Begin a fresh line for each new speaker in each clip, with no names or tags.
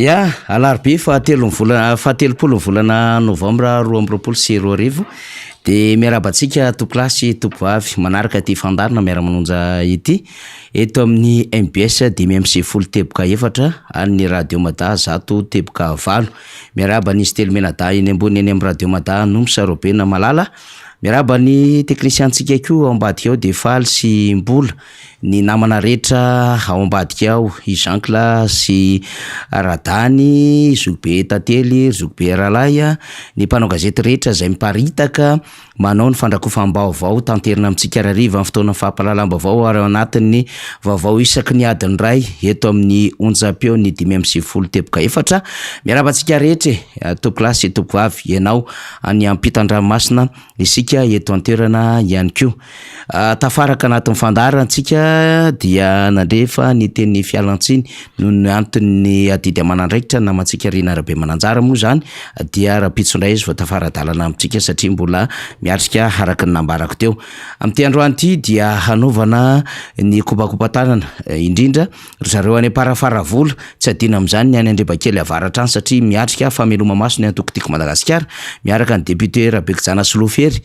Ya, alarobia fahatelopolo volana novambra 2024 de miarabantsika tompolasy tompovavy manaraka ty fandarina miara-manonja ity eto amin'ny MBS 5:10 amin'ny radio Mada 100.4 miarabany telo menada eny ambony eny amin'ny radio Mada Nomsa Robena Malala miarabany teknisiantsika ko ao ambadika ao de faly sy mbola ny namana rehetra ao ambadika ao i Jean-Claude sy Radany, Zobe Tately, Zobe Ralaya, ny mpanao gazety rehetra izay miparitaka manao ny fandrakofam-baovao tanterina amintsika rariva amin'ny fotoana fampahalalam-baovao ary ao anatin'ny vaovao isaky ny adiny ray eto amin'ny onjam-peo ny 5:10 miarabantsika rehetra tompolasy tompovavy ianao any ampitan-dranomasina isika eto an-toerana ihany koa tafaraka anatin'ny fandarantsika dia nandrefa ny teny fialantsiny noho ny antony adidy amanandraikitra namantsika rina arabe mananjara moa zany dia rapitsondray izy vao tafaradalana amintsika satria mbola miatrika araka ny nambarako teo amin'ity androany ity dia hanaovana ny kopakopatanana indrindra zareo any Parafaravola tsy adina amin'izany ny any Andrebakely avaratra any satria miatrika fameloma maso ny antokotiko Madagasikara miaraka ny député Rabekijana Solofery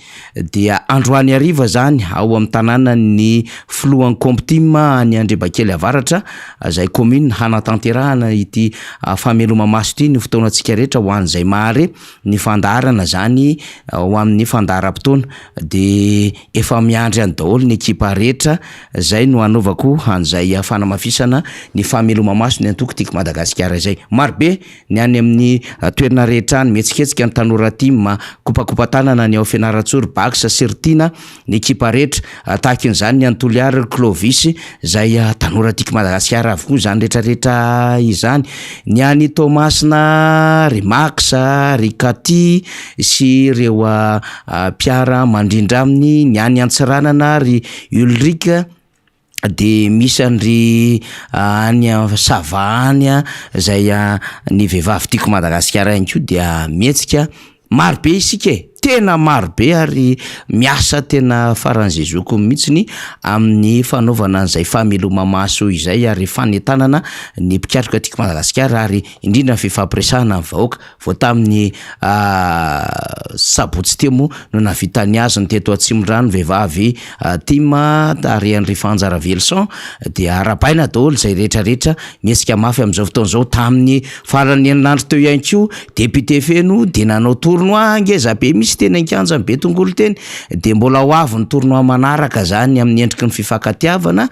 dia androany ariva zany ao amin'ny tanàna ny filohan'ny Komptima any Andrebakely avaratra izay commune hanatanterahana ity fameloma maso ity ny fotoanantsika rehetra ho an'izay mahare ny fandarana zany ho amin'ny fandaram-potoana de efa miandry any daholo ny ekipa rehetra zay no anaovako an'izay fanamafisana ny fameloma maso ny antokotiko Madagasikara izay marobe ny any amin'ny toerana rehetra any mihetsiketsika ny tanora tima kopakopatanana ny ao Fianarantsory Baksa Sertina ny ekipa rehetra tahakin'izany ny Antoliary Clovis izay tanora tiko Madagasikara avokoa zany rehetrarehetra izany ny any Tomasina Remax Rikati sy ireo mpiara mandrindra aminy ny any Antsiranana ry Ulrika de misy andry any Savanya izay ny vehivavy tiko Madagasikara ihany koa dia mietsika marobe isika tena marobe ary miasa tena faran'izezoko mihitsiny amin'ny fanaovana an'izay fameloma maso izay ary fanetanana ny mpikatroka tiko Madagasikara ary indrindra fifampiresahana amin'ny vahoaka vao tamin'ny sabotsy temo no navitany azy ny teto Atsimondrano vehivavy tima ary Henri Fanjaravelson dia arapaina daholo izay rehetrarehetra miesika mafy amin'izao fotoan'izao tamin'ny farany herinandro teo ihany koa député feno de nanao tournoi ngeza be misy tena inkanja be tongolo teny de mbola ho avy ny tournoi manaraka zany amin'ny endriky ny fifankatiavana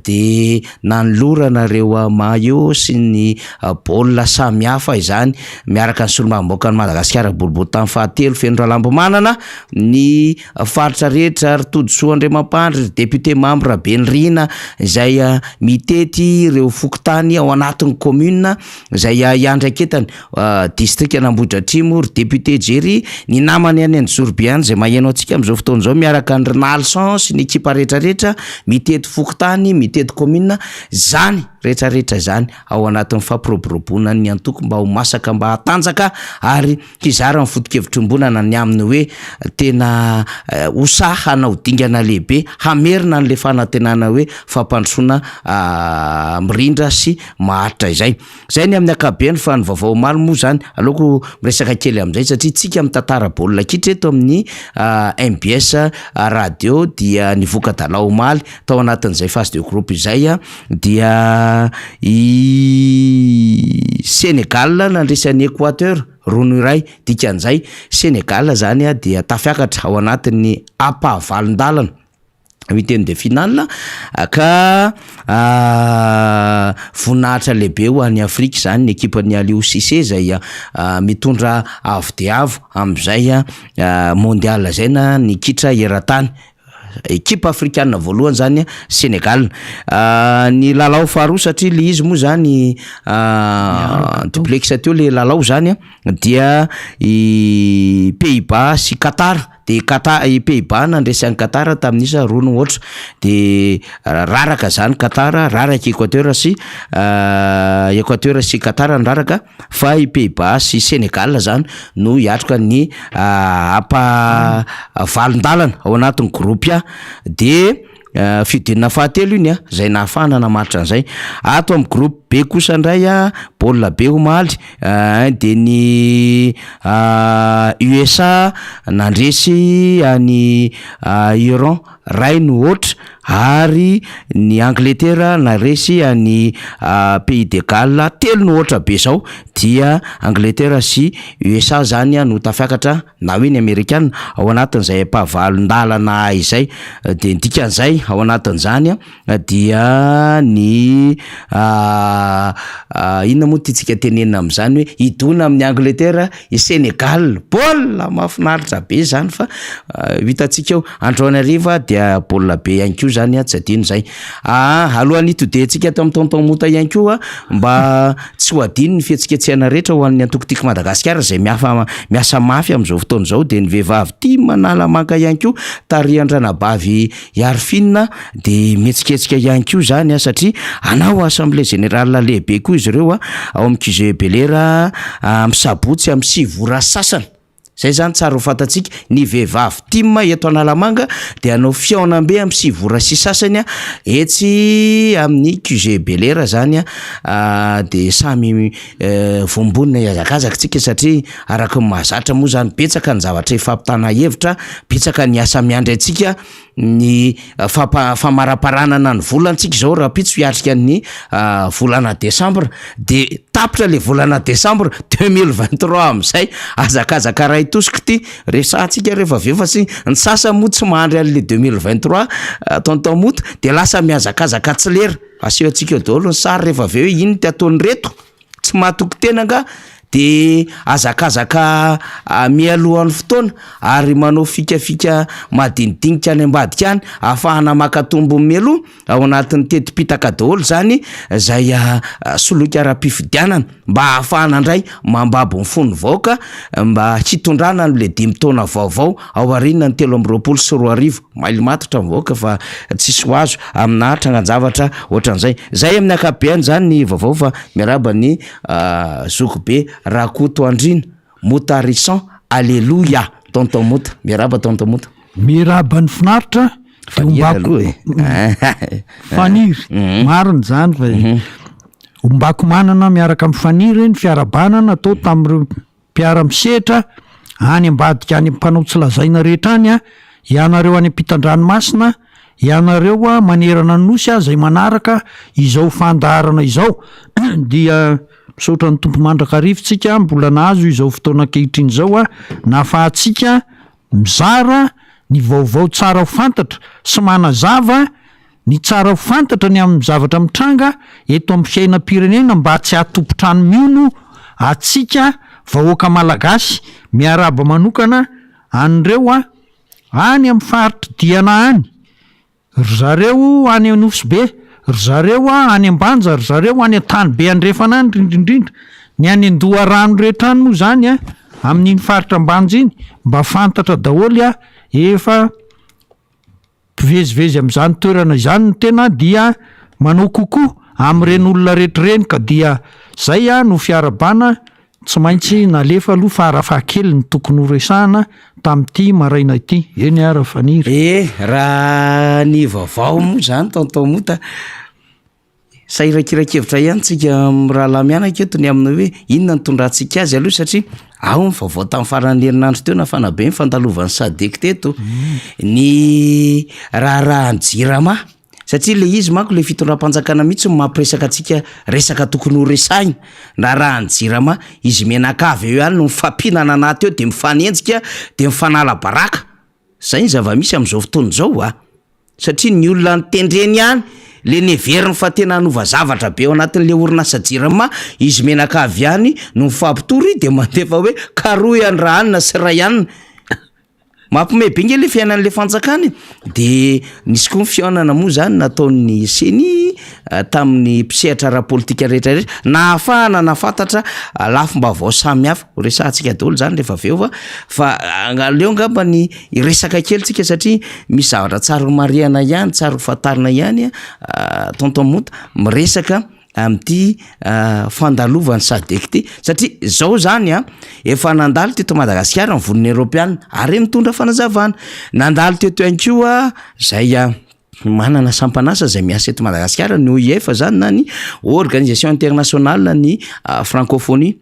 de nanolorana ireo maillot sy ny baolina samihafa izany miaraka ny solombavambaoaka ny Madagasikara boribory tamin'ny fahatelo feno Ralambomanana ny faritra rehetra ary Toditsoa Andriamampandry député membre Benrina izay mitety ireo fokontany ao anatin'ny commune izay iandry aketany district Anambohitra Atrimo ry député Jerry ny namany any Zorbiany izay maheno antsika amin'izao fotoan'izao miaraka ny Rinalson sy ny ekipa rehetrarehetra mitety fokontany mitety commune zany rehetrarehetra zany ao anatin'ny fampiroboroboana ny antoko mba ho masaka mba hatanjaka ary hizara mifotokevitrim-bonana ny aminy hoe tena hosaha hanao dingana lehibe hamerina an'le fanantenana hoe fampandrosoana mirindra sy maharitra izay ny amin'ny akabeny fa ny vaovao maro moa zany aleoko miresaka kely amin'izay satria tsika mitantara baolina kitra eto amin'ny MBS radio dia nivoaka dalao omaly tao anatin'izay phase de groupe izay dia i Sénégal nandresan'ny Équateur rono iray dikan'izay Sénégal zany dia tafiakatra ao anatin'ny ampavalon-dalana huitième de finale ka voninahitra lehibe ho an'ny Afrika zany ny ekipan'ny Aliou Cissé izay mitondra avo de avo amin'izay mondial zay na ny kitra eran-tany ekipa afrikanina voalohany zany Sénégal ny lalao faharoa satria le izy moa zany duplex teo le lalao zany dia i Pays-Bas sy Qatar de i Pays-Bas nandresan'ny Qatar tamin'isa rono ohatra de raraka zany Qatar raraka Équateur sy Qatar raraka fa i Pays-Bas sy Sénégal zany no hiatroka ny valon-dalana ao anatin'ny groupe de fidinina fahatelo iny zay nahafahana namaritra an'izay ato amin'ny groupe be kosa ndray a baolina be omaly de ny USA nandresy any Iran ray no ohatra ary ny Angleterre naresy any Pays de Galles telo no ohatra be zao dia Angleterre sy USA zany no tafiakatra na hoe ny Amerikana ao anatin'izay mpavalon-dalana izay de dikan'izay ao anatin'izany dia ny inona moa titsika tenenina amin'izany hoe idona amin'ny Angleterre i Sénégal baolina mahafinaritra be zany fa hitantsika eo Antananarivo dia baolina be ihany koa zany tsy adino zay alohan'ny itodentsika tamin'ny tonton mota ihany koa mba tsy ho adino ny fihetsiketsehana rehetra ho an'ny antokotiko Madagasikara zay miasa mafy amin'izao fotoana zao de ny vehivavy tia manala maka ihany koa tarian-dranabavy Arifina de mihetsiketsika ihany koa zany satria anao assemblée générale lehibe koa izy ireo ao amin'ny QG Belera misabotsy amin'ny 6 vora sasany zay zany tsara ho fantatsika ny vehivavy team eto Analamanga de anao fiaonambe amin'ny 6 vora sy sasany etsy amin'ny QG Belera zany de samy vombonina iazakazaka tsika satria araka ny mahazatra moa zany betsaka ny zavatra ifampitana hevitra betsaka ny asa miandry antsika ny famaraparanana ny volantsika zao raha pitso hiatrika ny volana Desambra de tapitra le volana Desambra 2023 amizay azakazaka raha itosiko ty resantsika rehefa vefa sy ny sasa moa tsy mahandry an'le 2023 tonton moto de lasa miazakazaka tsy lera aseho antsika eo daholo ny sary rehefa aveo hoe ino ty ataony reto tsy mahatoko tena nga de azakazaka mialohan'ny fotoana ary manao fikafika madinidinika any ambadika any ahafahana makatombo mialoha ao anatin'ny tetipitaka daholo zany zay soloky ara-pifidianana mba ahafahana indray mambabo ny fony vaoka mba hitondrana le 5 taona vaovao ao arinana ny 3 sy 4 maily matotra mivaoka fa tsisy ho azo aminahitra agnan-javatra ohatran'izay zay amin'ny akabeany zany ny vaovao fa miaraba ny zokobe Rakoto Andrina Motarisson Alléluia tonton Mota miaraba tonton Mota
miraba ny finaritra faniry mariny zany fa ombako manana miaraka amin'ny faniry ny fiarabanana atao tamin'ireo mpiara-misehatra any ambadika any mpanao tsy lazaina rehetra any ianareo any ampitan-dranomasina ianareo manerana ny nosy zay manaraka izao fandaharana izao dia misaotra ny tompo mandrakarivotsika mbola nahazo izao fotoana ankehitriny zao nahafahantsika mizara ny vaovao tsara ho fantatra sy manazava ny tsara ho fantatra ny amin'ny zavatra mitranga eto amin'ny fiainam-pirenena mba tsy hatompotrano miono atsika vahoaka malagasy miaraba manokana an'ireo any amin'ny faritra diana any ry zareo any Nosy-be ry zareo any Ambanja ry zareo any an-tany be andrefana any indrindrindrindra ny any Andoha rano rehetra any moa zany amin'iny faritra ambanja iny mba fantatra daholo efa mpivezivezy amin'izany toerana izany ny tena dia manao kokoa amin'ireny olona rehetrareny ka dia zay no fiarabana tsy maintsy nalefa aloha fa arafa-kely ny tokony horesahana tamin'ity maraina ity eny arafaniry
raha ny vaovao moa zany tonton Mota sairakira-kevitra ihany tsika raha lamianaka eto ny amina hoe inona ny tondrantsika azy aloha satria ao ny vaovao tamin'ny faran'ny herinandro teo nafana be ny fandalovany Sadek teto ny raha ny Jirama satria le izy manko le fitondram-panjakana mihitsy mampiresaka atsika resaka tokony ho resahina raha ny Jirama izy menakavy eo ihany no mifampinana anaty eo de mifanenjika de mifanala baraka zay ny zava-misy amin'izao fotoana zao satria ny olona nitendreny ihany le neveriny fa tena hanova zavatra be ao anatin'le orinasa Jirama izy menakavy ihany no mifampitory de mandefa hoe karoa ihany raha anina sy ray ihany mampime be nge le fiainan'le fanjakany de nisy koa ny fiaonana moa zany nataon'ny seny tamin'ny mpisehatra ara-politika rehetrarehetra nahafahana nafantatra lafim-baovao samy hafa resahantsika daholo zany rehefa aveo fa leo ngamba ny resaka kely tsika satria misy zavatra tsara ho mariana ihany tsara ho fatarina ihany tonton Mota miresaka amin'ity fandalovany Sadek ty satria zao zany efa nandalo teto Madagasikara ny voniny Europeana ary mitondra fanazavana nandalo teto ihany koa zay manana sampanasa zay miasa eto Madagasikara ny UEFA zany na ny organisation internationale ny francophonie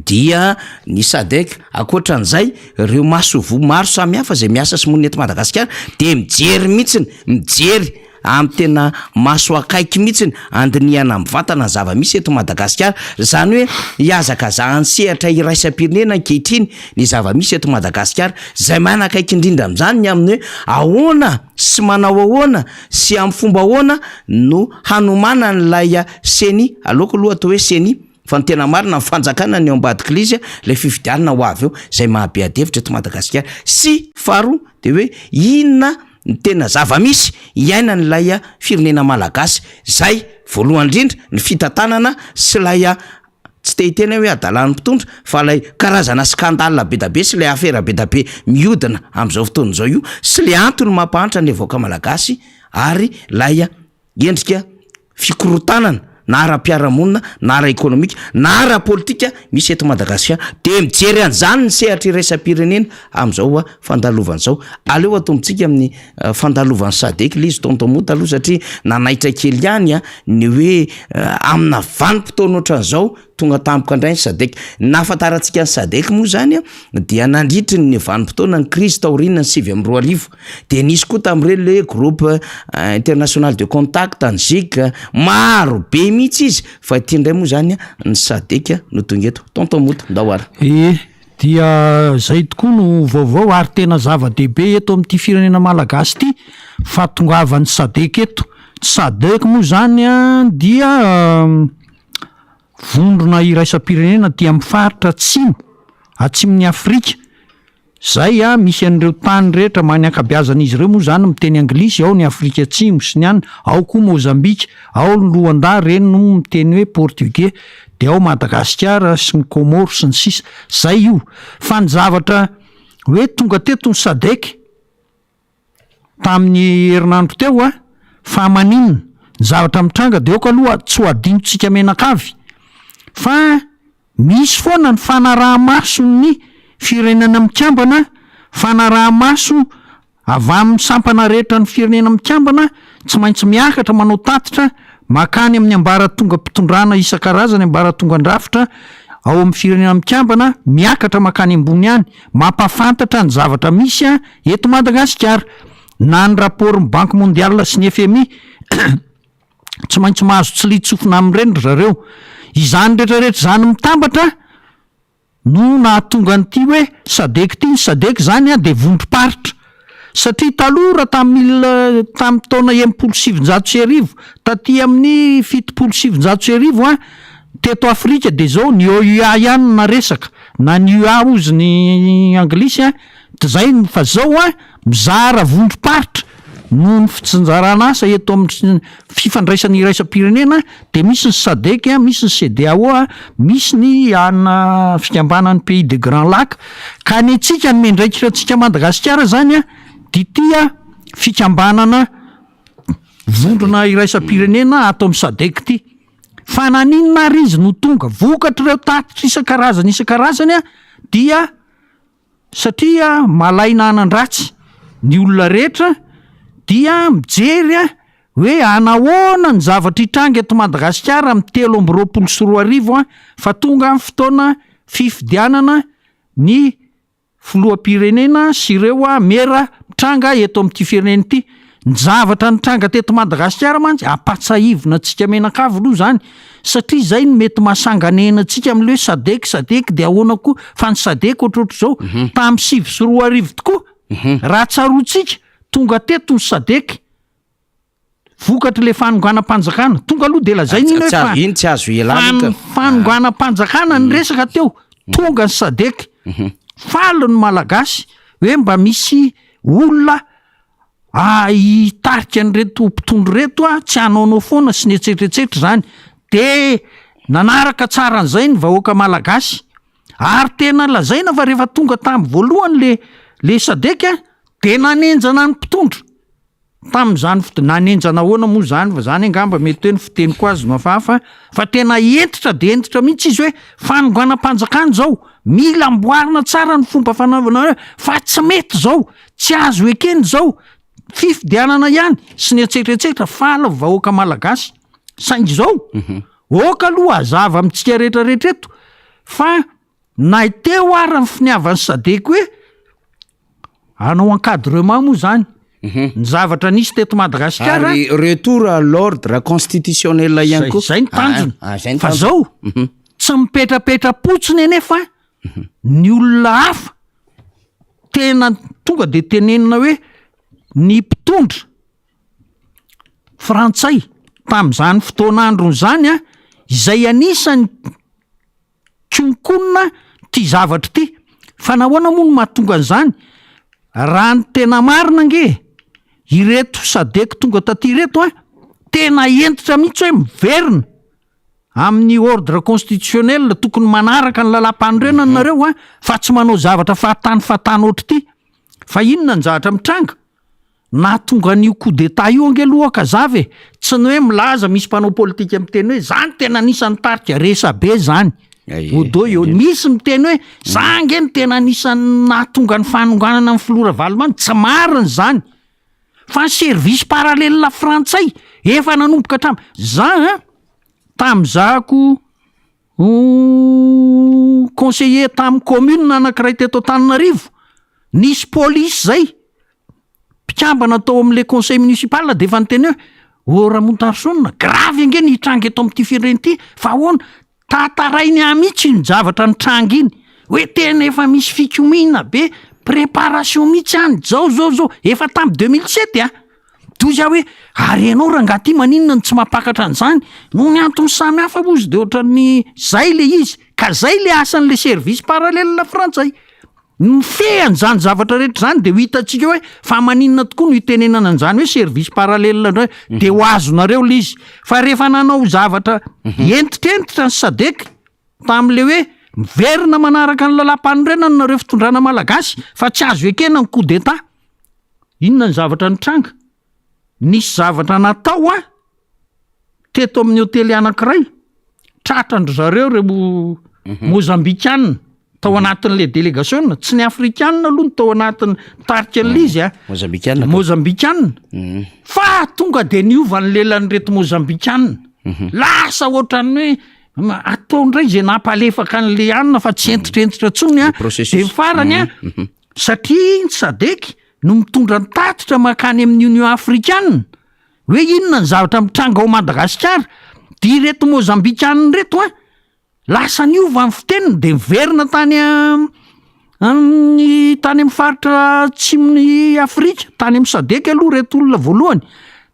dia ny SADC akoatran'izay ireo masovo maro samihafa zay miasa sy monina eto Madagasikara de mijery mihitsiny mijery am tena maso akaiky mihitsiny andiniana mivantana zava-misy eto Madagasikara zany hoe iazakaza ansehatra iraisam-pirenena ankehitriny ny zava-misy eto Madagasikara zay manakaiky indrindra am'zany ny amin'ny hoe ahoana sy manao ahoana sy amin'ny fomba ahoana no hanomana n'lay seni aloko aloha atao hoe seni fa ny tena marina ny fanjakana ny ao ambadiky lizy le fifidianana ho avy eo zay mahabeadevitra eto Madagasikara sy faharoa de hoe inona ny tena zava-misy iaina ny lay firenena malagasy zay voalohany indrindra ny fitantanana sy lay tsy tehitena hoe adalan'ny mpitondra fa lay karazana skandala be da be sy lay afera be da be miodina am'izao fotoana zao io sy le antony mampahantra ny evoaka malagasy ary lay endrika fikorotanana na ara-piaramonina na ara-ekonomika na ara-politika misy eto Madagasikara de mijery an'izany ny sehatra iraisam-pirenena am'izao fandalovan'izao aleo atombotsika amin'ny fandalovan'ny SADC lizy tontomota aloha satria nanaitra kely ihany ny hoe amina vanim-potoana ohatran'izao tonga tampoka indray ny SADC nahafantarantsika ny SADC moa zany dia nandritry ny vanim-potoana ny crise taorina ny 7 de nisy koa tam'ireny le groupe international de contact ny GIC maro be mihitsy izy fa ity indray moa zany ny SADC no tonga eto tontomota ndahoara
dia zay tokoa no vaovao ary tena zava-dehibe eto amin'ity firenena malagasy ity fahatongavan'ny SADC eto SADC moa zany dia vondrona iraisam-pirenena dia mifaritra atsimon'ny Afrika zay misy an'ireo tany rehetra many akabiazan'izy ireo moa zany miteny anglisy ao ny Afrika Atsimo sy ny any ao koa Mozambika ao ny Luanda reny no miteny hoe portugais de ao Madagasikara sy ny Comore sy ny sisa zay io fa ny zavatra hoe tonga teto ny SADC tamin'ny herinandro teo fa maninona ny zavatra mitranga de oka aloha tsy ho adinotsika menakavy fa misy foana ny fanaraha-maso ny firenena mikambana fanaraha-maso avy amin'ny sampana rehetra ny firenena mikambana tsy maintsy miakatra manao tatitra makany amin'ny ambaratonga mpitondrana isan-karazany ambaratonga andrafitra ao amin'ny firenena mikambana miakatra makany ambony any mampafantatra ny zavatra misy eto Madagasikara na ny raport'ny Banque mondiale sy ny FMI tsy maintsy mahazo tsy litsofina amin'ireny zareo izany rehetrarehetra zany mitambatra no nahatonga n'ity hoe SADC ty ny SADC zany de vondrom-paritra satria taloha tamin'ny taona 770 taty amin'ny 770 teto Afrika de zao ny OUA ihany na resaka na ny UA ozy ny anglisy de zay fa zao mizara vondrom-paritra no ny fitsinjarana asa eto amin'ny fifandraisany iraisam-pirenena de misy ny SADC misy ny CEDEAO misy ny ana fikambanan'ny pays de Grand Lac ka ny antsika ny mendraikiratsika Madagasikara zany dia fikambanana vondrona iraisam-pirenena ato amin'ny SADC ty fa naninona ary izy no tonga vokatra ireo tatitra isan-karazany dia satria malaina anandratsy ny olona rehetra dia mijery hoe anahoana ny zavatra hitranga eto Madagasikara amin'ny 3 fa tonga amin'ny fotoana fifidianana ny filoham-pirenena sy ireo mera mitranga eto amin'ity firenena ity ny zavatra nitranga teto Madagasikara mantsy ampatsahivina antsika menakavy aloha zany satria zay no mety mahasanganena antsika amin'le hoe SADC de ahoana koa fa ny SADC ohatrohatr'izao tamin'ny 7 tokoa raha tsaroantsika tonga teto ny SADC vokatra le fanonganam-panjakana tonga aloha de lazainy iny
tsy azo elana
fanonganam-panjakana ny resaka teo tonga ny SADC falo ny malagasy hoe mba misy olona hitarika an'ireto mpitondro reto tsy hanaonao foana sy ny etsetretsetra zany de nanaraka tsara an'izay ny vahoaka malagasy ary tena lazaina fa rehefa tonga tamin'ny voalohany le SADC de nanenjana ny mpitondro tamin'izany nanenjana ahoana moa zany fa zany angamba mety hoe ny fiteniko azy no hafahafa fa tena entitra de entitra mihitsy izy hoe fanonganam-panjakana zao mila amboarina tsara ny fomba fanaovana fa tsy mety zao tsy azo ekeny zao fifidianana ihany sy ny etsetreetsetra fala vahoaka malagasy saingy zao oka aloha azava amintsika rehetrarehetra eto fa naiteo ary ny finiavan'ny Sadek hoe anao encadrement moa zany ny zavatra nisy teto Madagasikara
ary retour à l'ordre constitutionnel ihany koa
zay ny tanjona fa zao tsy mipetrapetra-potsiny anefa ny olona hafa tena tonga de tenenina hoe ny mpitondra frantsay tam'izany fotoan'andro zany izay anisany konkonina ty zavatra ty fa nahoana moa no mahatonga an'izany raha ny tena marina nge ireto Sadek tonga taty reto tena entitra mihitsy hoe miverina amin'ny ordre constitutionnel tokony manaraka ny lalam-panorenana nareo fa tsy manao zavatra fahatany ohatry ty fa inona ny zavatra mitranga na tonga n'io coup d'état io ange lohaka zavy tsy ny hoe milaza misy mpanao politika miteny hoe zany tena anisan'ny tarika resa be zany odo eo misy miteny hoe zange ny tena anisan'ny nahatonga ny fanonganana amin'ny filora valomany tsy marina zany fa ny service parallèle frantsay efa nanomboka za tam'zako conseiller tamin'ny commune anankiray teto Antananarivo nisy polisy zay mpikambana atao amin'le conseil municipal de efa nyteny hoe Ramontarsona gravy ange ny hitranga eto amin'ity firenena ity fa ahoana tatarainy mihitsy ny zavatra ny tranga iny hoe tena efa misy fikomina be préparation mihitsy any zao efa tamin'ny 2007 toza hoe ary ianao raha ngaty maninona ny tsy mampakatra an'izany no ny antony samy hafa mozy de ohatran'ny zay le izy ka zay le asan'le service parallèle frantsay mifehany zany zavatra rehetra zany de ho hitantsika hoe fa maninona tokoa no hitenenana an'izany hoe service parallèle de ho azonareo le izy fa rehefa nanao zavatra entitrentitra ny Sadek tam'le hoe miverina manaraka ny lalam-panorenana nareo fitondrana malagasy fa tsy azo ekena ny coup d'état inona ny zavatra nitranga nisy zavatra natao teto amin'ny hotely anankiray tratrandro zareo reo mozambikanina tao anatin'le délégation tsy ny afrikanina aloha no tao anatin'ny tarikan'le izy mozambikanina fa tonga de niova ny lelan'ny reto mozambikanina lasa ohatran'ny hoe atao ndray zay nampalefaka an'le anina fa tsy entitrentitra tsony de farany satria ny Sadek no mitondra ny tatitra makany amin'ny Union afrikanina hoe inona ny zavatra mitranga ao Madagasikara di reto mozambikanina reto lasa niova ny fiteniny de miverina tany amin'ny faritra atsimon'ny Afrika tany amin'ny Sadek aloha reto olona voalohany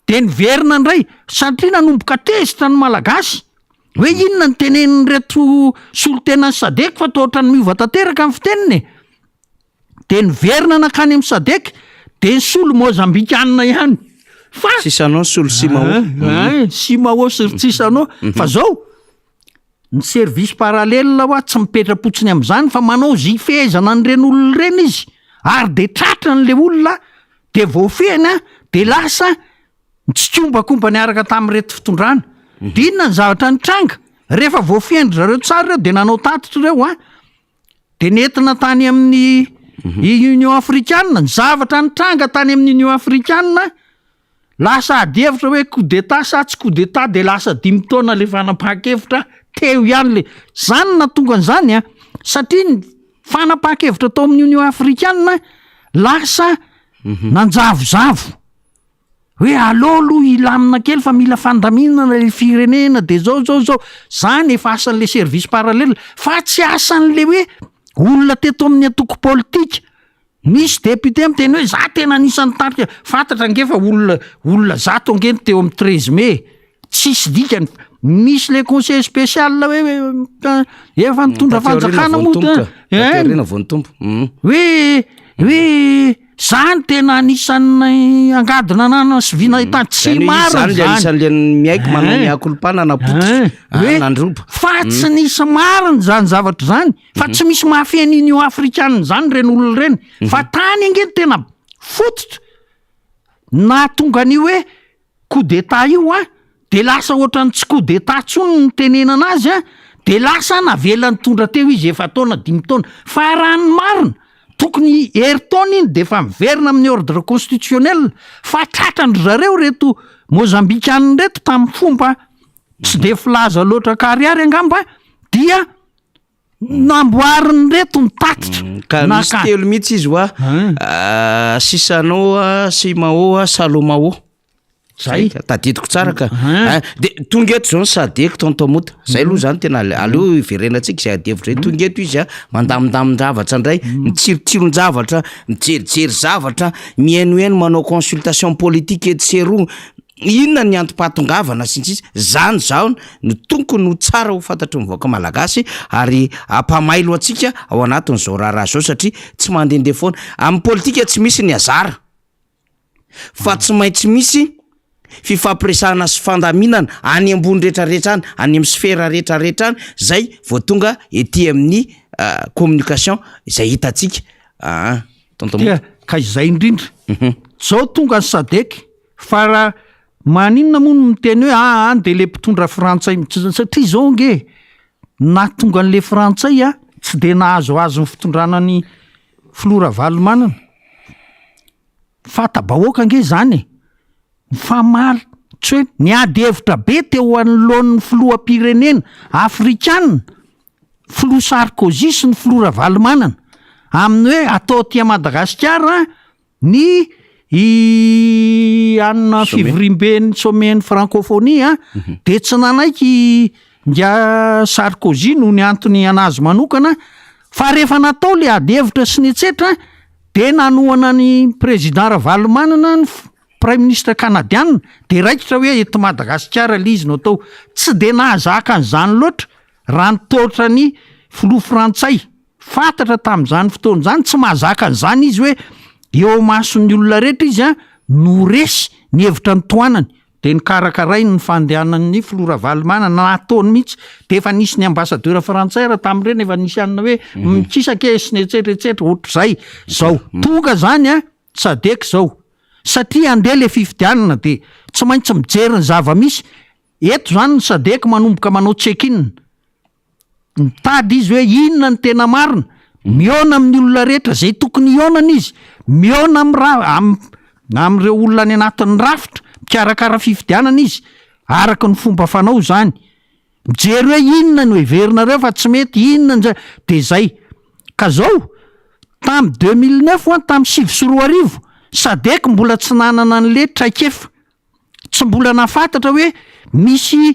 de niverina indray satria nanomboka tezitra ny malagasy hoe inona ny teneniny reto solotenan'ny Sadek fa tohatra ny miova tanteraka amin'ny fiteniny de niverina nakany amin'ny Sadek de ny solo mozambikanina ihany fa
sisanao solo
Simao Sisanao fa zao ny service parallèle tsy mipetra-potsiny am'izany fa manao zifehezana n'ireny olona ireny izy ary de tratra n'le olona de voafehany de lasa mitsikombakomba niaraka tamin'reto fitondrana de inona ny zavatra nitranga rehefa voafehandry zareo tsara reo de nanao tatitra reo de nentina tany amin'ny Union afrikanina ny zavatra nitranga tany amin'ny Union afrikanina lasa adihevitra hoe coup d'état sa tsy coup d'état de lasa 5 taona le fanapakevitra teo ihany le zany natonga an'izany satria ny fanapakevitra tao amin'ny Union afrikanina lasa nanjavozavo hoe alolo ilamina kely fa mila fandaminana le firenena de zao zany efa asan'le service parallèle fa tsy asan'le hoe olona teto amin'ny atoko politika misy député miteny hoe za tena anisan'ny tarika fantatra angefa olona zato angeny teo amin'ny 13 mai tsisy dikany misy le conseil spécial hoe efa nitondra fanjakana hoe zany tena anisan'ny angadina nana sy vina hitany tsy marina
zany miaiky manao miakolopana napototra nandroba
fa tsy nisy marina zany zavatra zany fa tsy misy mahafeny Union afrikanina zany reny olona reny fa tany angeny tena fototra na tonga an'io hoe coup d'état io de lasa ohatran'ny tsy coup d'état tsony ny tenenana azy de lasa navela nitondra teo izy efa taona 5 taona fa raha ny marina tokony heritaona iny de efa miverina amin'ny ordre constitutionnel fa tratrandry zareo reto mozambikaniny reto tamin'ny fomba tsy de filaza loatra kariary angamba dia namboariny reto ny tatitra
ka misy telo mihitsy izy hoa Sisanoa, Simao, Salomao
zay
tadidiko tsara ka de tonga eto zao ny Sadek tontomota zay aloha zany tena aleo iverenantsika zay adevitra hoe tonga eto izy mandamindamindravatra indray mitsirotsiron-javatra mijerijery zavatra mihainohaino manao consultation politique et seroa inona ny antom-patongavana sintsisy zany zao no tonkony no tsara ho fantatry mivoaka malagasy ary ampamailo atsika ao anatin'izao raharaha zao satria tsy mandendeha foana amin'ny politika tsy misy ny azara fa tsy maintsy misy fifampiresahana sy fandaminana any ambony rehetrarehetra any any amin'ny sfera rehetrarehetra any zay vao tonga ety amin'ny communication izay hitantsika
ka izay indrindra zao tonga ny Sadek fa raha maninona moa no miteny hoe any de le mpitondra frantsay satria zao nge na tonga an'le frantsay tsy de nahazoazo ny fitondrana ny filora valomanana fata-bahoaka nge zany fa maro tsy hoe niady hevitra be teo anoloan'ny filoham-pirenena afrikanina filoha Sarkozy sy ny filora valomanana amin'ny hoe atao tia Madagasikara ny anina fivoriam-ben'ny somen'ny francophonie de tsy nanaiky nga Sarkozy no ny antony anazy manokana fa rehefa natao le ady hevitra sy ny etsetra de nanoana ny président Ravalomanana ny prime ministre canadiana de raikitra hoe eto Madagasikara le izy no atao tsy de nahazaka an'izany loatra raha nitotra ny filoha frantsay fantatra tamin'izany fotoan'izany tsy mahazaka an'izany izy hoe eo mason'ny olona rehetra izy no resy ny hevitra ny toanany de ny karakarainy ny fandehanan'ny filoha Ravalomanana nataony mihitsy de efa nisy ny ambassadeur frantsay raha tamin'ireny efa nisy anina hoe mikisaka sy ny etsetreetsetra ohatr'izay zao tonga zany Sadek zao satria andeha le fifidianana de tsy maintsy mijery ny zava-misy eto zany ny Sadek manomboka manao check-in mitady izy hoe inona ny tena marina miona amin'ny olona rehetra zay tokony ionana izy miona am'ireo olona any anatin'ny rafitra mikarakara fifidianana izy araka ny fomba fanao zany mijery hoe inona no heverinareo fa tsy mety inona de zay ka zao tamy 2009 tamy 7 Sadek mbola tsy nanana an'le traikefa tsy mbola nafantatra hoe misy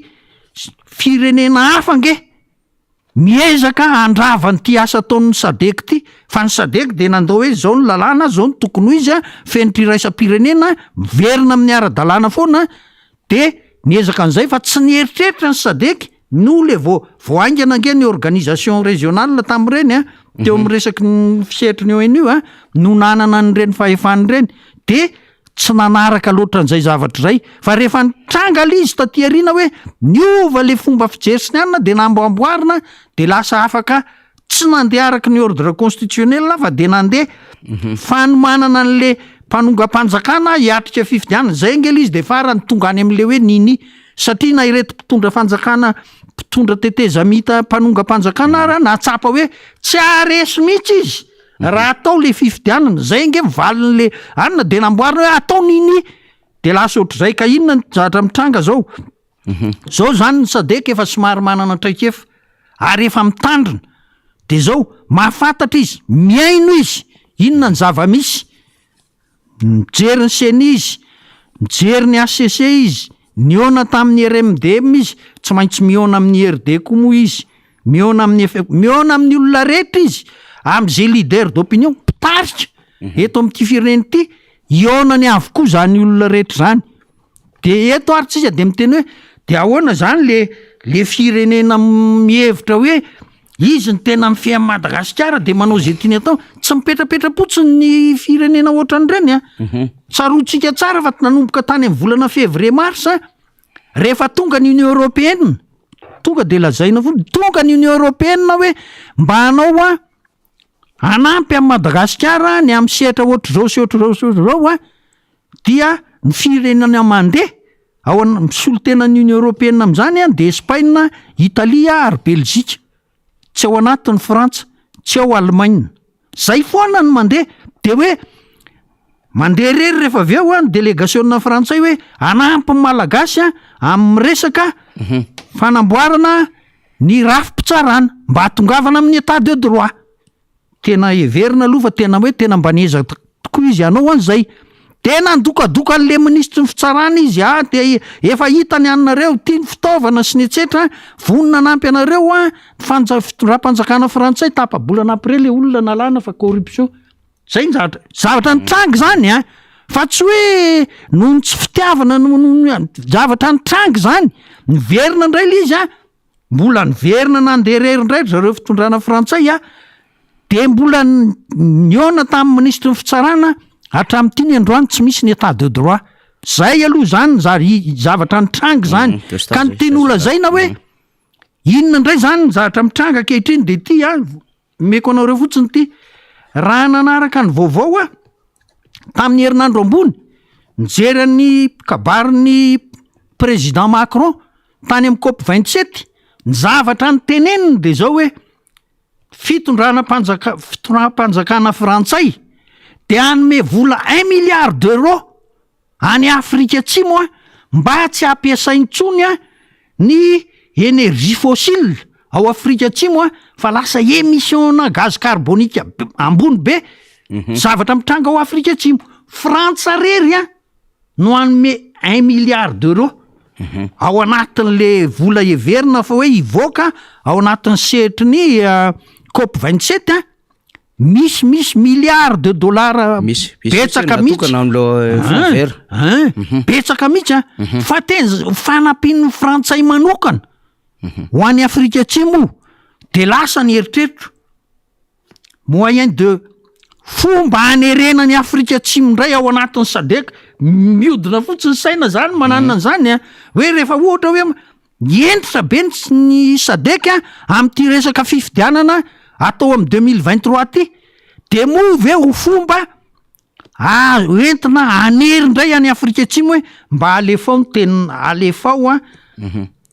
firenena hafa nge miezaka andravany ty asa ataon'ny Sadek ty fa ny Sadek de nandao hoe zao ny lalàna zao ny tokony ho izy fenitiraisam-pirenena miverina amin'ny ara-dalàna foana de niezaka an'izay fa tsy nieritreritra ny Sadek no le voaingana nge ny organisation régionale tamin'ireny teo amin'ny resaky ny fisehatry ny ONU no nanana n'ireny fahefany ireny de tsy nanaraka loatra an'izay zavatra zay fa rehefa nitranga le izy taty arina hoe niova le fomba fijery sy ny anina de namboamboarina de lasa afaka tsy nandeha araka ny ordre constitutionnel fa de nandeha fanomanana an'le mpanonga-panjakana hiatrika fifidianana zay nge le izy de farany tonga any amin'le hoe nini satria na ireto mpitondra fanjakana mpitondra tetezamita mpanonga-panjakana ara natsapa hoe tsy aresy mihitsy izy raha atao le fifidianana zay nge mivalin'le anina de namboarina hoe atao nini de lasa ohatr'izay ka inona ny zatra mitranga zao zao zany ny Sadek efa somary manana traikefa ary efa mitandrina de zao mahafantatra izy miaino izy inona ny zava-misy mijery ny seny izy mijery ny ACC izy niona tamin'ny RMD izy tsy maintsy miona amin'ny RD koa moa izy miona amin'ny olona rehetra izy am'izay leader d'opinion mpitarika eto amin'ity firenena ity ionany avokoa zany olona rehetra zany de eto ary tsika de miteny hoe de ahoana zany le firenena mihevitra hoe izy ny tena mifeha Madagasikara de manao zay tiany atao tsy mipetrapetra-potsiny ny firenena ohatran'ireny tsarotsika tsara fa nanomboka tany amin'ny volana février mars rehefa tonga ny Union Européenne tonga de lazaina foana tonga ny Union Européenne hoe mba hanao anampy amin'ny Madagasikara ny amin'ny sehatra ohatr'izao sy ohatr'izao dia ny firenena mandeha ao misolo tena ny Union Européenne amin'izany de Espagne, Italia ary Belzika tsy ao anatin'ny Frantsa tsy ao Allemagne zay foana ny mandeha de hoe mandeha rery rehefa avy eo a ny délégationna frantsay hoe anampy malagasy a amin'ny resaka fanamboarana ny rafi-pitsarana mba hatongavana amin'ny état de droit. Tena heverina aloha fa tena hoe tena mba nieza tokoa izy anao an'izay. Tena ndokadoka an'le ministry ny fitsarana izy de efa hitany anareo tia ny fitaovana sy ny etsetra vonina nampy anareo a fitondram-panjakana frantsay tapa-bolana après le olona nalana fa corruption. Zay ny zavatra nitrangy zany a fa tsy hoe noho tsy fitiavana zavatra nitrangy zany niverina indray le izy a mbola niverina nandeha rery indray zareo fitondrana frantsay a de mbola niona tamin'ny ministry ny fitsarana hatramin'ity ny androany tsy misy ny état de droit. Zay aloha zany zavatra nitrangy zany ka ny tian'olona zay na hoe inona indray zany zavatra mitranga ankehitriny de ty a meko anareo fotsiny ty raha nanaraka ny vaovao a tamin'ny herinandro ambony nijeran'ny kabarin'ny président Macron tany amin'ny COP 27 ny zavatra nyteneniny de zao hoe fitondram-panjakana frantsay de anome vola 1 milliard d'euros any Afrika Atsimo a mba tsy ampiasaintsony a ny énergie fossile ao Afrika Atsimo a fa lasa émissionna gaz carbonique ambony be zavatra mitranga ao Afrika Atsimo. Frantsa rery a no anome 1 milliard d'euros ao anatin'le vola heverina fa hoe hivoaka ao anatin'ny sehatry ny COP 27 a misy milliard de dollars betsaka mihitsy betsaka mihitsy a fa tena fanampian'ny frantsay manokana ho an'ny Afrika Atsimo de lasa ny eritreritro moyen de fomba hanerena ny Afrika Atsimo indray ao anatin'ny SADC miodina fotsiny saina zany mananana an'izany a hoe rehefa ohatra hoe miendritra be ny SADC a amin'ity resaka fifidianana atao amin'ny 2023 ty de movy ho fomba entina hanery indray any Afrika Atsimo hoe mba alefao ny tenina alefao a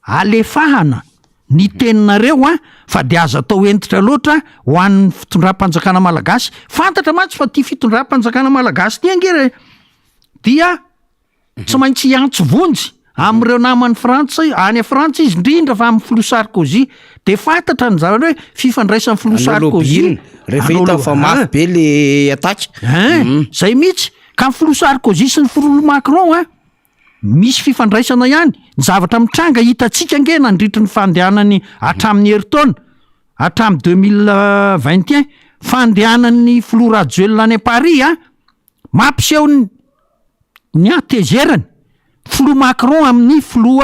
alefahana ny teninareo a fa de aza atao entitra loatra ho an'ny fitondram-panjakana malagasy. Fantatra mantsy fa ty fitondram-panjakana malagasy ty angere dia tsy maintsy hiantso vonjy am'ireo namany Frantsa any Frantsa izy indrindra fa amin'ny Flou Sarkozy de fantatra ny zavatra hoe fifandraisan'ny Flou Sarkozy
rehefa hita fa mafy be le attaque
zay mihitsy ka ny Flou Sarkozy sy ny Flou Macron a misy fifandraisana ihany ny zavatra mitranga hitatsika nge nandritry ny fandehanany hatramin'ny heritaona hatramin'ny 2021 fandehanan'ny Flou Rajuel any Paris a mampiseho ny atezerany Flou Macron amin'ny Flou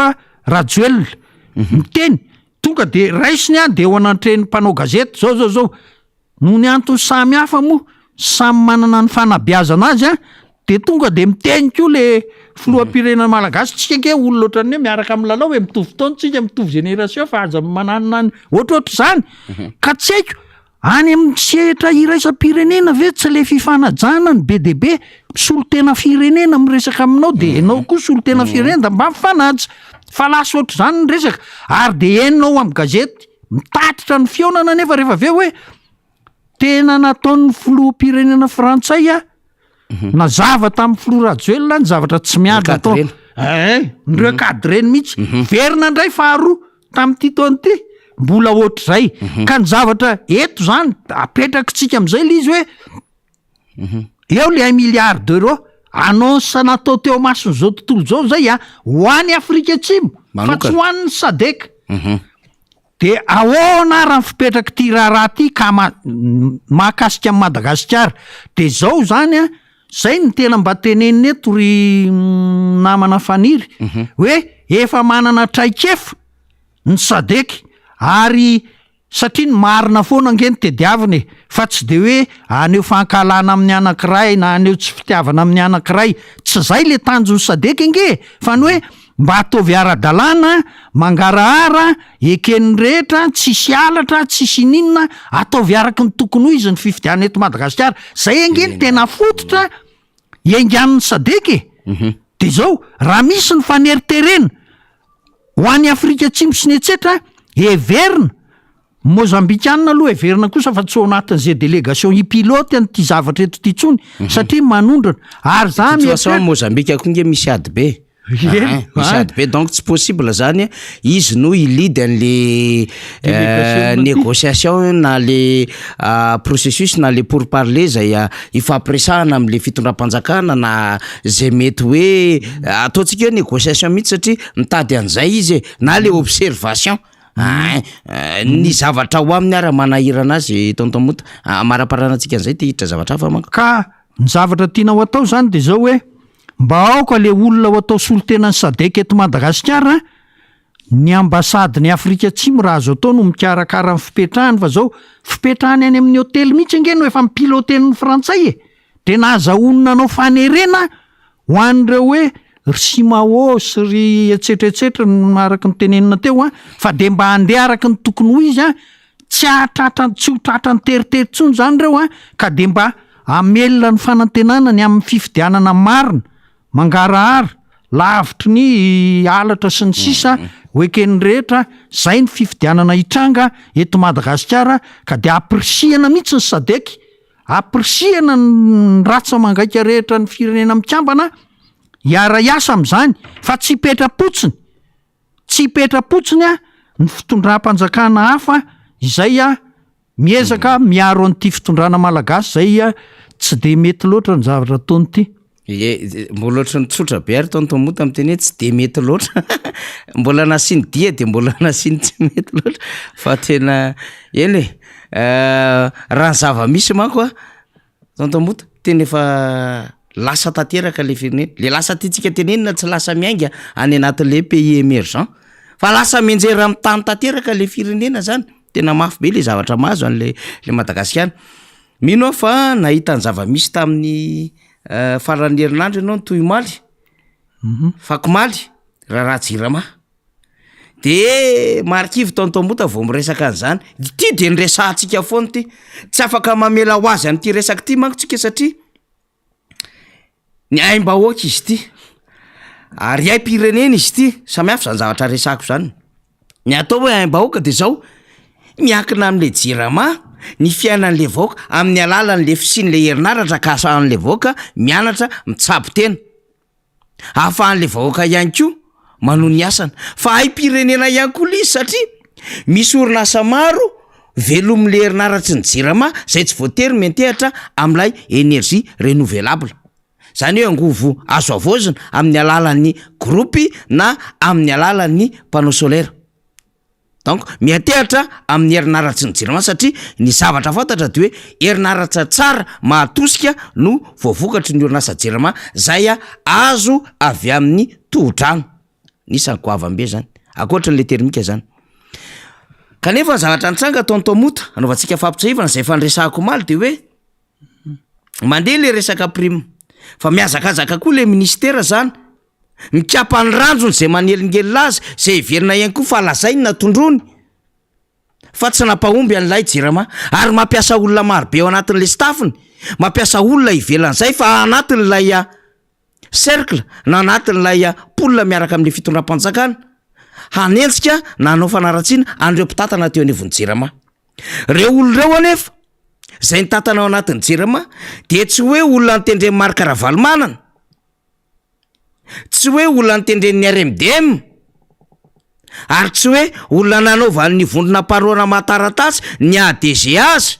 Rajuel miteny tonga de raisiny a de ho anatren'ny mpanao gazety zao noho ny antony samy hafa moa samy manana ny fanabeazana azy a de tonga de miteny koa le filoham-pirenena malagasy tsika nke olona ohatrany hoe miaraka amin'ny lalao hoe mitovy taona tsika mitovy génération fa aza mananana ny ohatrohatry zany ka tsy haiko any amin'ny sehatra iraisam-pirenena ve tsy le fifanajana ny be de be solotena firenena miresaka aminao de enao koa solotena firenena da mba mifanaja fa lasa ohatry zany ny resaka ary de enao amin'ny gazety mitatitra ny fionana nefa rehefa aveo hoe tena nataon'ny filoham-pirenena frantsay a nazava tamin'ny Flou Rajuel ny zavatra tsy miady atao nireo cadreny mihitsy verina indray faharoa tamin'ity taona ity mbola ohatr'izay ka ny zavatra eto zany apetrakitsika am'izay le izy hoe eo le 1 milliard d'euros annonce natao teo masony zao tontolo zao zay a ho an'ny Afrika Atsimo fa tsy ho an'ny SADC de ahoana raha fipetraka ty raharaha ty ka mahakasika amin'ny Madagasikara de zao zany a zay ny tena mba teneniny eto ry namana faniry hoe efa manana traikefa ny SADC ary satria ny marina foana nge ny tediaviny fa tsy de hoe aneo fankalana amin'ny anankiray na aneo tsy fitiavana amin'ny anankiray tsy zay le tanjon'ny SADC nge fa ny hoe mba ataovy ara-dalàna mangarahara eken'ny rehetra tsisy alatra tsisy ninona ataovy araky ny tokony ho izy ny fifidiana eto Madagasikara zay ange ny tena fototra iangan'ny SADC de zao raha misy ny faneriterena ho an'ny Afrika Atsimo sy ny etsetra heverina Mozambikanina aloha heverina kosa fa tsy ao anatin'izay délégation hipiloty an'ity zavatra eto ty tsony satria manondrana ary za
miasa Mozambika koa nge misy ady be misy ady be donc tsy possible zany izy no ilidy an'le négociation na le processus na le pourparler zay ifampiresahana am'le fitondram-panjakana na zay mety hoe ataontsika hoe négociation mihitsy satria mitady an'izay izy na le observation ny zavatra ho amin'ny ara manahira anazy tonton Mota maraparanantsika an'izay te hiditra zavatra hafa manko
ka ny zavatra tiana ho atao zany de zao hoe mba aoka le olona ho atao solotenan'ny SADC eto Madagasikara ny ambasady ny Afrika Atsimo raha azo atao no mikarakara ny fipetrahany fa zao fipetrahany any amin'ny hôtely mihitsy angeno efa mipiloten'ny frantsay de nahazahoana anao fanerena ho an'ireo hoe Simao sy ry etsetraetsetra araka ny tenenina teo fa de mba handeha araka ny tokony ho izy tsy ho tratrany teritery-tsony zany reo ka de mba amelona ny fanantenana ny amin'ny fifidianana marina mangarahara lavitry ny alatra sy ny sisa hoeken'ny rehetra zay ny fifidianana hitranga eto Madagasikara ka de aprisihana mihitsy ny SADC aprisihana ny ratsa mangaika rehetra ny firenena mikambana hiara iasa am'izany fa tsy hipetra-potsiny ny fitondram-panjakana hafa izay miezaka miaro an'ity fitondrana malagasy zay tsy de mety loatra ny zavatra ataony ity
mbola ohatry ny tsotra be ary tonton Mota am'teny hoe tsy de mety loatra mbola nasiny dia de mbola nasiny tsy mety loatra fa tena eny raha ny zava-misy manko tonton Mota teny efa lasa tanteraka le firenena le lasa tiatsika tenenina tsy lasa miainga any anatin'le pays émergent fa lasa mianjera amin'ny tany tanteraka le firenena zany tena mafy be le zavatra mahazo an'le Madagasikara mino fa nahita ny zava-misy tamin'ny faran'ny herinandro ianao ny Tohimaly Fakomaly raha Jirama de marikivy tonton Mota vao miresaka an'izany ty de nyresahantsika foana ty tsy afaka mamela ho azy an'ity resaka ty manko tsika satria ny aim-bahoaka izy ty ary aim-pirenena izy ty samy hafa zany zavatra resako zany ny atao hoe aim-bahoaka de zao miankina am'le Jirama ny fiainan'le vahoaka amin'ny alalan'le fisian'le herinaratra ka ahafahan'le vahoaka mianatra mitsabo tena ahafahan'le vahoaka ihany koa manohy ny asana fa aim-pirenena ihany koa izy satria misy orinasa maro velom'le herinaratra ny Jirama zay tsy voatery mentehatra am'ilay énergie renouvelable zany hoe angovo azo avozina amin'ny alalan'ny gropy na amin'ny alalan'ny panneau solaire donc miatehatra amin'ny herinaratra ny Jirama satria ny zavatra fantatra de hoe herinaratra tsara mahatosika no voavokatry ny orinasa Jirama zay azo avy amin'ny tohodrano nisany goavambe zany akoatran'le termika zany kanefa zavatra nitranga tonton Mota anaovantsika fampitsahivana zay fanresahako maly de hoe mandeha le resaka prime fa miazakazaka koa le ministera zany mikapany ranjony zay manelingelina azy zay iverina ihany koa fa lazainy natondrony fa tsy napahomby an'ilay Jirama ary mampiasa olona marobe ao anatin'le staffiny mampiasa olona ivelan'izay fa anatin'ilay cercle na anatin'ilay polina miaraka amin'le fitondram-panjakana hanentsika na hanao fanaratsiana an'ireo mpitatana teo anivon'ny Jirama reo olon'ireo anefa zay nitatana ao anatin'ny Jirama de tsy hoe olona nitendren'ny Marc Ravalomanana tsy hoe olona nitendren'ny RMDM ary tsy hoe olona nanaova ny vondrona paroana mataratasy ny ADG azy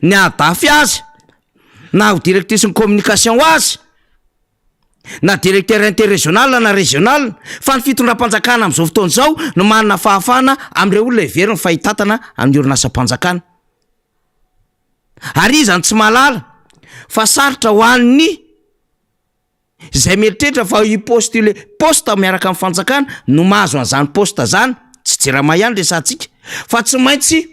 ny ADAFy azy na ho directrice ny communication azy na directeur interrégional na régional fa ny fitondram-panjakana am'izao fotoana zao no manana fahafana am'ireo olona iveriny fahitatana amin'ny orinasam-panjakana ary izany tsy malala fa sarotra ho an'ny zay mieritreritra fa hipostule posta miaraka amin'ny fanjakana no mahazo an'izany posta zany tsy Jirama ihany resantsika fa tsy maintsy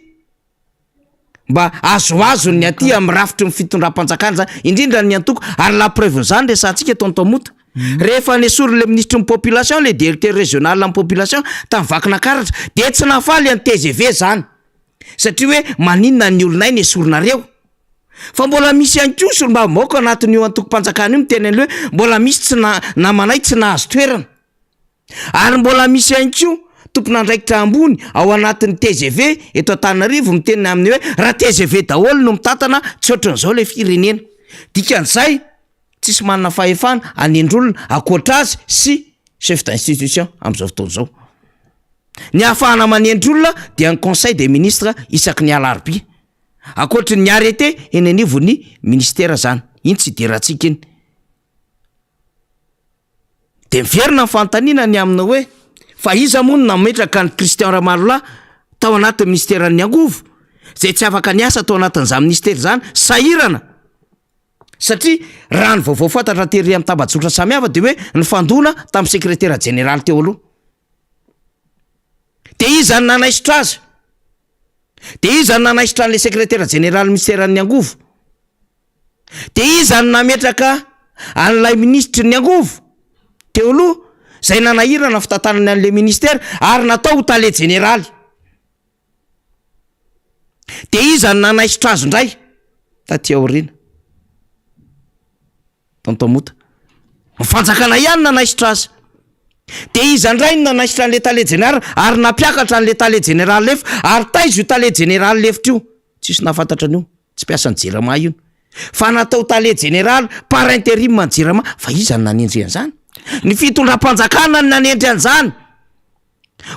mba azoazo ny aty amin'ny rafitry ny fitondram-panjakana zany indrindra ny antoko ary la preuve zany resantsika tonton Mota rehefa nesory le ministre ny population le directeur régional amin'ny population tamin'ny vakina karatra de tsy nafaly any TGV zany satria hoe maninona ny olonay nesorinareo fa mbola misy ihany koa solombamoaka anatin'ny io antoko-panjakana io miteny an'le hoe mbola misy tsy namanay tsy nahazo toerana ary mbola misy ihany koa tompon'andraikitra ambony ao anatin'ny TGV eto Antananarivo miteny aminy hoe raha TGV daholo no mitantana tsy ohatran'izao le firenena. Dikan'izay tsisy manana fahefana anendrolona akoatra azy sy chef d'institution am'izao fotoan'izao. Ny ahafahana manendrolona dia ny conseil des ministres isaky ny alarobia. Akoatry ny arrêté eny anivon'ny ministère zany. Iny tsy idirantsika iny. De miverina ny fanontaniana ny amina hoe fa iza moa no nametraka ny Christian Ramallah tao anatin'ny ministèran'ny angovo zay tsy afaka niasa tao anatin'izany ministère zany sahirana. Satria raha ny vaovao fantatra tery amin'ny tambazotra samihafa de hoe ny fandona tamin'ny secrétaire général teo aloha. De iza ny nanaisitra azy? De iza ny nanaisitra an'le secrétaire général ministèran'ny angovo? De iza ny nametraka an'ilay ministre ny angovo teo aloha zay nanahirana fitantanany an'le ministère ary natao ho tale généraly? De iza ny nanaisitra azy ndray taty aoriana? Tontomota. Ny fanjakana ihany nanaisitra azy. De iza ndray ny nanaisitra an'le tale général ary nampiakatra an'le tale général lefa ary taizo io tale général lefitra io? Tsisy nafantatra an'io, tsy piasan'ny Jirama io. Fa natao tale général par intérim ny Jirama, fa iza ny nanendry an'izany? Ny fitondram-panjakana ny nanendry an'izany.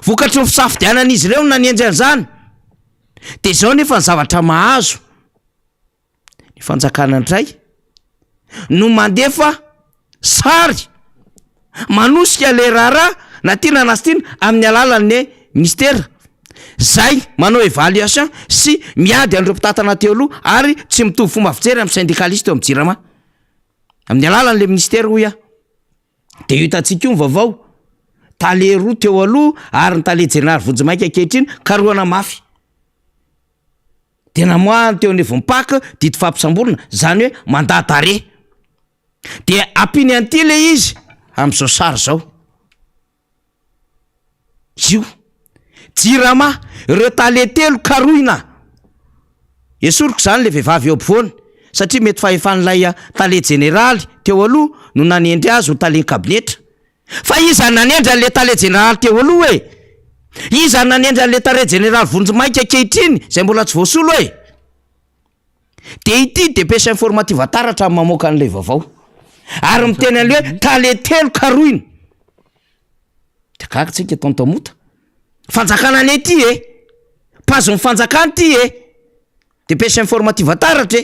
Vokatry ny fisafidianan'izy ireo ny nanendry an'izany. De zao nefa ny zavatra mahazo. Ny fanjakana ndray no mandefa sary manosika le raharaha na tiana na sy tiana amin'ny alalan'ny ministère. Zay manao évaluation sy miady an'ireo mpitantana teo aloha ary tsy mitovy fomba fijery amin'ny syndicaliste amin'ny Jirama amin'ny alalan'le ministère hoy. De hitantsika io ny vaovao tale roa teo aloha ary ny tale général Vonjimaika ankehitriny karohana mafy. De namoahany teo Nevompaka dito fampisamborona zany hoe mandat d'arrêt. De ampiny an'ity le izy am'izao sary zao. Io Jirama ireo tale telo karohina. Esoriko zany le vehivavy eo ampovoany satria mety fahefan'ilay tale général teo aloha no nanendry azy ho tale kabinetra. Fa iza nanendry an'le tale général teo aloha hoe? Iza nanendry an'le tale général Vonjimaika ankehitriny zay mbola tsy voasolo hoe? De ity dépêche informative ataratra amin'ny mamoaka an'ilay vaovao. Ary miteny an'le hoe tale telo karohina. De kakitsika tontomota. Fanjakana any ety pazo ny fanjakana ty dépêche informative ataratra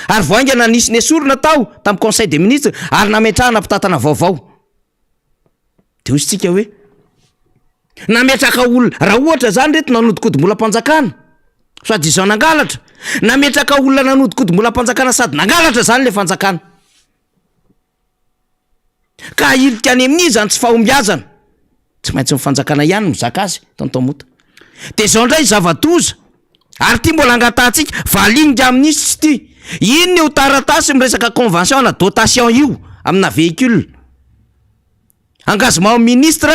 ary voaingana nisy ny esorina tao tamin'ny conseil des ministres ary nametrahana mpitantana vaovao. De hoy isika hoe nametraka olona raha ohatra zany reto nanodikodi-mbolam-panjakana sady izao nangalatra, nametraka olona nanodikodi-mbolam-panjakana sady nangalatra zany le fanjakana. Ka ilika any amin'izany tsy fahombiazana. Tsy maintsy ny fanjakana ihany mizaka azy tontomota. De zao ndray zava-doza ary ty mbola angatantsika valinga amin'isy ty. Ino io taratasy miresaka convention na dotation io amina véhicule. Engagement ministre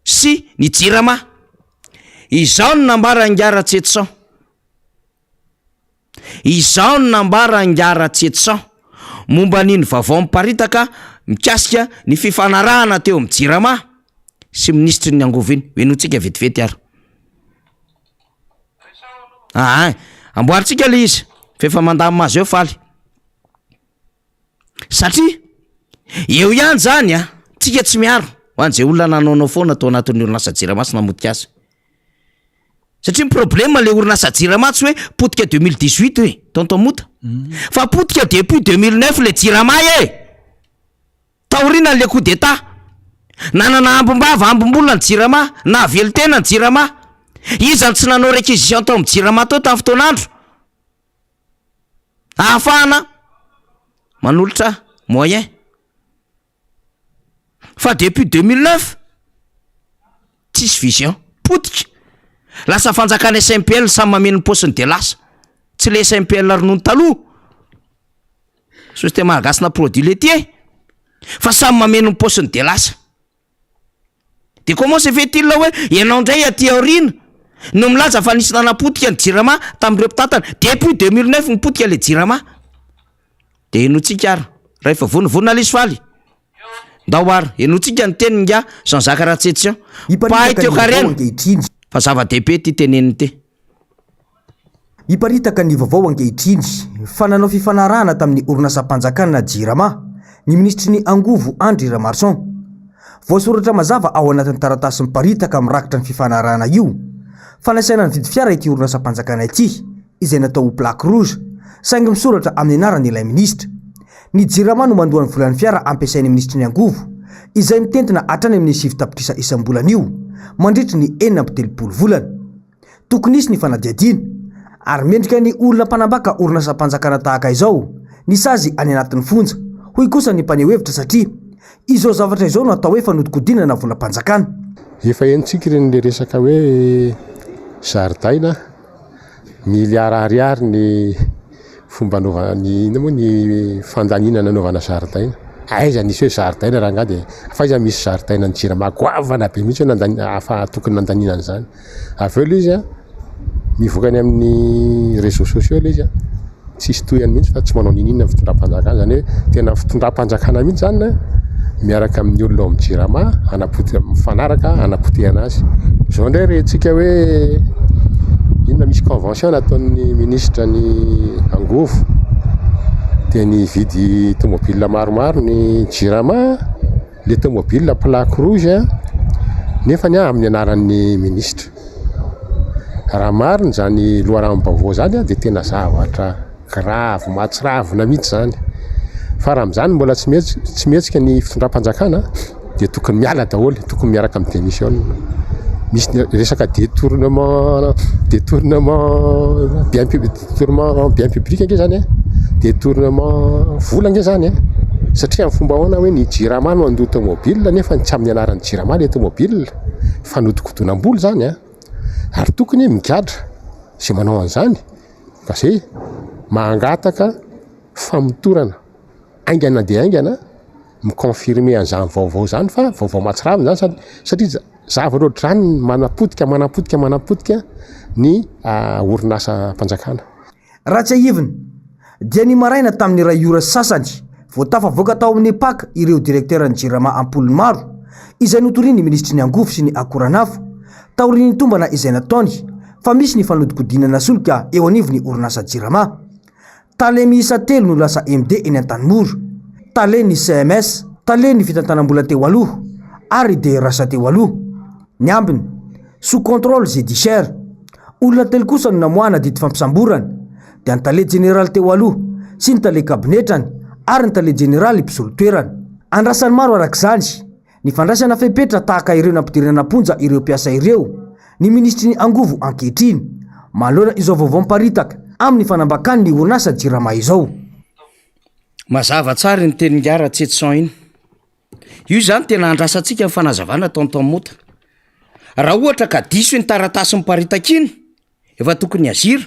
sy ny Jirama. Izao no nambara Ngara Tsetsan. Izao no nambara Ngara Tsetsan. Momba niny vaovao miparitaka mikasika ny fifanarahana teo amin'ny Jirama sy ministre ny angovo iny. Hoenotsika vetivety ary. Amboaritsika le izy. Fefa mandamy azy eo faly. Satria eo ihany zany tsika tsy miaro ho an'izay olona nanaonao foana tao anatin'ny orinasa Jirama sy namotika azy. Satria ny problème le orinasa Jirama tsy hoe potika 2018 hoe tontomota. Fa potika depuis 2009 le Jirama taorina le coup d'état. Nanana ambombava ambombolona ny Jirama, na velotena ny Jirama. Iza tsy nanao réquisition tao amin'ny Jirama tao tamin'ny fotoan'andro. Ahafahana manolotra moyen. Fa depuis 2009 tsisy vision, potika. Lasa fanjakana SMPL samy mameno ny posiny de lasa. Tsy le SMPL ronono taloha. Société Malagasy na produit laitier. Fa samy mameno ny posiny de lasa. De comment se fait-il hoe ianao ndray aty aorina no milaza fa nisy nanapotika ny Jirama tamin'ireo mpitantana depuis 2009 ny potika le Jirama. De inotsika ary rehefa vonivonina lisy faly. Daoary enotsika ny teniny nga Jean-Jacques Ratsetsia pahay teo karena fa zava-dehibe ty teneniny ty.
Iparitaka ny vaovao ankehitriny fa nanao fifanarahana tamin'ny orinasa-mpanjakana JIRAMA ny ministry ny Angovo Andry Ramarson. Voasoratra mazava ao anatin'ny taratasy miparitaka mirakitra ny fifanarahana io fa nasaina ny vidy fiara ity orinasa-mpanjakana ity izay natao plaque rouge saingy misoratra amin'ny anarany ilay ministra. Ny JIRAMA no mandoa ny volan'ny fiara ampiasain'ny ministry ny Angovo izay mitentina hatrany amin'ny 7 tapitrisa isam-bolana io mandritra ny 4 volana. Tokony isy ny fanadiadiana ary mendrika ny olona mpanambaka orinasa-mpanjakana tahaka izao ny sazy any anatin'ny fonja. Hoy kosa ny mpaneho hevitra satria izao zavatra izao no atao hoe fanodikodinana volam-panjakana.
Efa entsika ireny le resaka hoe zaridaina miliara ariary ny fomba naovany ina moa ny fandaninana naovana zaridaina. Aiza nisy hoe zaridaina raha ngady faiza misy zaridaina ny JIRAMA goavana be mihitsy afa tokony nandaninana zany. Avy eo le izy mivokany amin'ny réseaux sociaux le izy tsisy toyany mihitsy fa tsy manao ninina ny fitondram-panjakana zany hoe tena fitondram-panjakana mihitsy zany miaraka amin'ny olona amin'ny JIRAMA mifanaraka anapotehana azy. Zao ndray rehentsika hoe inona misy convention nataon'ny ministra ny Angovo dia ny vidy tomobile maromaro ny JIRAMA le tomobile plaque rouge nefa ny amin'ny anaran'ny ministra. Raha marina zany loharam-baovao zany dia tena zavatra grave mahatsiravina mihitsy zany. Fa raha amin'izany mbola tsy mihetsika ny fitondram-panjakana dia tokony miala daholo, tokony miaraka amin'ny démission. Misy resaka détournement bien public ange zany détournement vola ange zany satria amin'ny fomba ahoana hoe ny JIRAMA no andoha tomobile nefa tsy amin'ny anaran'ny JIRAMA le tomobile fanodikodonam-bola zany ary tokony migadra izay manao an'izany ka zay mahangataka famotorana aingana dia aingana mikonfirme an'izany vaovao zany fa vaovao mahatsiravina zany satria zavatra ohatr'izany manapodika ny orinasa-mpanjakana.
Raha tsy ahivina dia ny maraina tamin'ny ray ora sasany voatafavoaka tao amin'ny paka ireo direktera ny JIRAMA ampolony maro izay notoriany ministry ny Angovo sy ny akoranafo taoriany tombana izay nataony fa misy ny fanodikodinana solika eo anivony orinasa JIRAMA. Tale miisa 3 no lasa MD eny Antanimoro, tale ny CMS, tale ny fitantanam-bola teo aloha ary DRS teo aloha. Ny ambiny sous contrôle judiciaire olona telo kosa no namoahana didy fampisamborana dia ny tale général teo aloha sy ny tale kabinetrany ary ny tale général mpisolo-toerana. Andrasany maro arak'izany ny fandraisana fepetra tahaka ireo nampidirana ponja ireo mpiasa ireo ny ministry ny Angovo ankehitriny manoloana izao vaovao miparitaka amin'ny fanambakany ny orinasa JIRAMA izao.
Mazava tsara ny teny ngara Tsetson iny. Io zany tena andrasantsika ny fanazavana tonton mota. Raha ohatra ka diso ny taratasy miparitaka iny efa tokony azira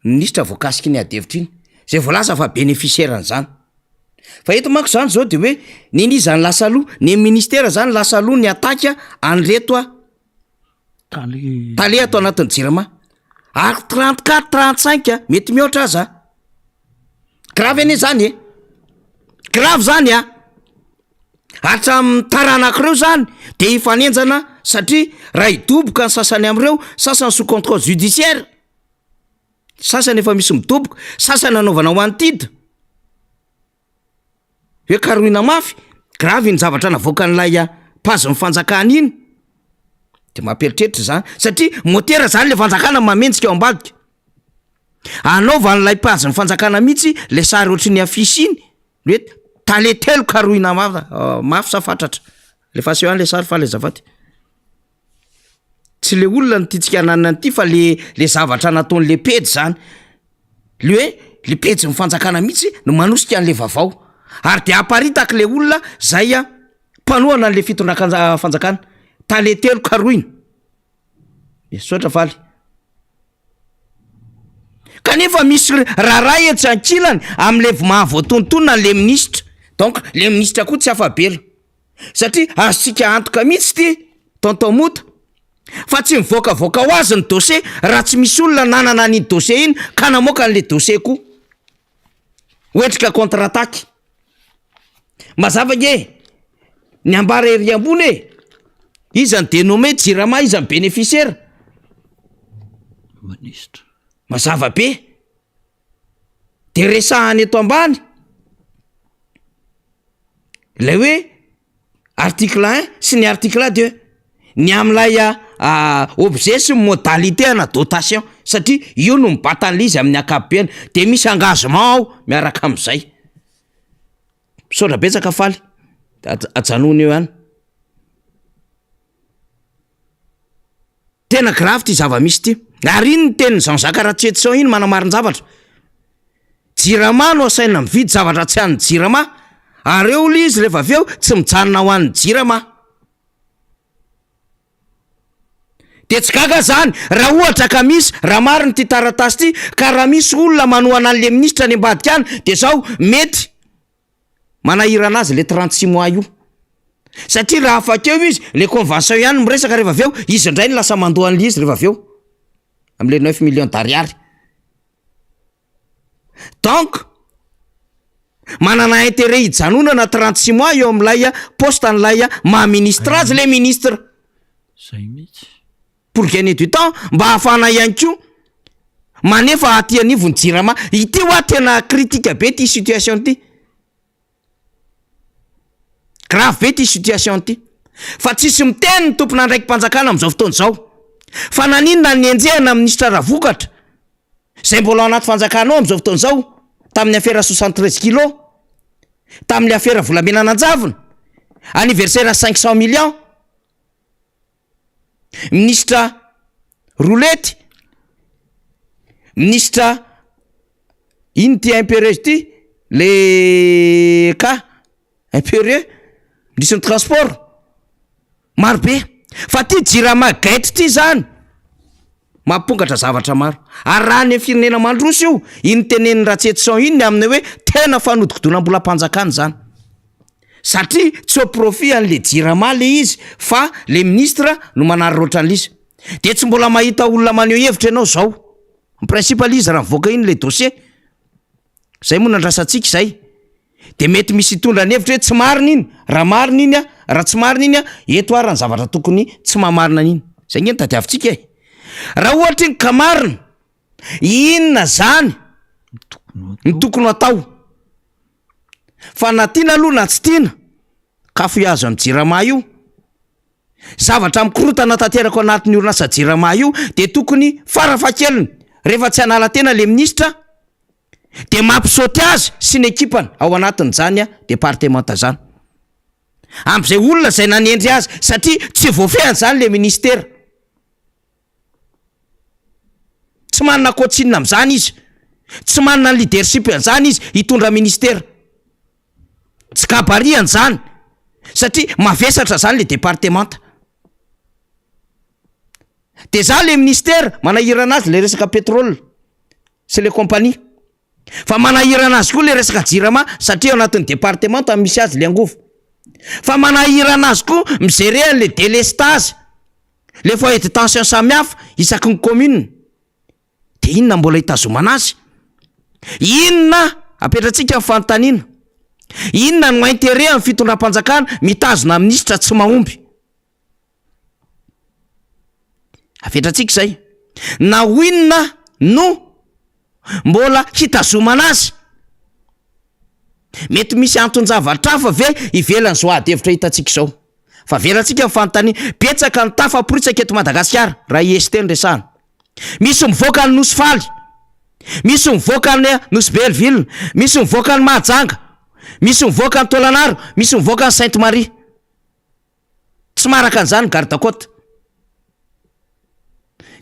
ministra voakasiky ny adevitra iny zay voalaza fa bénéficiaire an'izany. Fa eto manko zany zao dia hoe nini zany lasa aloha ny ministera zany lasa aloha ny ataka anreto tale atao anatin'ny JIRAMA ary 34-35 mety mihoatra aza. Grave ane zany grave zany hatramin'ny tara anakireo zany dia hifanenjana satria raha hidoboka ny sasany amin'ireo sasany sous contrôle judiciaire, sasany efa misy midoboka, sasany anaovana ho antida hoe karohina mafy. Grave ny zavatra navoaka n'ilay pazy mifanjakana iny dia mamperitreritra zany satria motera zany le fanjakana mamendrika ao ambadika. Anaova n'ilay pazy mifanjakana mihitsy le sary ohatry ny afisy iny hoe tale telo karohina mafy sa fatratra le faseho any le sary fa le zavaty. Tsy le olona nytitsika nanana an'ity fa le zavatra nataon'le pejy zany le hoe le pejy mifanjakana mihitsy no manosika an'le vaovao ary dia aparitaka le olona zay mpanohana an'le fitondran-fanjakana tale telo karohina sotra faly. Kanefa misy raharay etsy ankilany amin'le mahavoatontonona le ministra. Donc le ministra koa tsy afabela satria azontsika antoka mihitsy ty tonton mota fa tsy mivoakavoaka ho azy ny dossier raha tsy misy olona nanana ny dossier iny ka namoaka an'le dossier koa hoetrika contre-attaque. mazava nge ny ambara ery ambony e izany dénommé Jirama izany bénéficiaire
ministre
mazava be de resahany eto ambany lay hoe article 1 sy ny article 2 ny am'lay objet sy modalité ana dotation satria io no mibatan'le izy amin'ny ankapobeny de misy engagement ao miaraka am'izay misaotra betsaka faly ajanony eo ihany tena grave ty zava-misy ty ary iny ny tenin'ny Jean-Jacques Ratsetson iny manamarin-javatra Jirama no asaina mividy zavatra tsy an'ny Jirama ary eo le izy rehefa aveo tsy mijanona ho an'ny Jirama de tsy gaga zany raha ohatra ka misy raha mariny ty taratasy ty ka raha misy olona manohana an'le ministra ny ambadika any de zao mety manahirana azy le 36 mois io satria raha afakeo izy le convention ihany miresaka rehefa aveo izy indray ny lasa mandoa an'le izy rehefa aveo am'le 9 millions d'ariary donc manana intérêt hijanonana 36 mois eo am'lay poste an'lay maha-ministre azy le ministre
zay mihitsy
pour gagner du temps mba hafana ihany ko manefa aty anivony Jirama ity hoa tena critique be ty situation ty grave be ty situation ty fa tsisy miteny ny tompona ndraiky mpanjakana am'izao fotoana zao fa naninona ny enjehana ministra Ravokatra zay mbola anaty fanjakanao am'izao fotoana zao tamin'ny affaire 73 kilos tamin'ny affaire volamena nanjavona anniversaire 500 millions ministra Roulette ministra iny ty impérieux ty le cas impérieux ministre ny transport maro be fa ty Jirama gaitra ty zany mampongatra zavatra maro ary raha ny firenena mandroso io iny tenen'ny Ratsetson iny amin'ny hoe tena fanodikodonam-bola mpanjakana zany satria tsy au profit an'le Jirama le izy fa le ministre no manary roatra an'izy de tsy mbola mahita olona maneho hevitra ianao zao en principe izy raha mivoaka iny le dossier zay moa nandrasantsika zay de mety misy hitondra ny hevitra hoe tsy marina iny raha marina iny raha tsy marina iny eto ary ny zavatra tokony tsy mahamarina an'iny zay ngeny tadiavintsika e raha ohatra iny ka marina inona zany ny tokony atao fa na tiana aloha na tsy tiana kafo iazo amin'ny Jirama io zavatra mikorotana tanterako anatin'ny orinasa Jirama io de tokony farafahakeliny rehefa tsy hanala tena le ministra de mampisaoty azy sy ny ekipany ao anatin'izany departementa zany am'izay olona zay nanendry azy satria tsy voafehany zany le ministera tsy manana kotsinina am'izany izy tsy manana ny leadership an'izany izy hitondra ministera tsy gabariany zany satria mavesatra zany le departementa de za le ministera manahirana azy le resaka pétrole sy le compagnie fa manahirana azy koa le resaka Jirama satria ao anatin'ny departementa misy azy le angovo fa manahirana azy koa migerer le délestage le foyer de tension samihafa isaky ny commune de inona mbola hitazomana azy inona apetratsika amin'ny fanontaniana inona no intérêt amin'ny fitondram-panjakana mitazona ministra tsy mahomby apetratsika zay na inona no mbola hitazomana azy mety misy anton-javatra hafa ve ivelany zao ady hevitra hitatsika zao fa velantsika mifanontaniana betsaka ny tafaporitsaka eto Madagasikara raha IST ny resahana misy mivoaka ny Nosy Faly misy mivoaka ny Nosy Belleville misy mivoaka ny Mahajanga misy mivoaka ny Tolanaro misy mivoaka ny Sainte-Marie tsy maraka an'izany garde-côte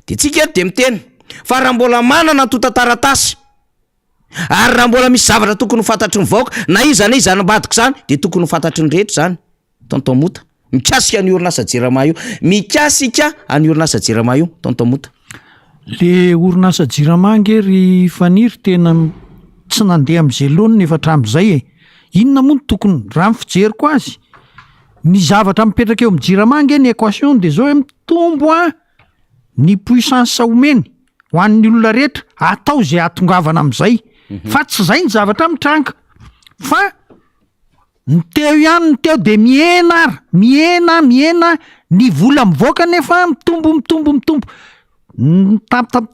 de tsika eto de miteny fa raha mbola manana tota-taratasy ary raha mbola misy zavatra tokony ho fantatry ny vahoaka na izany ambadiko zany de tokony ho fantatry ny rehetra zany tonton Mota mikasika ny orinasa Jirama io mikasika any orinasa Jirama io tonton Mota
le orinasa Jirama ngery faniry tena tsy nandeha am'izay loany nefa hatramin'izay e inona moa no tokony raha ny fijeriko azy ny zavatra mipetraka eo amin'ny Jirama nge ny équation de zao hoe mitombo ny puissance omeny ho an'ny olona rehetra atao zay atongavana am'izay fa tsy zay ny zavatra mitranga fa ny teo ihany ny teo de miena ny vola mivoaka nefa mitombo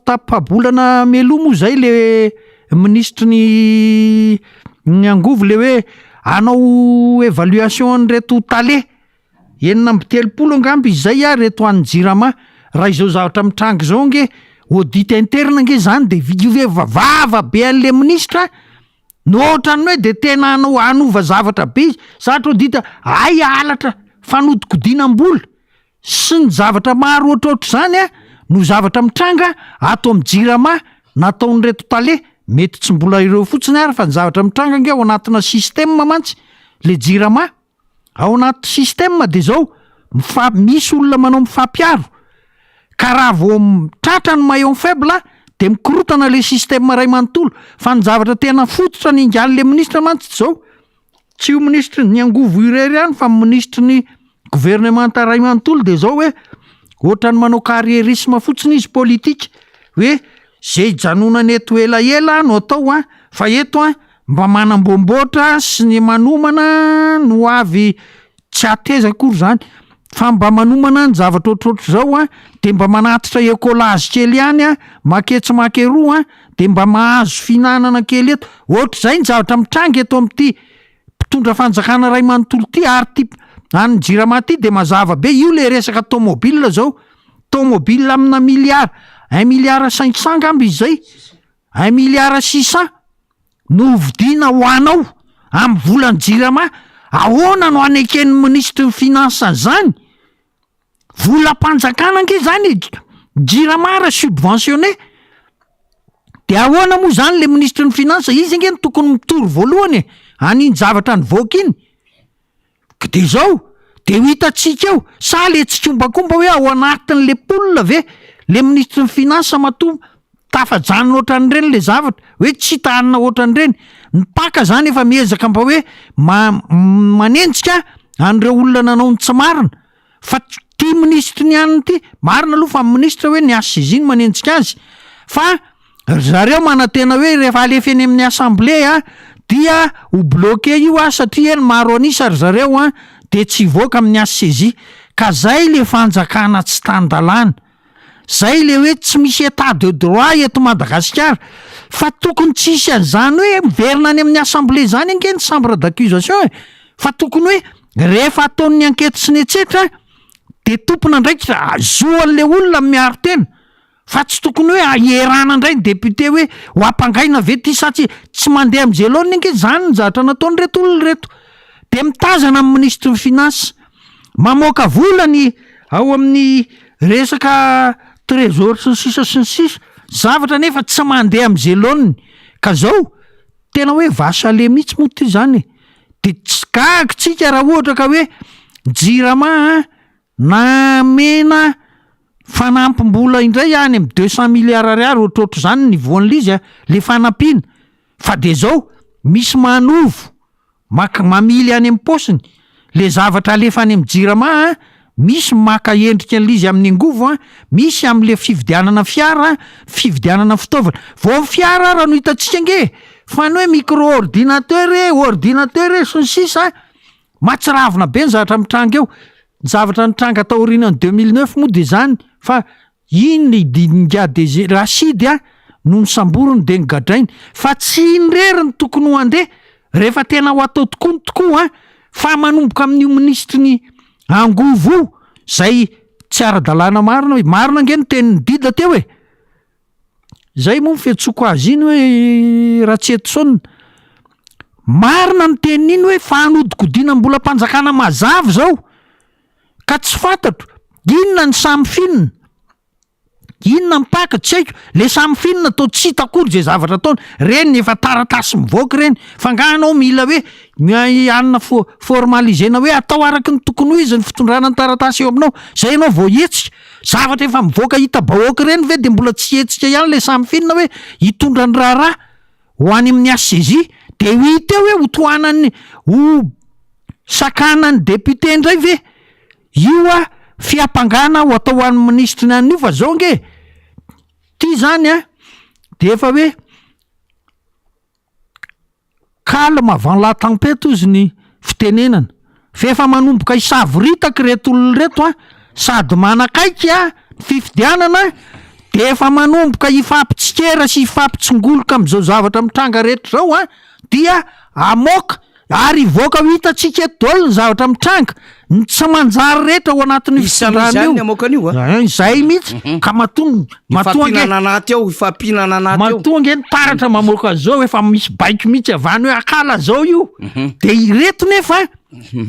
tapabolana meloa moa zay le ministre ny angovo le hoe anao évaluation nyreto tale 930 angamby izay reto an'ny Jirama raha izao zavatra mitrangy zao nge audit interne nge zany de vava be an'le ministra nohatrany hoe de tena anova zavatra be zatra audit ay alatra fanodikodinam-bola sy ny zavatra maro ohatrohatry zany no zavatra mitranga ato amin'ny Jirama nataon'reto tale mety tsy mbola ireo fotsiny ary fa ny zavatra mitranga nge ao anatina système mantsy le Jirama ao anaty système de zao misy olona manao mifampiaro ka raha vao tratra ny maillon faible de mikorotana le système ray manontolo fa ny zavatra tena fototra ny ingaly le ministre mantsy zao tsy io ministre ny angovo irery ihany fa ministre ny gouvernementa ray manontolo de zao hoe ohatrany manao carriérisme fotsiny izy politika hoe zay janonana eto elaela no atao fa eto mba manambomboatra sy ny manomana no avy tsy ateza akory zany fa mba manomana ny zavatra ohatrohatry zao de mba manatitra écolage kely ihany maketsy makeroa de mba mahazo finanana kely eto ohatra zay ny zavatra mitrangy eto amin'ity mpitondra fanjakana ray manontolo ty ary ty any Jirama ty de mazava be io le resaka tomobile zao tomobile amina milliard 1,500,000,000 angamby izay 1,600,000,000 no vidina ho anao amin'ny volany Jirama ahoana no aneken'ny ministre ny finance zany vola mpanjakana nge zany Jirama raha subventionné de ahoana moa zany le ministre ny finance izy nge ny tokony mitory voalohany aniny zavatra ny voaka iny de zao de ho hitatsika eo sa le tsy kombakomba hoe ao anatin'le polina ve le ministre ny finance mato tafajanona ohatran'ireny le zavatra hoe tsy tanina ohatran'ireny ny paka zany efa miezaka mba hoe manenjika an'ireo olona nanao ny tsy marina fa ty ministre ny aniny ty marina aloha fa ministre hoe ny asa izy iny manenjika azy fa zareo manantena hoe rehefa alefa eny amin'ny assemblée dia ho bloqué io satria eny maro anisa ary zareo de tsy voaka amin'ny ACJ ka zay le fanjakana tsy tandalana zay le hoe tsy misy état de droit eto Madagasikara fa tokony tsisy an'izany hoe miverina any amin'ny assemblée zany ange ny chambre d'accusation fa tokony hoe rehefa ataon'ny enquête sy ny etsetra de tompona ndraiky zoan'le olona miaro tena fa tsy tokony hoe aherana indray ny député hoe ho ampangaina ve ty satria tsy mandeha am'jelony ange zany ny zatra nataony reto olona reto de mitazana amin'ny ministre ny finance mamoaka volany ao amin'ny resaka trésor sy ny sisa zavatra nefa tsy mandeha am'jelony ka zao tena hoe vasale mihitsy moa ty zany de tsy gagitsika raha ohatra ka hoe Jirama na mena fanampim-bola indray any amin'ny 200 milliards ariary ohatrohatro zany ny voan'lizy le fanampiana fa de zao misy manovo mamily any amin'ny posiny le zavatra alefa any amin'ny Jirama misy maka endrika an'lizy amin'ny angovo misy am'le fividianana fiara fividianana fitaovana vao fiara raha no hitatsika nge fa ny hoe micro ordinateur sy ny sisa matsiravina be ny zavatra mitranga eo ny zavatra nitranga taorianany 2009 moa de zany fa iny ngade Rasidy no nisamborony de nigadrainy fa tsy inreriny tokony ho andeha rehefa tena ho atao tokoa fa manomboka amin'io ministre ny angovo zay tsy ara-dalàna marina nge ny tenin'ny dida teo zay moa fiatsoko azy iny hoe raha tsy etsona marina ny tenin'iny hoe fanodikodina mbola mpanjakana mazava zao ka tsy fantatro inona ny samy finina inona mipaka tsy haiko le samy finina atao tsy hitakory zay zavatra ataony reny efa taratasy mivoaka reny fa nganao mila hoe anina formalisena hoe atao araky ny tokony ho izy ny fitondrana ny taratasy eo aminao zay anao vao hetsika zavatra efa mivoaka hita bahoaka reny ve de mbola tsy hetsika ihany le samy finina hoe hitondra ny raharaha ho any amin'ny ACJ de hita eo hoe ho tohanany ho sakanany député indray ve io fiampangana ho atao an'ny ministre ny an'io fa zao nge ty zany de efa hoe calme avant la tempête ozy ny fitenenana fa efa manomboka isavoritaka reto olona reto a sady manakaiky a fifidianana de efa manomboka ifampitsikera sy ifampitsingoloka am'izao zavatra mitranga rehetra zao a dia amoka ary ivoaka ho hitatsika eto ny zavatra mitranga ny tsy manjary rehetra ao anatin'ny
isan'izany
fitondrana
amoakany io a
izay mihitsy ka
ifampinana anaty ao ifampinana anaty ao
matonga ny taratra mamoaka zao efa misy baiko mihitsy avany hoe akala zao io de ireto nefa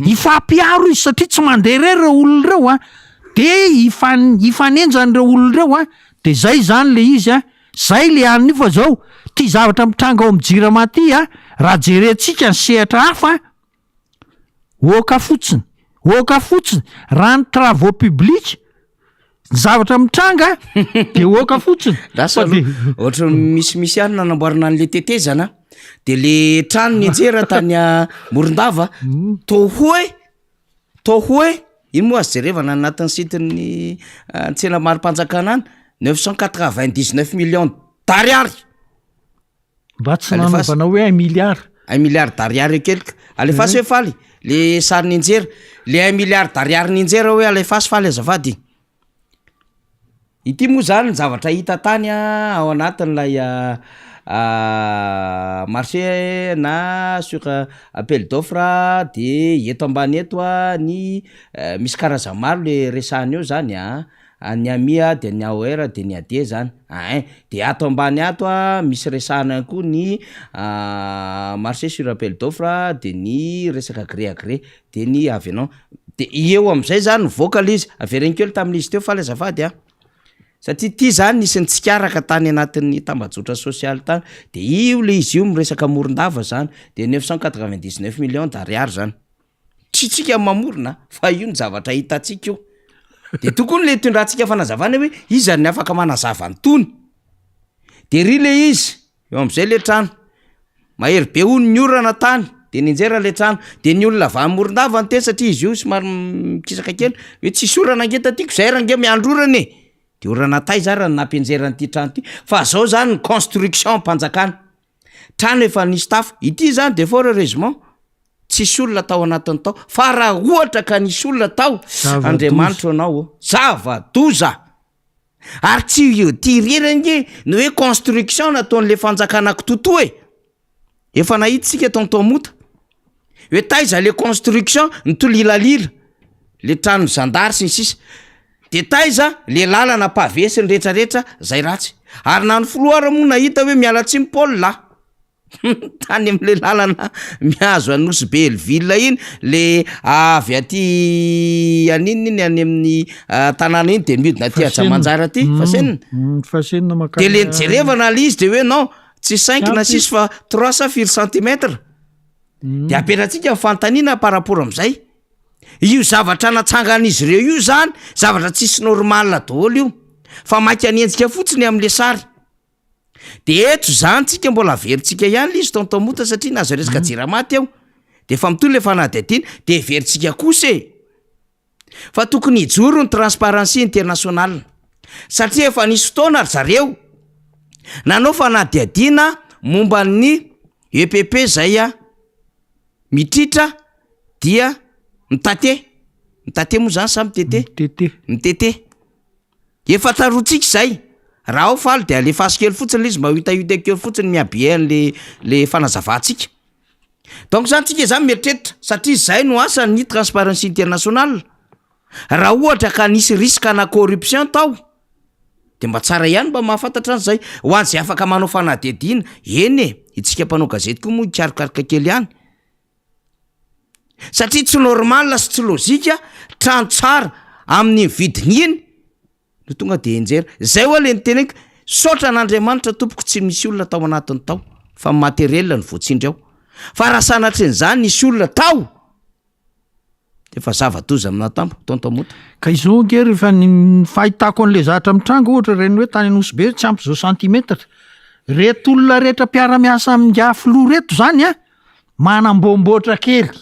ifampiaro izy satria tsy mandeha irery reo olona ireo a de ifanenjan'ireo olona ireo a de zay zany le izy a zay le an'ny fa zao ty zavatra mitranga ao am'jirama ty a raha jerentsika ny sehatra hafa oka fotsiny raha ny travaux publics zavatra mitranga de oka fotsiny
lasa ohatra misimisy any nanamboarana an'le tetezana de le trano nianjera tany Morondava tohoe ino moa azy jerevana anatin'ny sitin'ny tsena maro-panjakana any 999 millions d'ariary
mba tsy nanaovana hoe 1 milliard
d'ariary ekelika alefasy hoe faly le sary ninjera le 1 milliard d'ariary ninjera hoe alefasy faly azafady ity moa zany ny zavatra hita tany ao anatin'lay marché na sur appel d'offre de eto ambany eto ny misy karazany maro le resahany eo zany ny amia de ny aoera de ny ade zany de ato ambany ato misy resahana koa ny marché sur appel d'offre de ny resaka gré à gré de ny avenant de eo am'izay zany voaka le izy avereny kely tamin'izy teo fa le azafady satria ty zany nisy nitsikaraka tany anatin'ny tambajotra sosialy tany de io le izy io miresaka Morondava zany de 999 millions d'ariary zany tsy tsika mamorona fa io ny zavatra hitatsika io de tokony le tondratsika fanazavana hoe izy ny afaka manazava ny tony de ry le izy eo am'izay le trano mahery be ony ny orana tany de ninjera le trano de ny olona avy Morondava ny teny satria izy io somary mikisaka kely hoe tsisy orana angeta tiako zay range miandro orana de orana tay zara ny nampianjeran'ity trano ty fa zao zany ny construction mpanjakana trano efa nisy tafo ity zany de fort heureusement tsisy olona tao anatiny tao fa raha ohatra ka nisy olona tao Andriamanitra anao zava-doza ary tsy tirerenge ny hoe construction nataon'le fanjakanako toto efa nahitsika tonton mota hoe taiza le construction ny tolilalila le trano zandary sy ny sisa de taiza le lalana pavesy ny rehetrarehetra zay ratsy ary na ny foloara moa nahita hoe mialatsy Paul tany am'le lalana miazo anosy be Elville iny le avy aty anininy any amin'ny tanàna iny de midina ty Ajamanjara ty fasenina de le nijerevana le izy de hoe non tsy 5 na 6 fa 300 cm de apetratsika fantanina par rapport am'izay io zavatra natsangan'izy ireo io zany zavatra tsisy normal daholo io fa maiky anenjika fotsiny am'le sary de eto zany tsika mbola veritsika ihany le izy tonton mota satria nazo resaka jiramaty eo de fa mitoy le fanadihadiana de veritsika kosa fa tokony hijoro ny transparency internationale satria efa nisy fotoana ry zareo nanao fanadihadiana momba ny EPP zay mitritra dia mitate moa zany sa mitete efa tarotsika zay raha ao faly de alefaso kely fotsiny le izy mba hitahita kely fotsiny miabiany le fanazavantsika donc zany tsika zany mieritreritra satria zay no asan'ny transparency internationale raha ohatra ka nisy risque na corruption tao de mba tsara ihany mba mahafantatra an' zay ho an'zay afaka manao fanadihadiana eny itsika mpanao gazety koa moa hikarokaroka kely ihany satria tsy normal sy tsy lozika trano tsara amin'ny vidiny iny no tonga de enjera zay hoa le niteneko sotra n'Andriamanitra tompoko tsy misy olona tao anatiny tao fa materiel ny voatsindry ao fa raha sanatr'zany nisy olona tao de fa zava-doza amina tampo tonton mota
ka izao nge rehefa ny fahitako an'le zatra mitranga ohatra reny hoe tany Anosy tsy ampy zao centimetatra reto olona rehetra mpiara-miasa amin'nga filoha reto zany manambomboatra kely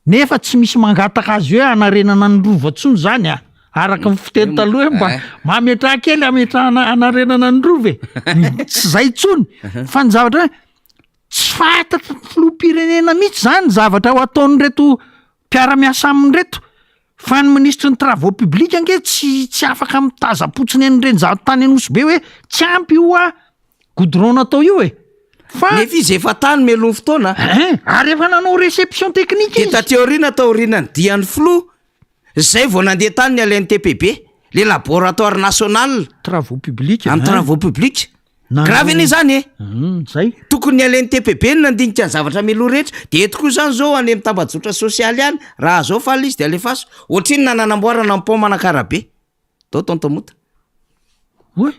nefa tsy misy mangataka azy hoe anarenana ny rovatsony zany araka ny fiteny taloha hoe mba mametraha kely ametraha anarenana ny rova tsy zay tsony fa ny zavatra hoe tsy fantatra ny filoham-pirenena mihitsy zany zavatra ho ataon'reto mpiara-miasa amin'reto fa ny ministry ny travaux publics ange tsy afaka mitazapotsiny an'ireny tany Anosy be hoe tsy ampy io a goudron natao io fa
nefa izy efa tany melony fotoana
ary efa nanao réception technique
de tateorina taorianany diany flo zay vao nandeha tany ny alain'ny TPB le laboratoire national
travaux publics
amin'ny travaux publics grave anie zany
zay
tokony ny alain'ny TPB ny nandinika ny zavatra melo rehetra de eto koa zany zao any mitambajotra sosialy any raha zao fa izy de alefaso ohatriny nananamboarana pont Manakarabe dao tontomota
oe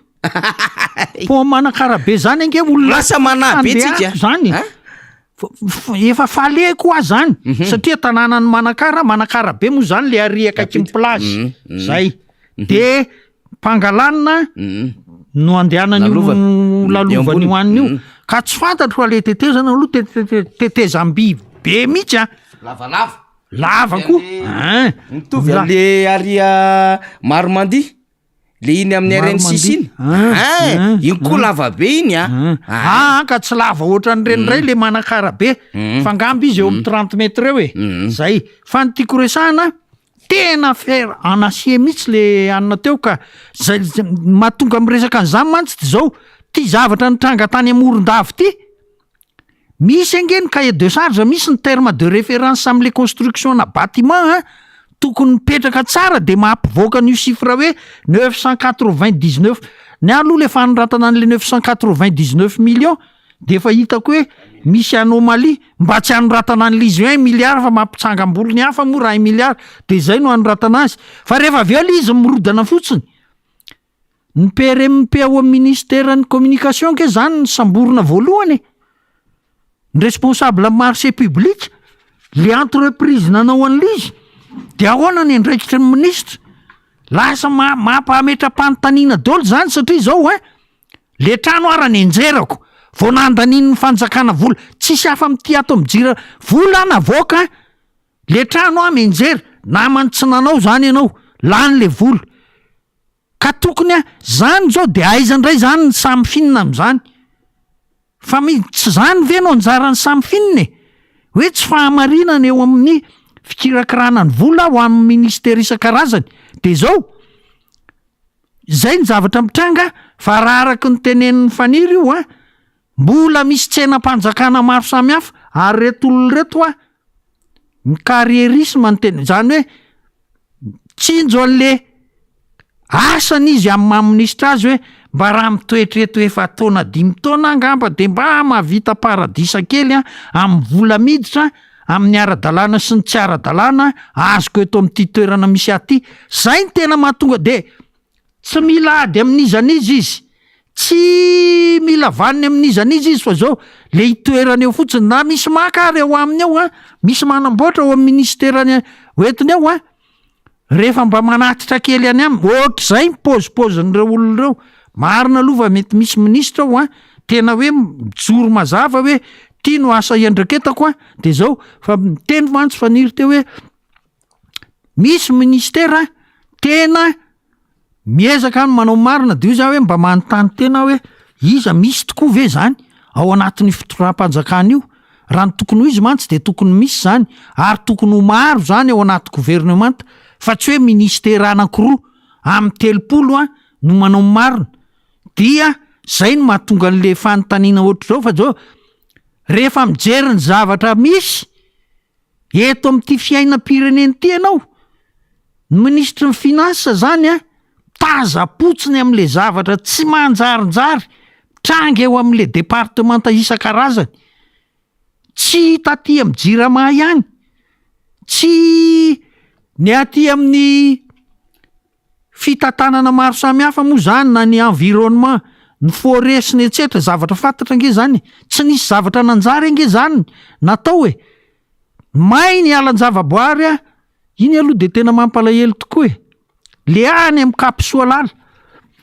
pont Manakarabe zany ange olona
lasa manabe tsika
zany efa faleko aho zany satria tanàna ny Manakarabe moa zany le ariaka akiny place zay de Pangalanina no andehanan'io lalovany io an'io ka tsy fantatro le tetezana aloha tetezam-by be mihitsy lava koa
mitovy le aria Marmandi le iny amin'ny RN6 iny iny koa lava be iny
ka tsy lava ohatra n'ireny ray le Manakarabe fa angamba izy eo amin'ny 30 metre eo zay fa ny tiako resahana tena fer anasie mihitsy le anina teo ka zay mahatonga miresaka an'izany mantsy ty zao ty zavatra nitranga tany Amorondava ty misy ange ny cahier de charge misy ny terme de référence am'le construction na bâtiment tokony mipetraka tsara de mampivoaka n'io chiffre hoe 999 ny aloha le fanoratana an'le 999 millions de efa hitako hoe misy anomalie mba tsy anoratana an'le izy 1 milliard fa mampitsangam-bolo ny hafa moa raha 1 milliard de zay no anoratana azy fa rehefa avy eo le izy mirodana fotsiny ny PRMP ao amin'ny ministère ny communication ke zany ny samborina voalohany ny responsable marché public le entreprise nanao an'le izy de ahoana ny andraikitry ny ministre lasa mampahametra-panontaniana daholo zany satria zao le trano arany enjerako vao nandanin'ny fanjakana vola tsisy hafa amty ato mijira vola navoaka le trano menjery namany tsy nanao zany ianao lany le vola ka tokony zany zao de aizandray zany ny samy finina am'zany fa tsy zany ve no anjarany samy finina hoe tsy fahamarinana eo amin'ny fikirakirana ny vola ho amin'ny ministera isan-karazany de zao zay ny zavatra mitranga fa raha araky ny tenenin'ny faniry io mbola misy tsenam-panjakana maro samihafa ary reto olona reto ny carriérisme ny teny zany hoe tsinjo an'le asan'izy amin'ny maha-ministra azy hoe mba raha mitoetreto efa taona 5 taona angamba de mba mahavita paradisa kely amin'ny vola miditra amin'ny ara-dalàna sy ny tsy ara-dalàna azoko eto amin'ity toerana misy aty zay ny tena mahatonga de tsy mila ady amin'izanizy izy tsy mila vaniny amin'izanizy izy fa zao le itoerana eo fotsiny na misy makary eo aminy eo misy manamboatra ao amin'ny ministerany hoentiny eo rehefa mba manatitra kely any aminy ohatr'izay mipôzipôzin'ireo olona ireo marina aloha fa mety misy ministra ao tena hoe mijoro mazava hoe tia no asa iandraketako de zao fa miteny mantsy faniry teo hoe misy ministera tena miezaka manao marina de io za hoe mba manontany tena hoe iza misy tokoa ve zany ao anatin'ny fitoram-panjakana io raha ny tokony ho izy mantsy de tokony misy zany ary tokony ho maro zany ao anaty gouvernemanta fa tsy hoe ministera anankiroa amin'ny 30 no manao marina dia zay no mahatonga an'le fanontaniana ohatr'izao fa zao rehefa mijery ny zavatra misy eto amin'ity fiainam-pireneny ty ianao ny ministry ny finance zany tazapotsiny am'le zavatra tsy manjarinjary tranga eo am'le departemanta isan-karazany tsy taty amin'ny jirama ihany tsy ny aty amin'ny fitantanana maro samihafa moa zany na ny environnement ny forêt sy ny etsetra zavatra fantatra ange zany tsy nisy zavatra nanjary ange zany natao may ny alan-javaboary iny aloha de tena mampalahelo tokoa le any amin'ny Kapisoalala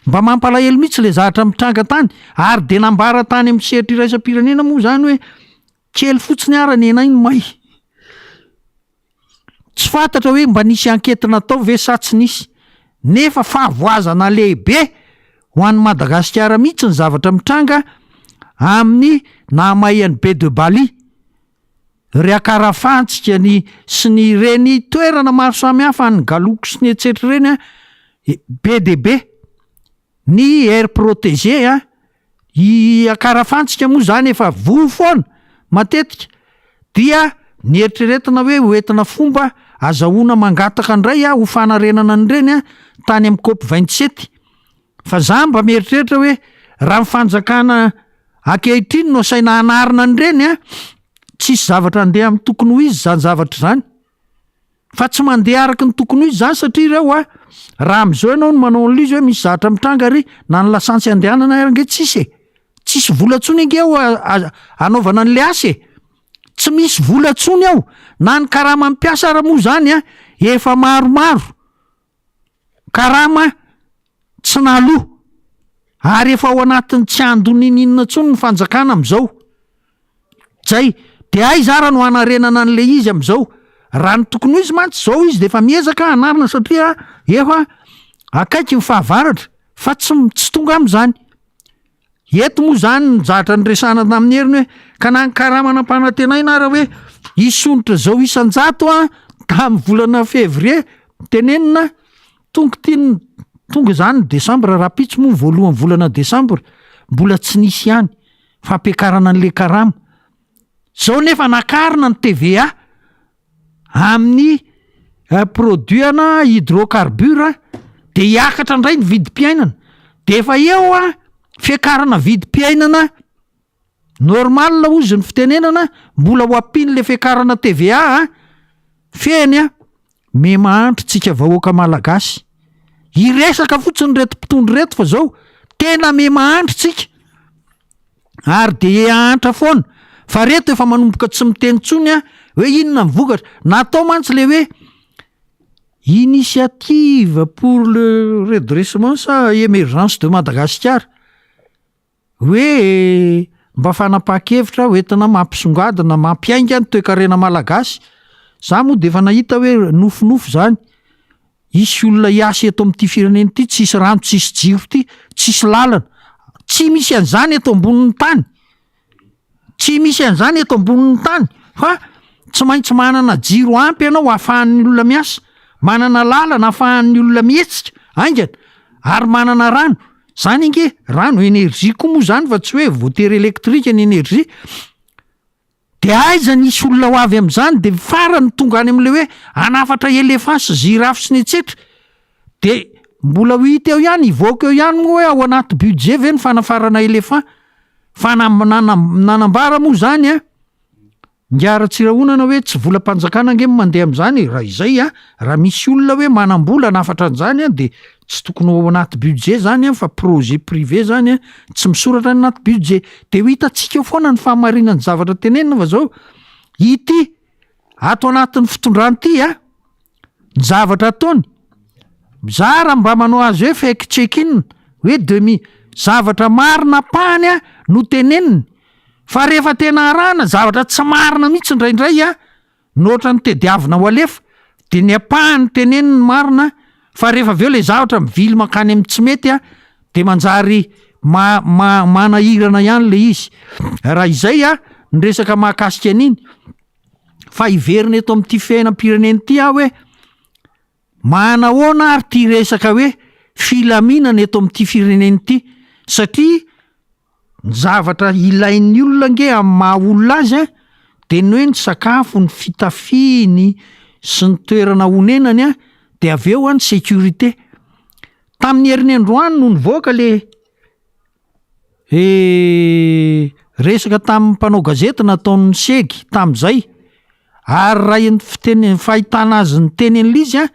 mba mampalahelo mihitsy le zavatra mitranga tany ary de nambara tany amin'ny sehatry iraisam-pirenena moa zany hoe kely fotsiny arany ena iny may tsy fantatra hoe mba nisy ankety natao ve sa tsy nisy nefa fahavoazana lehibe ho an'ny Madagasikara mihitsy ny zavatra mitranga amin'ny nahamaihany be de Bali, ry akarafantsika ny sy ny reny toerana maro samihafa ny galoko sy ny etsetra reny be de be ny air protégé i akarafantsika moa zany efa vo foana matetika dia ny eritreretina hoe hoentina fomba azahoana mangataka indray ho fanarenana nyreny tany amin'ny COP 27 fa za mba mieritreritra hoe raha mifanjakana ankehitriny no saina anarina nyreny tsisy zavatra andeha amin'ny tokony ho izy zany zavatra zany fa tsy mandeha araky ny tokony ho izy zany satria ireo raha am'izao ianao no manao an'lizy hoe misy zavatra mitranga ry na ny lasansy andehanana ange tsisy volantsony ange anaovana an'le asy tsy misy volantsony ao na ny karama mampiasa raha moa zany efa maromaro karama tsy naloha ary efa ao anatin'ny tsy andonin'inona tsony ny fanjakana am'izao zay de ay zara no anarenana an'le izy am'izao raha ny tokony izy mantsy zao izy de efa miezaka anarina satria efa akaiky ny fahavaratra fa tsy tonga am'zany eto moa zany ny zatra nyresana tamin'ny heriny hoe ka na ny karama nampanantenaina raha hoe isonitra zao isan-jato tamin'ny volana février tenenina tonga zany desambra raha pitsy moa voalohany volana desambra mbola tsy nisy ihany fampiakarana an'le karama zao nefa nakarina ny TVA amin'ny produit hydrocarbure de hiakatra indray ny vidim-piainana de efa eo fiakarana vidim-piainana normal ozy ny fitenenana mbola ho ampiny le fiakarana TVA feny me mahandro tsika vahoaka malagasy iresaka fotsiny reto mpitondro reto fa zao tena me mahandro tsika ary de ahantra foana fa reto efa manomboka tsy miteny tsony hoe inona mivokatra natao mantsy le hoe initiative pour le redressement sa émergence de Madagascar hoe mba fanapakevitra hoentina mampisongadina mampiainga ny toe-karena malagasy za moa de efa nahita hoe nofinofo zany isy olona hiasy eto amin'ity firenena ity tsisy rano tsisy jiro ty tsisy lalana tsy misy an'izany eto ambonin'ny tany tsy misy an'izany eto ambonin'ny tany fa tsy maintsy manana jiro ampy ianao ahafahan'ny olona miasa manana lalana ahafahan'ny olona mihetsika aingana ary manana rano zany inge rano energia koa moa zany fa tsy hoe voatery elektrika ny energia de aiza nisy olona ho avy am'izany de farany tonga any am'le hoe anafatra elefant sy zirafy sy ny etsetra de mbola ho hita eo ihany ivoaka eo ihany moa hoe ao anaty budget ve ny fanafarana elefant fa nanambara moa zany ngiara-tsirahonana hoe tsy volam-panjakana ange mandeha am'izany raha izay raha misy olona hoe manam-bola nafatra an'izany de tsy tokony ao anaty budget zany fa projet privé zany tsy misoratra anaty budget de ho hitantsika eo foana ny fahamarinany zavatra tenenina fa zao ity ato anatin'ny fitondran'ity ny zavatra ataony zara mba manao azy hoe fake check-in hoe zavatra marina pahany no teneniny fa rehefa tena arahana zavatra tsy marina mihitsy indraindray nohatra ny tediavina ho alefa de ny apahany teneniny marina fa rehefa aveo le zavatra mivily makany amin'ny tsy mety de manjary manahirana ihany le izy raha izay ny resaka mahakasika an'iny fa iverina eto amin'ity fiainam-pirenena ity hoe manahoana ary ty resaka hoe filaminana eto amin'ity firenena ity satria ny zavatra ilain'ny olona nge amin'ny maha olona azy de ny hoe ny sakafo ny fitafiny sy ny toerana honenany de aveo ny sécurité tamin'ny herinandroany no nivoaka le resaka tamin'ny mpanao gazety nataon'ny segy tam'izay ary raha ny fahitana azy ny tenen'lizy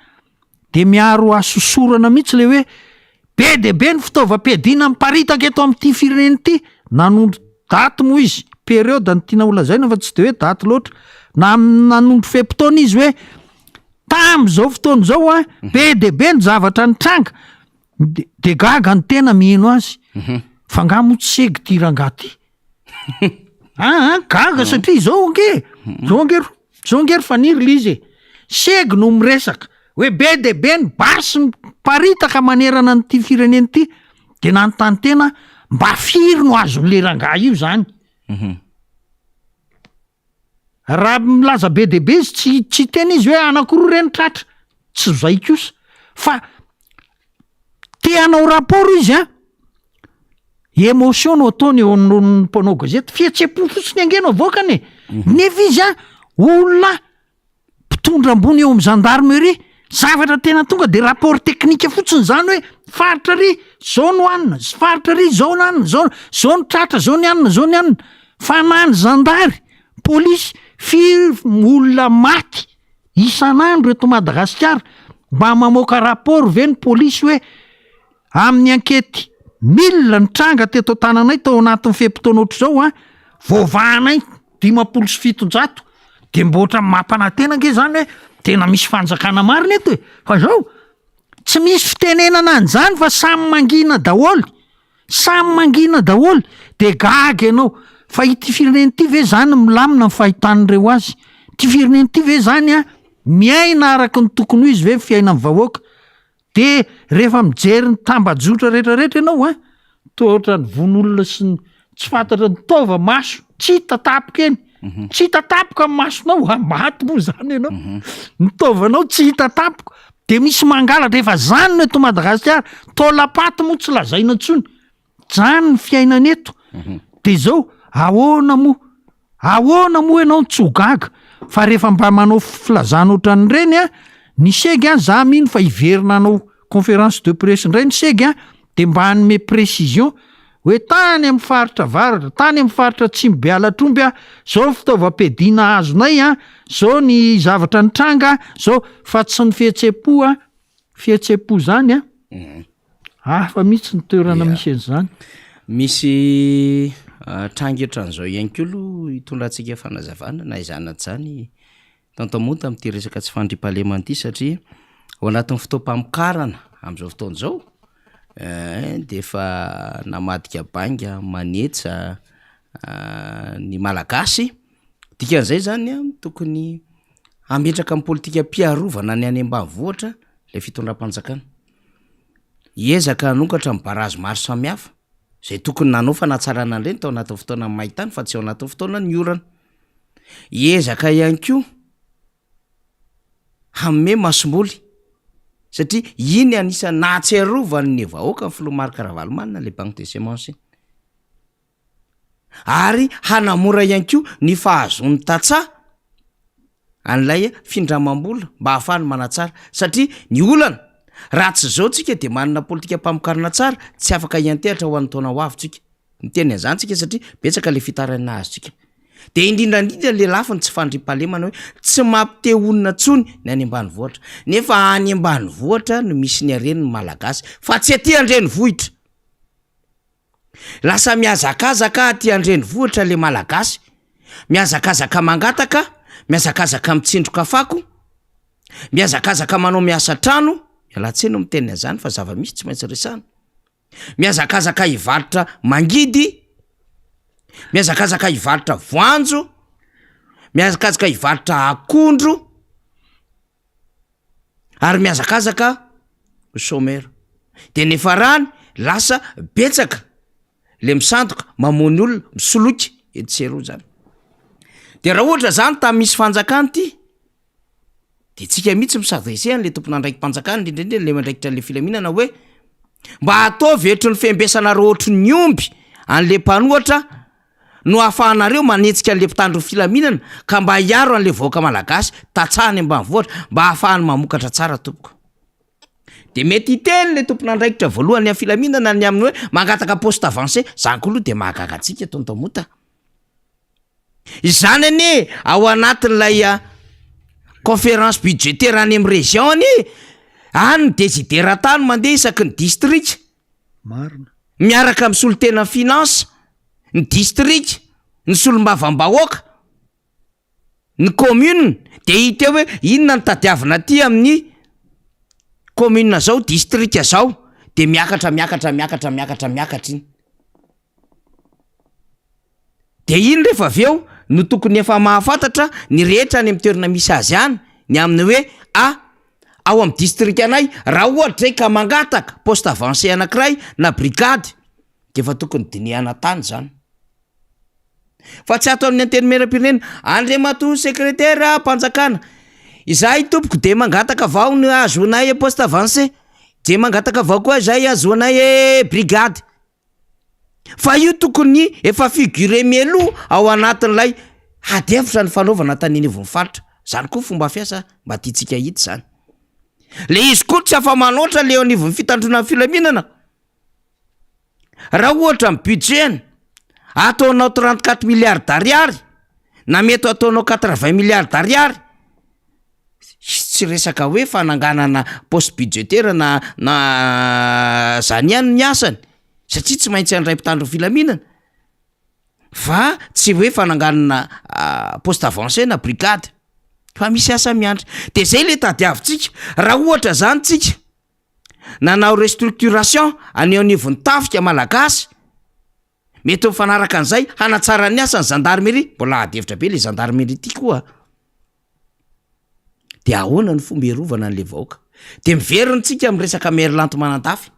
de miaro asosorana mihitsy le hoe be de be ny fitaovam-piadina miparitaka eto amin'ity firenena ity nanondro daty moa izy periode ny tiana olazaina fa tsy de hoe daty loatra nanondro fe-potoana izy hoe tam'izao fotoana zao be de be ny zavatra ny tranga de gaga ny tena miheno azy fa nga mo tsy segy ty rangaty gaga satria zao ngery faniry lizy segy no miresaka hoe be de be ny basy miparitaka manerana nyty firenena ity de nanontany tena mba firy no azon'le rangah io zany. Raha milaza be deaibe izy tsy tena izy hoe anakiroa reny tratra, tsy zay kosa fa te hanao rapport izy émotion no ataony eo amin'ny mpanao gazety, fihetsepo fotsiny angeno avoakany nefa izy olona mpitondra ambony eo amin'ny gendarmerie, zavatra tena tonga de rapport teknika fotsiny zany hoe faritra ry zao no anina, faritra ry zao no anina, zao no tratra, zao ny anina, zao ny anina, fanany zandary, polisy, firy olona maty isan'andro eto Madagasikara, mba mamoaka rapport ve ny polisy hoe amin'ny ankety 1000 ny tranga teto tananay tao anatin'ny fepitaona ohatr'izao voavahanay 570 de mbotra mampanantena nge zany hoe tena misy fanjakana marina eto fa zao tsy misy fitenenana an'izany fa samy mangina daholo de gaga ianao fa ity fireneny ity ve zany milamina ny fahitan'ireo azy, ty fireneny ity ve zany miaina araka ny tokony ho izy ve fiaina amin'ny vahoaka. De rehefa mijery ny tambajotra rehetrarehetra ianao tohatra ny von'olona sy ny tsy fantatra ny taova maso, tsy hita tapika eny, tsy hita tapika amin'ny masonao, maty moa zany ianao, ny taovanao tsy hita tapika, de misy mangalatra efa zany no eto Madagasikara, taolapaty moa tsy lazaina intsony, zany ny fiainana eto. De zao ahoana moa ianao tsy ho gaga, fa rehefa mba manao filazana ohatran'ireny ny segy za mino fa iverina anao conférence de presse indray ny segy de mba hanome précision hoe tany amin'ny faritra avaratra, tany amin'ny faritra Tsimbialatromby zao fitaovam-piadiana azonay zao ny zavatra ny tranga zao, fa tsy ny fihetse-po zany fa mihitsy ny toerana misy an'izany.
Misy tranga etran'izao ihany koa aloha hitondrantsika fanazavana na izana zany tantamota amin'ity resaka tsy fandriam-pahalemana ity satria ao anatin'ny fotoam-pamokarana amin'izao fotoan'izao de efa namadika banga manetsa ny malagasy, dikan'izay zany tokony ametraka amin'ny politika mpiarovana ny any ambanivohitra le fitondram-panjakana, hiezaka hanokatra amin'ny barazy maro samihafa zay tokony nanao fanatsarana an'ireny tao anatin'ny fotoana maitany fa tsy ao anatin'ny fotoana ny orana, hiezaka ihany koa hamme masomboly satria iny anisany nahatserovany vahoaka ny filomarika Ravalomanina le banque de semence ary hanamora ihany koa ny fahazon'ny tatsaha an'ilay findramam-bola mba hahafahany manatsara satria ny olana raha tsy zao tsika de manana politika mpamokarana tsara tsy afaka iantehatra ho an'ny taona ho avy tsika, ny teny an'izany tsika satria betsaka le fitarana azy tsika. De indrindrandrindra le lafiny tsy fandriam-pahalemana hoe tsy mampite olona tsony ny any ambanivohitra, nefa any ambanivohitra no misy ny hareny ny malagasy fa tsy aty andrenivohitra, lasa miazakazaka aty andrenivohitra le malagasy, miazakazaka mangataka, miazakazaka mitsindroka fako, miazakazaka manao miasa trano, mialatseno miteny an'izany fa zava-misy tsy maintsy resana, miazakazaka hivarotra mangidy, miazakazaka hivarotra voanjo, miazakazaka hivarotra akondro, ary miazakazaka somera. De nefa rany lasa betsaka le misandoka mamony olona misoloky etseroa zany. De raha ohatra zany tamin'ny misy fanjakana ty de tsika mihitsy misadresehany le tompona andraiky mpanjakana indrindrindra le mandraikitra le filaminana hoe mba atao vetro ny fembesana rohotry ny omby an'le mpanohatra no ahafahanareo manetsika an'le mpitandro filaminana ka mba hiaro an'le vahoaka malagasy tatsahany ambanivohitra mba ahafahany mamokatra tsara tompoko. De mety hiteny le tompona andraikitra voalohany amin'ny filaminana ny aminy hoe mangataka poste avancé, zany koa aloha de mahagagatsika tontomota. Izany anie ao anatin'ilay conférence budgétaire any amin'ny région any desidera-tany mandeha isaky ny district
marina
miaraka amin'ny solotena finance, ny district, ny solombavam-bahoaka, ny commune, de hita hoe inona ny tadiavina aty amin'ny commune zao, district zao, de miakatra iny. De iny rehefa avy eo no tokony efa mahafantatra ny rehetra any amin'ny toerana misy azy any, ny aminy hoe ao amin'ny district anay raha ohatra zay ka mangataka poste avancé anankiray na brigady de efa tokony diniana tany zany fa tsy ato amin'ny antenimieram-pirenena Andriamatoa sekretera mpanjakana izahay tompoko de mangataka avao ny azoanay poste avancé de mangataka avao koa izay azoanay brigade fa io tokony efa figure mielo ao anatin'ilay hadefo zany fanaovana tany nevony faritra zany koa fomba fiasa mba tiatsika hita zany le izy koa tsy afa manoatra le anivon'ny fitandrona filaminana raha ohatra amin'ny budget ataonao 34 milliards d'ariary na mety ataonao 80 milliards d'ariary tsy resaka hoe fananganana poste budgetaire na zany ihany ny asany satria tsy maintsy andray mpitandrona filaminana fa tsy hoe fananganana poste avancé na brigade fa misy asa miandry de zay le tadiavintsika raha ohatra zany tsika nanao restructuration aneo anivon'ny tafika malagasy mety mifanaraka an'izay hanatsara ny asany gendarmerie mbola adevitra be le gendarmerie ty koa de ahoana ny fomba iarovana an'le vahoaka de miverintsika amin'ny resaka Maryland manandafy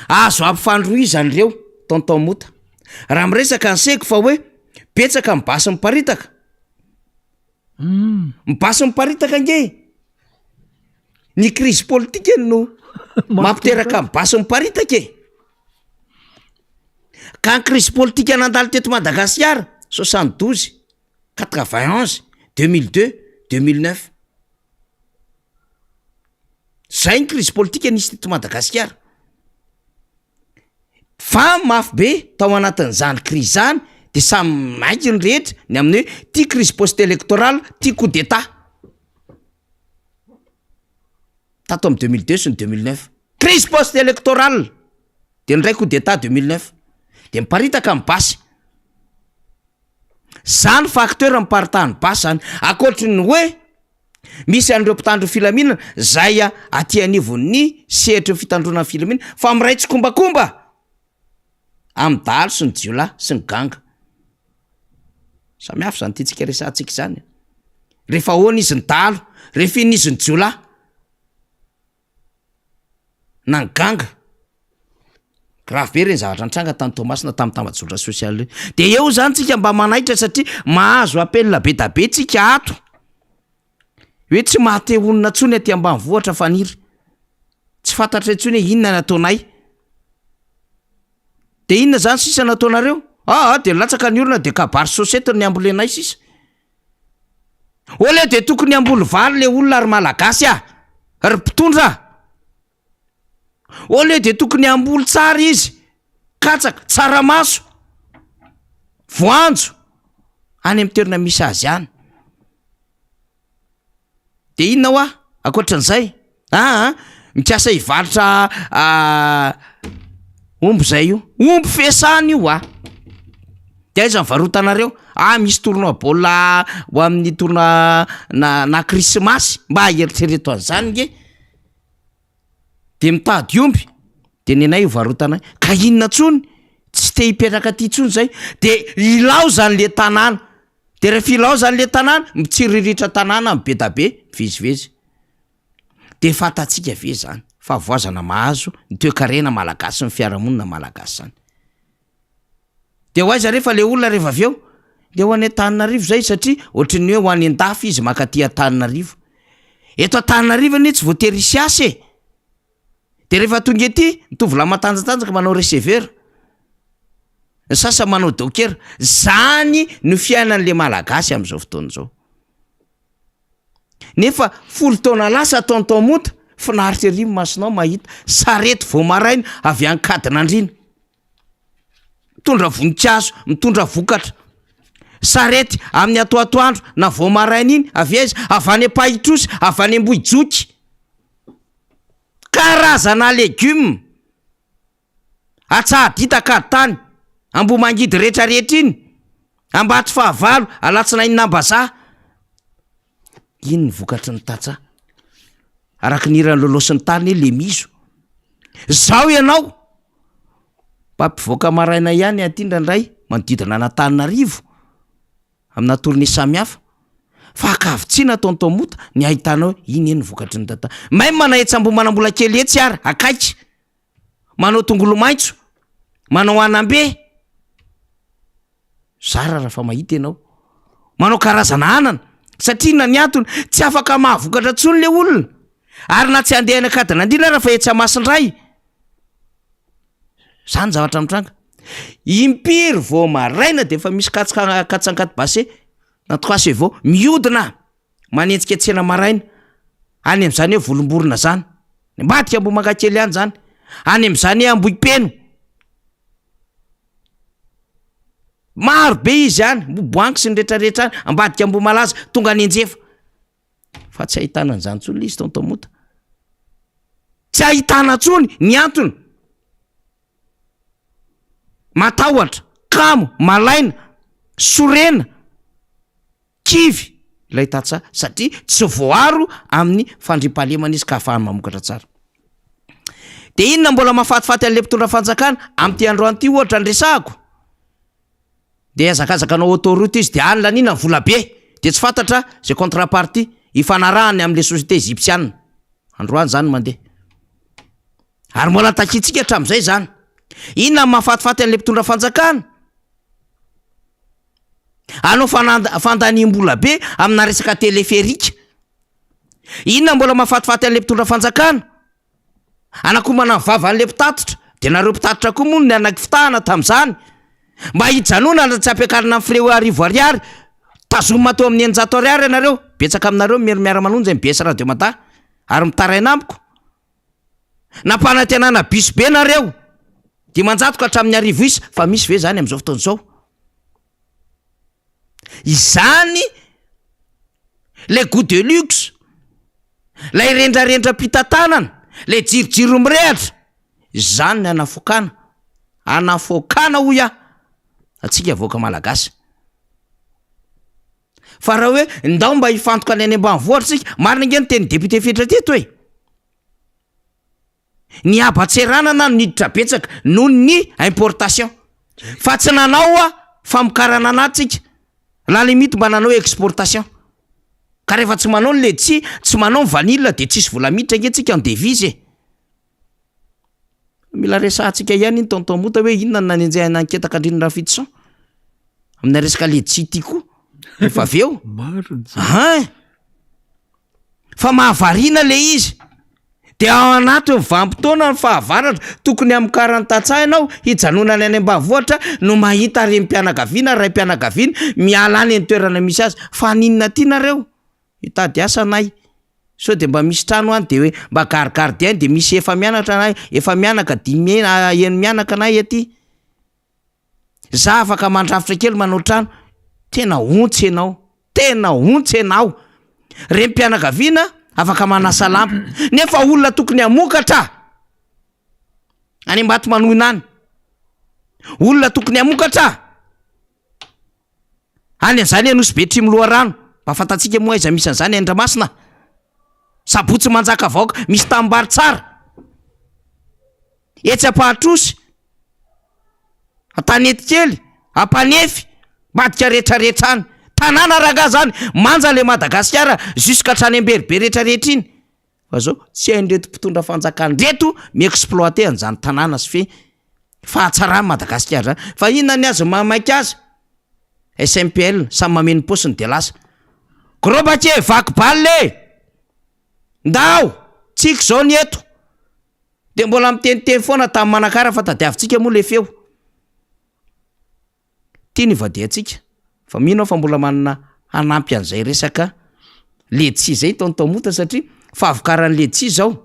azo ampifandroizany ireo tonton mota raha miresaka anseko fa hoe betsaka mibasy miparitaka mibasy miparitaka nge ny crise politique no mampiteraka mibasy miparitaka ka ny crise politique nandalo teto Madagasikara 72 91 2002 2009 zay ny crise politique nisy teto Madagasikara fa mafy be tao anatin'izany crise zany de samy mainky ny rehetra ny amin'ny hoe tia crise post électorale tia coup d'état tato amin'ny 2002 sy ny 2009 crise post électorale de ndray coup d'état 2009 de miparitaka mibasy zany facteur miparitany basy zany akoatry ny hoe misy an'ireo mpitandro filaminana zay aty anivon'ny sehatra fitandrona filaminana fa miray tsy kombakomba amin'ny dalo sy ny jiola sy ny ganga samy hafa zany tiatsika resantsika zany rehefa ahoana izy ny dalo rehefa iny izy ny jiola na ny ganga grave be reny zavatra nitranga tany Tomasina tamin'ny tambajotra sosial reny de eo zany tsika mba manaitra satria mahazo apelina be da be tsika ato hoe tsy mahate onina tsony aty ambanivohitra faniry tsy fantatra intsony hoe inona nataonay de inona zany sisa nataonareo de latsaka ny orona de kabary sosety ny ambolenay sisa ole de tokony ambolo vary le olona ary malagasy ry mpitondra ole de tokony ambolo tsara izy katsaka tsaramaso voanjo any amin'ny toerana misy azy any de inona hoa akoatran'izay mikasa hivalitra omby zay io omby fesany io de aiza mivarotanareo misy tournois baolina ho amin'ny tournois na krismasy mba eritrereto an'izany nge de mitady omby de nenay hovarotanay ka inona tsony tsy te hipetraka ty tsony zay de ilao zany le tanàna de rehefa ilao zany le tanàna mitsiriritra tanàna mibe da be vizivezy de fatatsika ve zany fa voazana mahazo ny toe-karena malagasy ny fiarahamonina malagasy zany de ho aiza rehefa le olona rehefa aveo de ho any Antananarivo zay satria ohatrin'ny hoe ho any an-dafy izy makaty Antananarivo eto Antananarivo anie tsy voatery hisy asa de rehefa tonga ety mitovy matanjatanjaka manao receveur ny sasa manao dokera zany no fiainan'le malagasy am'izao fotoana zao nefa 10 taona lasa tonton mota finaritra ery masinao mahita sarety vao maraina avy an-kadin'andrina mitondra voninkazo mitondra vokatra sarety amin'ny atoatoandro na vao maraina iny avy aiza avy any Pahitrosy avy any Ambohijoky karazana legioma atsahadita kaditany Ambohimangidy rehetrarehetra iny Ambato fahavalo alatsinainy Nambazaha iny ny vokatry ny tatsa araky ny irany lolosiny tany le mizo zao ianao mpampivoaka maraina ihany atindra ndray manodidina Antananarivo amina tourné samihafa fa akavitsiana tonton mota ny ahitanao iny eny vokatry ny tata mahay manahetsa manambola kely etsy ary akaiky manao tongolo maitso manao anambe zara raha fa mahita ianao, manao karazana anana satria na ny antony tsy afaka mahavokatra tsony le olona, ary na tsy andeha anakadina andina raha fa etsy masindray. Zany zavatra mitranga impiry vao maraina de efa misy katsankaty basé na toasy vao miodina manentsika tsena maraina any am'zany hoe volomborona zany, mbadika ambo mankakely any zany, any am'zany hoe amboipeno, maro be izy any boboanky sy ny retraretra any ambadika ambo malaza tonga any anjefa, fa tsy ahitana an'zany tsony le izy tontomota, tsy ahitana tsony. Ny antony matahotra, kamo, malaina, sorena, kivy lay tatsa satria tsy voaro amin'ny fandrimpahalemana izy ka ahafahany mamokatra tsara. De inona mbola mahafatifaty an'le mpitondra fanjakana am'ty androany ty ohatra andresahako, de azakazakanao autoroute izy de any lanina vola be de tsy fantatra zay contrepartie ifanarahany am'le société égyptienne androany zany mandeha, ary mbola takitsika hatram'izay zany. Inona mahafatifaty an'le mpitondra fanjakana? Anao fandaniam-bola be amina resaka téléphérique. Inona mbola mahafatifaty an'le mpitondra fanjakana? Anakomana vava an'le mpitatotra, de nareo mpitatotra koa moa ny anaky fitahana tam'zany, mba hijanona tsy ampiakarina amin'ny frais arivo ariary, tazoma teo amin'ny 900 ariary anareo, betsaka aminareo miara-manonjy MBS Radio Mata ary mitaraina amiko. Nampanantenana biso be nareo, dimanjato ka hatramin'ny arivo isa, fa misy ve zany am'izao fotoana izao? Izany le goût de luxe, lay rendrarendra mpitantanana, le jirojiro mirehatra, zany ny anafokana hoy ah atsika voaka malagasy. Fa raha hoe ndao mba hifantoka any ambanivohitra tsika, marina nge ny teny député fitra teto hoe ny abatseranana niditra betsaka noho ny importation, fa tsy nanao a famokarana anatsika, la limite mba nanao exportation, ka rehefa tsy manao ny letchi, tsy manao ny vanille de tsisy vola miditra nge tsika en devise. Mila resahantsika ihany iny tonton-mota hoe inona nanenjay nanketaka andriny Rafidson amina resaka letchi ty koa efa aveo fa mahavarina le izy. De ao anaty vampitona ny fahavaratra tokony amin'ny 40 tsay ianao hijanonany any ambanivohitra no mahita rem-pianakaviana, ray-pianakaviana miala any ny toerana misy azy. Fa ninona ty nareo hitady asa nay, so de mba misy trano any de hoe mba gardien de misy efa mianatra nay, efa mianaka 10 mianaka nay aty, za afaka mandrafitra kely manao trano. Tena ontsy ianao, rem-pianakaviana afaka manasa lampo, nefa olona tokony amokatra any Ambato Manoina any, olona tokony amokatra any an'zany Anosy Betry Miloharano, mba fantatsika moa iza misy an'zany Andramasina, Sabotsy Manjaka vaoka misy tambary tsara, etsy Ampahatrosy, Tanety kely, Ampanefy, Badika rehetrarehetra any, tanàna raga zany manja le Madagasikara jusqu'à trany Amberibe rehetrarehetra iny. Fa zao tsy hain'reto mpitondra fanjakana reto mi-exploiter an'zany tanàna sy fe fahatsarany Madagasikara zany. Fa inona ny azy mamaika azy? SMPL samy mameno posiny de lasa. Gros Baké vaky balle ndao tsik zao ny eto, de mbola miteniteny foana tamin'ny Manakara fa tadiavintsika moa le feo. Tiany vadiantsika fa mino fa mbola manana hanampy an'izay resaka letchi zay tonton-mota, satria fahavokaran'ny letchi zao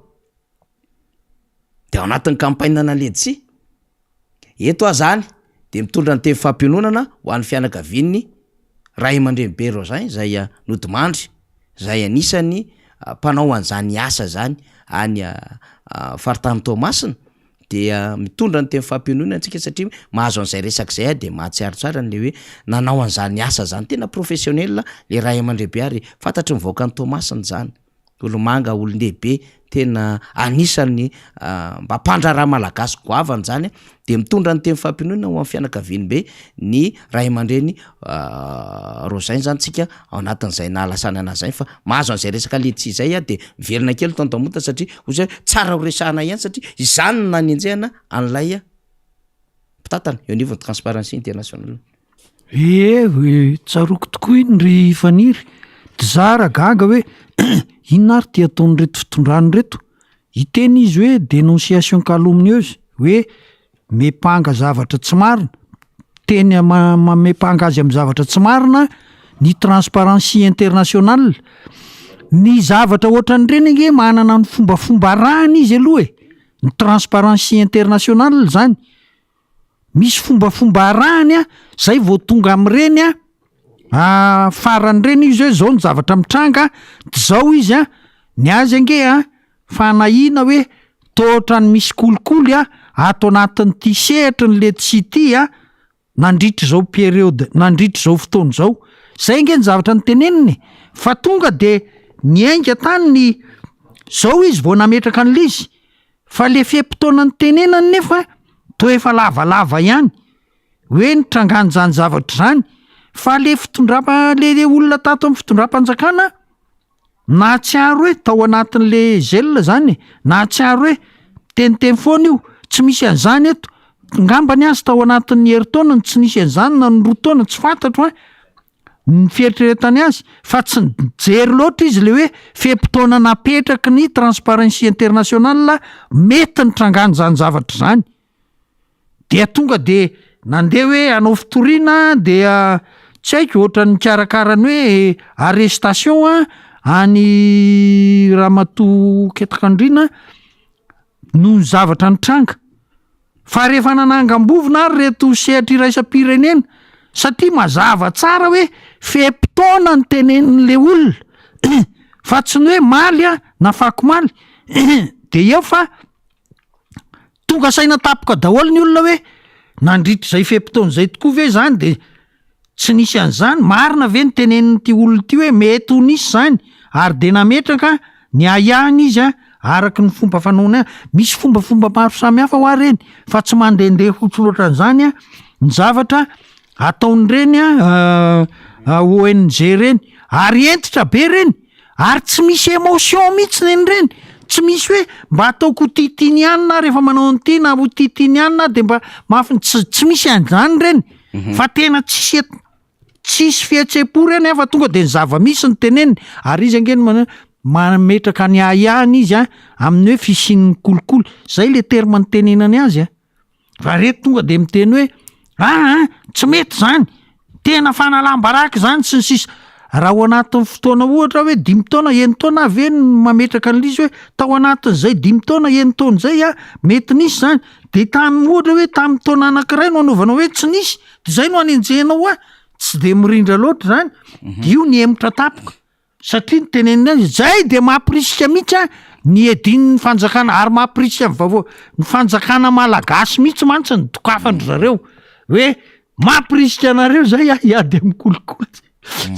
de ao anatin'ny campagne na letchi eto azany de mitondra ny teny fampiononana ho an'ny fianakaviany Ray Aman-dreny be Rozay zay Nodimandry, zay anisany mpanao an'zany asa zany any faritany Tomasina, de mitondra ny teny fampiononana antsika satria mahazo an'izay resaka zay de mahatsiaro tsara le hoe nanao an'zany asa zany, tena professionnel le Ray Aman-dreny be, ary fantatry ny voakany Tomasina zany, olomanga, olon-dehibe, tena anisany mba mpandraraha malagasy goavany zany. De mitondra ny teny fampiononana ho amin'ny fianakaviany be ny Ray Aman-dreny Rozay zany tsika ao anatin'izay nahalasana anazy zay. Fa mahazo an'izay resaka letchi zay de miverina kely tonton-mota satria ozy tsara ho resahana ihany, satria izany no nanenjehana an'lay mpitatana eo anivon'ny transparency international.
Tsaroko tokoa iny ry faniry dizara gaga hoe inona ary ty ataony reto fitondrany reto, hiteny izy hoe dénonciation calomnieuse hoe mepanga zavatra tsy marina, teny mepanga azy amin'ny zavatra tsy marina ny transparency international. Ny zavatra ohatran'ireny nge manana ny fombafomba rahany izy aloha ny transparency international zany misy fombafomba rahany zay vao tonga am'ireny faran'ireny izy hoe zao ny zavatra mitranga zao izy ny azy ange fanahina hoe tohatra ny misy kolikoly ato anatin'ity sehatra ny le tsy ty nandritra zao periode, nandritra zao fotoana zao, zay nge ny zavatra ny teneniny. Fa tonga de niainga tany ny zao izy vao nametraka an'le izy, fa le fiampitoana ny tenenany nefa to efa lavalava ihany hoe nitrangany zany zavatra zany. Fa le le olona tato amin'ny fitondram-panjakana nahatsiaro hoe tao anatin'le gel zany, nahatsiaro hoe teniteny foana io tsy misy an'izany eto, ngambany azy tao anatin'ny herintaona tsy nisy an'izany na ny roa taona tsy fantatro ny fieritreretany azy, fa tsy nijery loatra izy le hoe fiampitoana napetraky ny transparency international mety nitrangany zany zavatra zany. Dia tonga de nandeha hoe anao fitoriana dia tsy haiko ohatra ny karakarany hoe arrestation any Ramatoa Ketakandrina no zavatra nitranga. Fa rehefa nanangam-bovona ary reto sehatra iraisam-pirenena satria mazava tsara hoe fiampitoana ny tenenin'le olona fa tsy ny hoe maly na fakomaly de eo fa tonga saina tapoka daholo ny olona hoe nandritra zay fiampitoana zay tokoa ve zany, de tsy nisy an'izany, marina ve ny tenenin'ity olona ty hoe mety ho nisy zany ary de nametraka ny ayahany izy araky ny fomba fanaona. Misy fombafomba maro samihafa ho areny fa tsy mandehandeha fotsy loatra an'izany ny zavatra ataon'ireny ONG reny, ary entitra be reny ary tsy misy émotion mihitsy nen'ireny, tsy misy hoe mba ataoko titiny ihany na rehefa manao an'ity na ho titiny ihany na de mba tsy misy an'izany reny. Fa tena tsisy fihetsepo reny fa tonga de ny zava-misy ny teneniny ary izy angeny mametraka ny ayahany izy amin'ny hoe fisian'ny kolikoly, zay le terme ny tenenany azy fa reto tonga de miteny hoe tsy mety zany, tena fanalam-baraka zany sy ny sisa. Raha ao anatin'ny fotoana ohatra hoe 5 taona 9 taona avy ny mametraka an'lizy hoe tao anatin'izay 5 taona 9 taona zay mety nisy zany, de tamin'ny ohatra hoe tamin'ny taona anankiray no anaovanao hoe tsy nisy, de zay no anenjenao tsy de mirindra loatra zany, io ny emotra tapoka satria ny tenenina azy zay de mampirisika mihitsy ny edin'ny fanjakana ary mampirisika ny fanjakana malagasy mihitsy mantsy ny dokafandro zareo hoe mampirisika anareo zay hiady amin'ny kolikoly.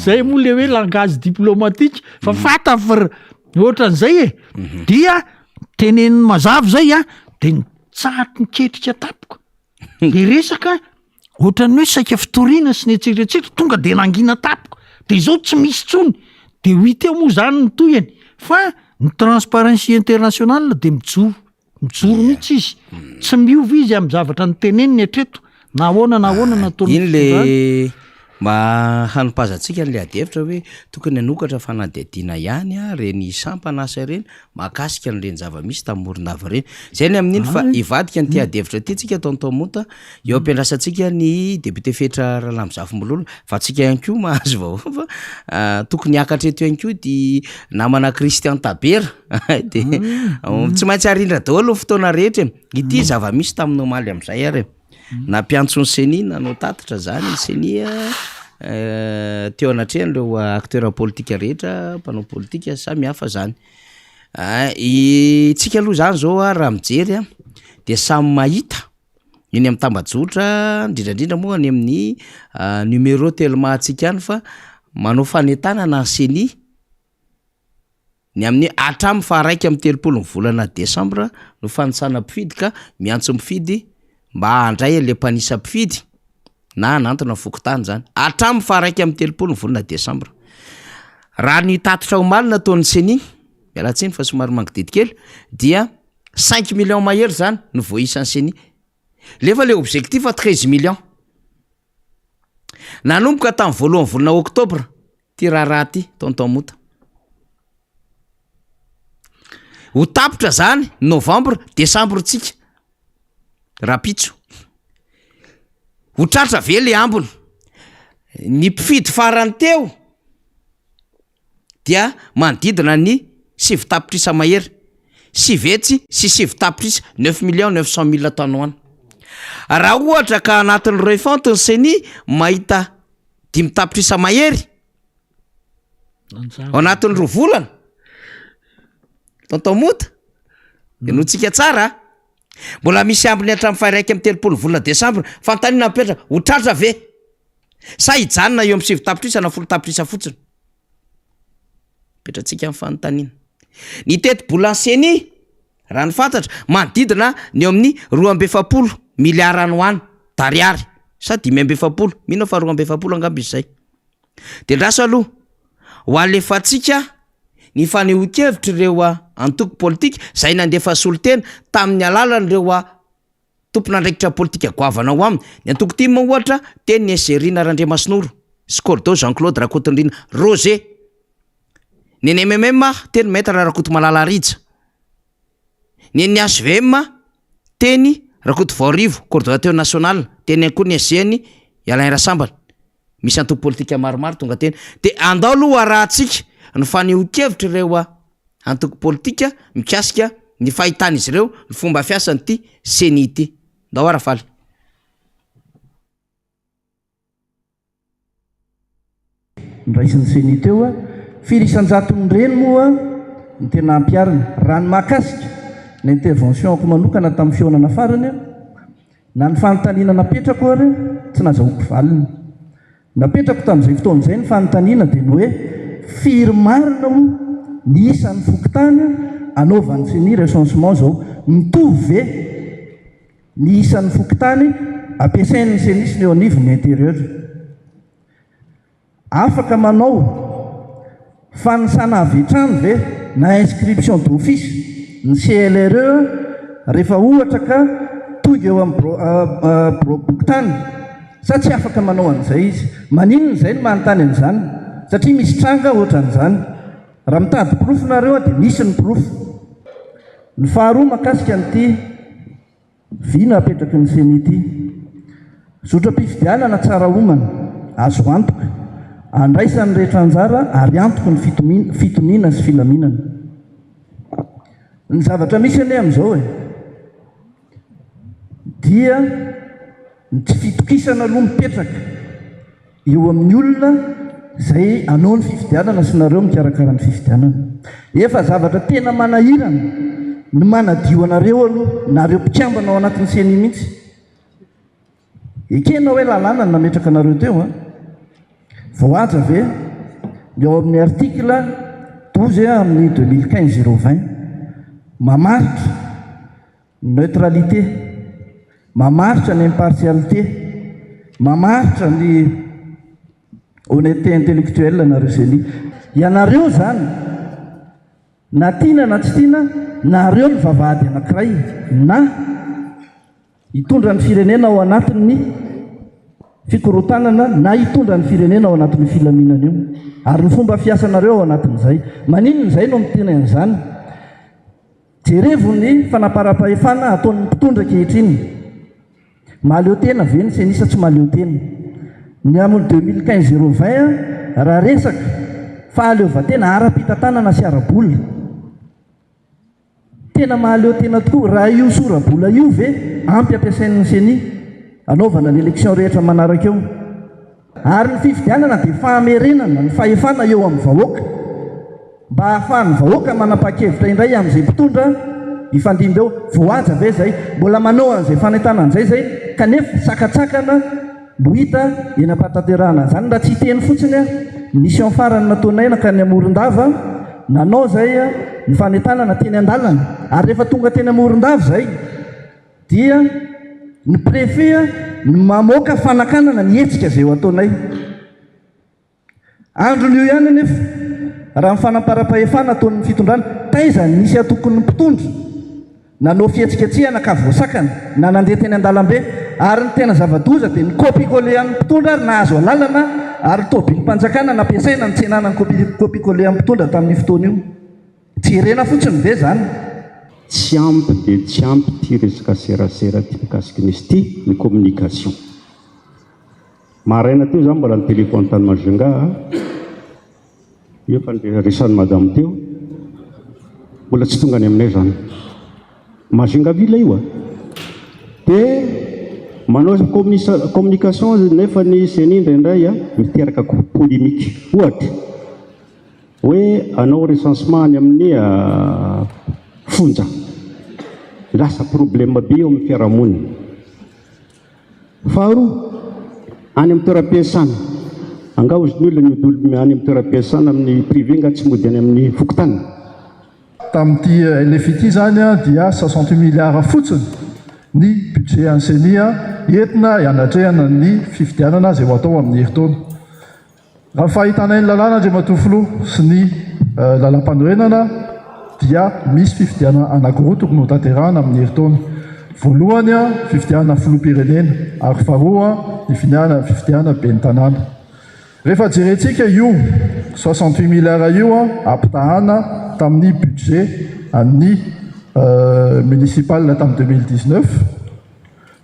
Zay moa le hoe langage diplomatique fa fata ohatran'izay dia teneniny mazava zay de nitsahaty niketrika tapoka de resaka ohatran'ny hoe saika fitoriana sy ny etseritretra tonga de nangina tapoka de zao tsy misy tsony de ho ita moa zany ny toyany. Fa ny transparency international de mijoro mihitsy izy, tsy miova izy amin'ny zavatra ny teneniny hatreto na ahoana nataony.
Iny le hanompoazantsika n'le adevitra hoe tokony hanokatra fanadihadiana ihany reny sampanasa reny mahakasika n'ireny zava-misy tamin'ny morondava reny. Zay ny amin'iny fa ivadika n'ity adevitra ty tsika taontaomonta eo ampiandrasantsika ny député fetra Ralamozafimbololo fa tsika ihany koa mahazo vahoava tokony hiakatra eto ihany koa di namana Christian Tabera de tsy maintsy arindra daholo fotoana rehetra ity zava-misy taminao maly amin'izay ary na mpiantso ny seni nanao tatitra zany seni teo anatrehany leo acteur politika rehetra mpanao politika samy hafa zany. Tsika aloha zany zao raha mijery de samy mahita iny amin'ny tambajotra indrindrandrindra moa any amin'ny numéro tellement atsika any fa manao fanetana na seni ny amin'ny hatramin'ny faharaiky amin'ny 30 volana Desambra no fanisana mpifidy ka miantso mpifidy mba handray le mpanisa mpifidy na anantona fokotany zany hatramin'ny faharaiky amin'ny 30 volana Desambra. Raha ny tatitra omaly nataon'ny seni mialatsiny fa somary mangididy kely dia 5 millions mahery zany no voaisan'ny seni lefa le objectif 13 millions nanomboka tamin'ny voalohany volana oktobra ty raharaha ty tonton Mota ho tapitra zany novembre desambra tsika rapitso ho tratra ve le ambony ny mpifidy farany teo dia manodidina ny 7 tapitrisa mahery 6 vetsy sy 7 tapitrisa 9,900,000 taona hoany raha ohatra ka anatin'ny roy fontiny seny mahita 5 tapitrisa mahery ao anatin'ny roa volana tonton Mota enotsika tsara mbola misy ambiny hatramin'ny fairaiky amin'ny 30 volana desambra fantanina mipetraka ho tratra ve sa hijanona eo amin'ny 7 tapitrisa na 10 tapitrisa fotsiny petratsika amin'ny fanontaniana ny teti-bola anseny raha ny fantatra manodidina ny eo amin'ny 2.7 miliara any hoany dariary sa 5.7 mino fa 2.7 angamba izy zay de ndraso aloha ho alefatsika ny fanehoan-kevitra ireo antoko politika zay nandefa solotena tamin'ny alalan'ireo tompon'andraikitra politika goavana ho aminy ny antoko ty moa ohatra teny ny Eserina Randriamasinoro Scordo Jean-Claude Rakotondrina Roger ny NMM teny maître Rakoto Malala Rija ny NHVM teny Rakoto Vaorivo coordonnateur national teny koa ny SGN Alain Rasambana misy antoko politika maromaro tonga teny de andao aloha arahantsika ny fanehoan-kevitra ireo antoko politika mikasika ny fahitana izy ireo ny fomba fiasany ty seny ity ndao arafaly
ndraisin'ny seny teo firisan-jatony reny moa ny tena ampiarina raha ny mahakasika ny interventionko manokana tamin'ny fionana farany na ny fanontaniana napetrako ary tsy nazahoako valiny napetrako tamin'izay fotoan'izay ny fanontaniana dia ny hoe firy marina ho ny isan'ny fokotany anaovan'ny seny recensement zao mitovy ve ny isan'ny fokotany ampiasain'ny senisy ny eo anivon'ny intérieur afaka manao fanisana avetrany ve na inscription d'office ny CLRE rehefa ohatra ka tonga eo amin'ny bokotany sa tsy afaka manao an'izay izy maninona izay ny manontany an'izany satria misy tranga ohatra an'izany raha mitady proof nareo dia misy ny proof ny faharoa makasika n'ity vina apetraky ny seny ity zotra-pifidianana tsara homana azo antoka andraisan'ny rehetra anjara ary antoko ny fitoniana sy filaminana ny zavatra misy ane amin'izao dia ny tsy fitokisana aloha mipetraka eo amin'ny olona zay anao ny fifidianana sy nareo mikarakara ny fifidianana efa zavatra tena manahirana ny manadio anareo aloha nareo mpikambana ao anatin'ny seny mihitsy ekena hoe lalàna ny nametraka anareo teo vao aja ve eo amin'ny article 12 amin'ny 2015-020 mamaritra neutralité mamaritra ny impartialité mamaritra ny honnêteté intellectuelle nareo seny ianareo zany na tiana na tsy tiana nareo ny vavahady anankiray na hitondra ny firenena ao anatin'ny fikorotanana na hitondra ny firenena ao anatin'ny filaminana io ary ny fomba fiasanareo ao anatin'izay maninon'izay no miteny an'izany jerevo ny fanaparam-pahefana ataon'ny mpitondra kehitriny mahaleo tena ve ny senisa tsy mahaleo tena ny amin'ny 2015-020 raha resaka fahaleovatena ara-pitantanana sy arabola tena mahaleo tena tokoa raha io sorabola io ve ampy ampiasain'ny seny anaovana ny élection rehetra manaraka eo ary ny fifidianana dia fahamerenana ny fahefana eo amin'ny vahoaka mba hahafahan'ny vahoaka manapa-kevitra indray amin'izay mpitondra ifandimba eo voaja ve zay mbola manao an'izay fanentana an'izay zay kanefa sakatsakana mbo hita eny ampataterahana zany raha tsy hiteny fotsiny mission farany nataonay nakany amoron-dava nanao zay ny fanentanana teny an-dalana ary rehefa tonga teny amoron-dava zay dia ny préfet ny mamoaka fanakanana ny hetsika zay ho ataonay andron'io ihany nefa raha ny fanaparam-pahefana ataon'ny fitondrana taiza nisy atokony mpitondra nanao fihetsiketsehana ka voasakana na nandeha teny an-dalambe ary ny tena zava-doza dia ny copie-collé amin'ny mpitondra nahazo alalana ary tobiny mpanjakana nampiasaina ny tsenana ny copie-collé amin'ny mpitondra tamin'ny fotoana io tsy rena fotsiny ve zany
tsy ampy dia tsy ampy ty resaka serasera ty mikasiky nisy ty ny communication maraina teo zany mbola ny telefony tany Majunga io fa resan'ny madame teo mbola tsy tonga any aminay zany Majunga vila io dia manao communication nefa ny seni indraindray miteraka polémique ohatra hoe anao recensement any amin'ny fonja lasa problème be eo amin'ny fiarahamonina faharoa any amin'ny toeram-piasana anga ozy ny olona ny any amin'ny toeram-piasana amin'ny privé nga tsy mody any amin'ny fokotany
tamin'ity LFI zany dia 60 milliards fotsiny ny budget anseni entina ianatrehana ny fifidianana zay ho atao amin'ny herintaona raha fahitanay ny lalàna Andriamatoafilo sy ny lalam-panorenana dia misy fifidianana anankiroa tokony ho tanterahana amin'ny herintaona voalohany fifidianana filoham-pirenena ary faharoa ny fifidianana ben'ny tanàna rehefa jerentsika io 68 milliards io ampitahana tamin'ny budget an'ny municipal tamin'ny 2019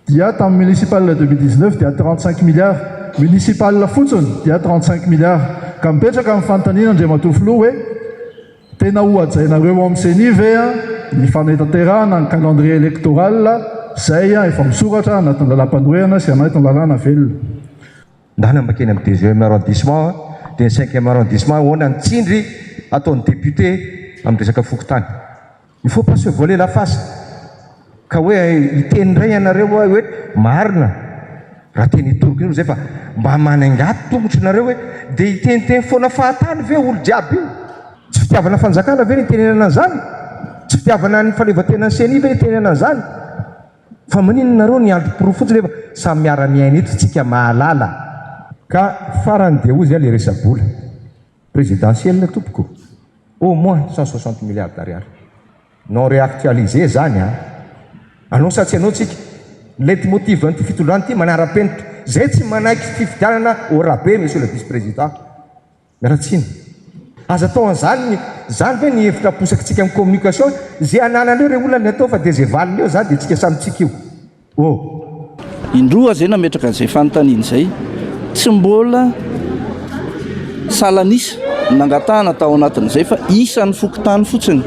dia tamin'ny municipal 2019 dia 35 milliards municipal fotsiny dia 35 milliards ka mipetraka amin'ny fanontaniana Andriamatoafilo hoe tena hohajainareo amin'ny seni ve ny fanetaterahana ny calendrier électoral zay efa misoratra anatin'ny lalam-panorenana sy anatin'ny lalàna velona
ndana makeny amin'ny deuxième arrondissement dia ny cinquième arrondissement hoana ny tsindry ataon'ny député amin'ny resaka fokotany il faut pas se voler la face ka hoe iteny indray ianareo hoe marina raha teny itoroko io zay fa mba manangato tongotry nareo hoe dia iteniteny foana fahatany ve olo jiaby io tsy fitiavana fanjakana ve ny itenenana zany tsy fitiavana ny faleovan-tenany seni ve ny itenenana zany fa maninona nareo ny andro-poro fotsiny rehefa samy miara-miaina eto tsika mahalala ka farany dia ozy le resabola présidentielle tompoko au moins 160 milliards d'ariary non réactualisé zany anao satsy anao tsika leitmotiv nyty fitondrany ty manara-penitra zay tsy manaiky fifidianana au rabais monsieur le vice président miaratsiny aza atao an'izany zany ve ny hevitra posaka tsika amin'ny communication zay ananan'eo re olona ny atao fa dia zay valiny eo zany dia tsika samytsika io
indroa zay nametraka an'izay fanontaniana izay tsy mbola salanisa nangatahana tao anatin'izay fa isan'ny fokotany fotsiny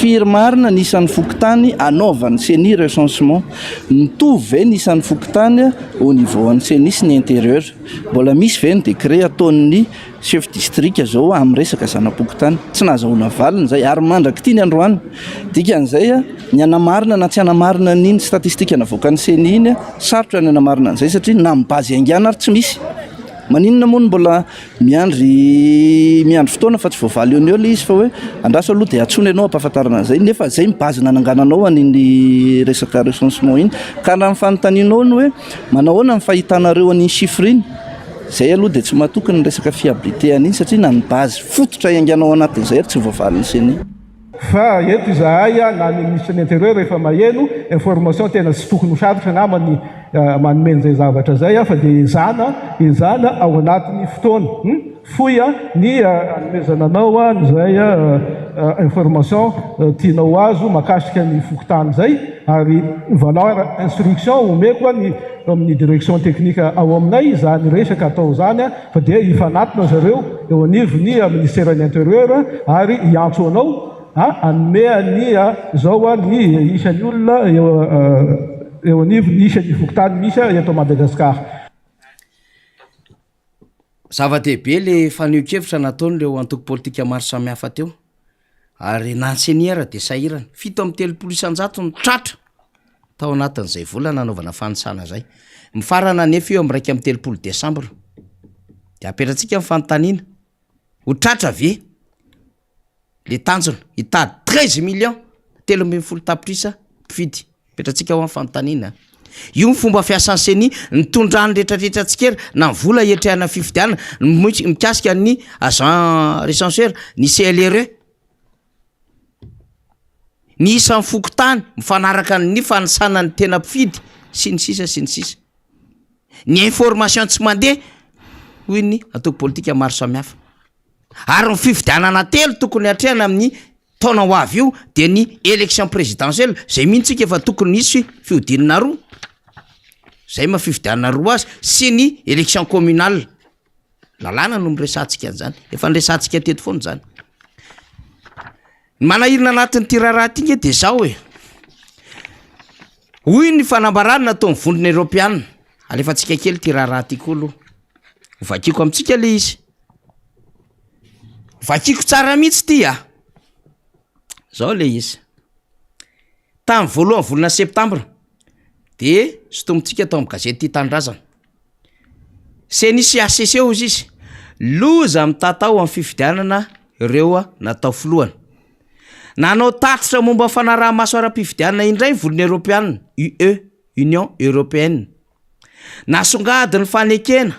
firmarina ny isan'ny fokotany anaovan'ny seni recensement mitovy ve ny isan'ny fokotany au niveau an'ny seni sy ny intérieur mbola misy ve ny décret ataon'ny chef district zao amin'ny resaka zanam-pokotany tsy nahazahoana valiny zay ary mandraky ity ny androany dikan'izay ny anamarina na tsy anamarina n'iny statistika navoaka ny seni iny sarotra ny anamarina an'izay satria na mibazy aingana ary tsy misy maninona moa mbola miandry fotoana fa tsy voavaly eo ny eo le izy fa hoe andraso aloha dia atsony ianao ampahafantarana an'izay nefa zay mibazy nanangananao an'iny resaka recensement iny ka raha mifanontanianao ny hoe manahoana ny fahitanareo an'iny chiffre iny zay aloha dia tsy mahatoky ny resaka fiabilité an'iny satria na ny bazy fototra ianganao anatin'izay ary tsy voavaly ny seni
fa eto izahay na ny ministre de l'intérieur rehefa maheno information tena sy tokony ho sarotra namany manomeny zay zavatra zay fa dia ezana ao anatin'ny fotoana foy ny anomezananao zay information tianao azo makasika ny fokotany zay ary valeur instruction omeko amin'ny direction technique ao aminay zany resaka atao zany fa dia ifanatina zareo eo anivony ministère de l'intérieur ary iantso anao anome ny zao ny isan'ny olona eo anivony isan'ny fokotany misy eto Madagasikara
zava-dehibe le fanio-kevitra nataon'ireo antoko politika maro samihafa teo ary nanseniera dia sahirana 7 isanjato ny tratra tao anatin'izay vola nanaovana fanisana zay mifarana nefa eo amin'ny 3 Desambra dia apetratsika amin'ny fanontaniana ho tratra ve le tanjona hitady 13 millions 13 tapitrisa mpifidy petratsika ho amin'ny fanontaniana io ny fomba fiasan'ny seni nitondrany rehetrarehetra tsikera na vola etrehana fifidiana mikasika ny agent recenseur ny CLRE ny isan'ny fokotany mifanaraka ny fanisana ny tena mpifidy sy ny sisa sy ny sisa. Ny information tsy mandeha hoy ny atoko politika maro samihafa. Ary ny fifidianana telo tokony hatrehana amin'ny taona ho avy io de ny élection présidentielle zay mihitsika efa tokony nisy fiodinana roa. Zay mafifidianana roa azy sy ny élection communale. Lalàna no miresantsika an'zany. Efa niresantsika teto foana zany. Manahirina anatin'ny tiraraha ty de zao hoe. Hoy ny fanambarana nataon'ny vondrona Europiana. Alefatsika kely tiraraha ty koa aloha. Vakiko amitsika le izy. Vakiko tsara mihitsy ty a. Zao le izy. Tamin'ny voalohany volana septambra de sotomitsika tao amin'ny gazety Tia Tanindrazana. Se nisy ACC hozy izy. Loza mitatao amin'ny fifidianana ireo natao filohany. Nanao tatitra momba fanaraha-maso ara-pifidianana indray volana Europiana, UE, Union Européenne. Nasongadiny fanekena,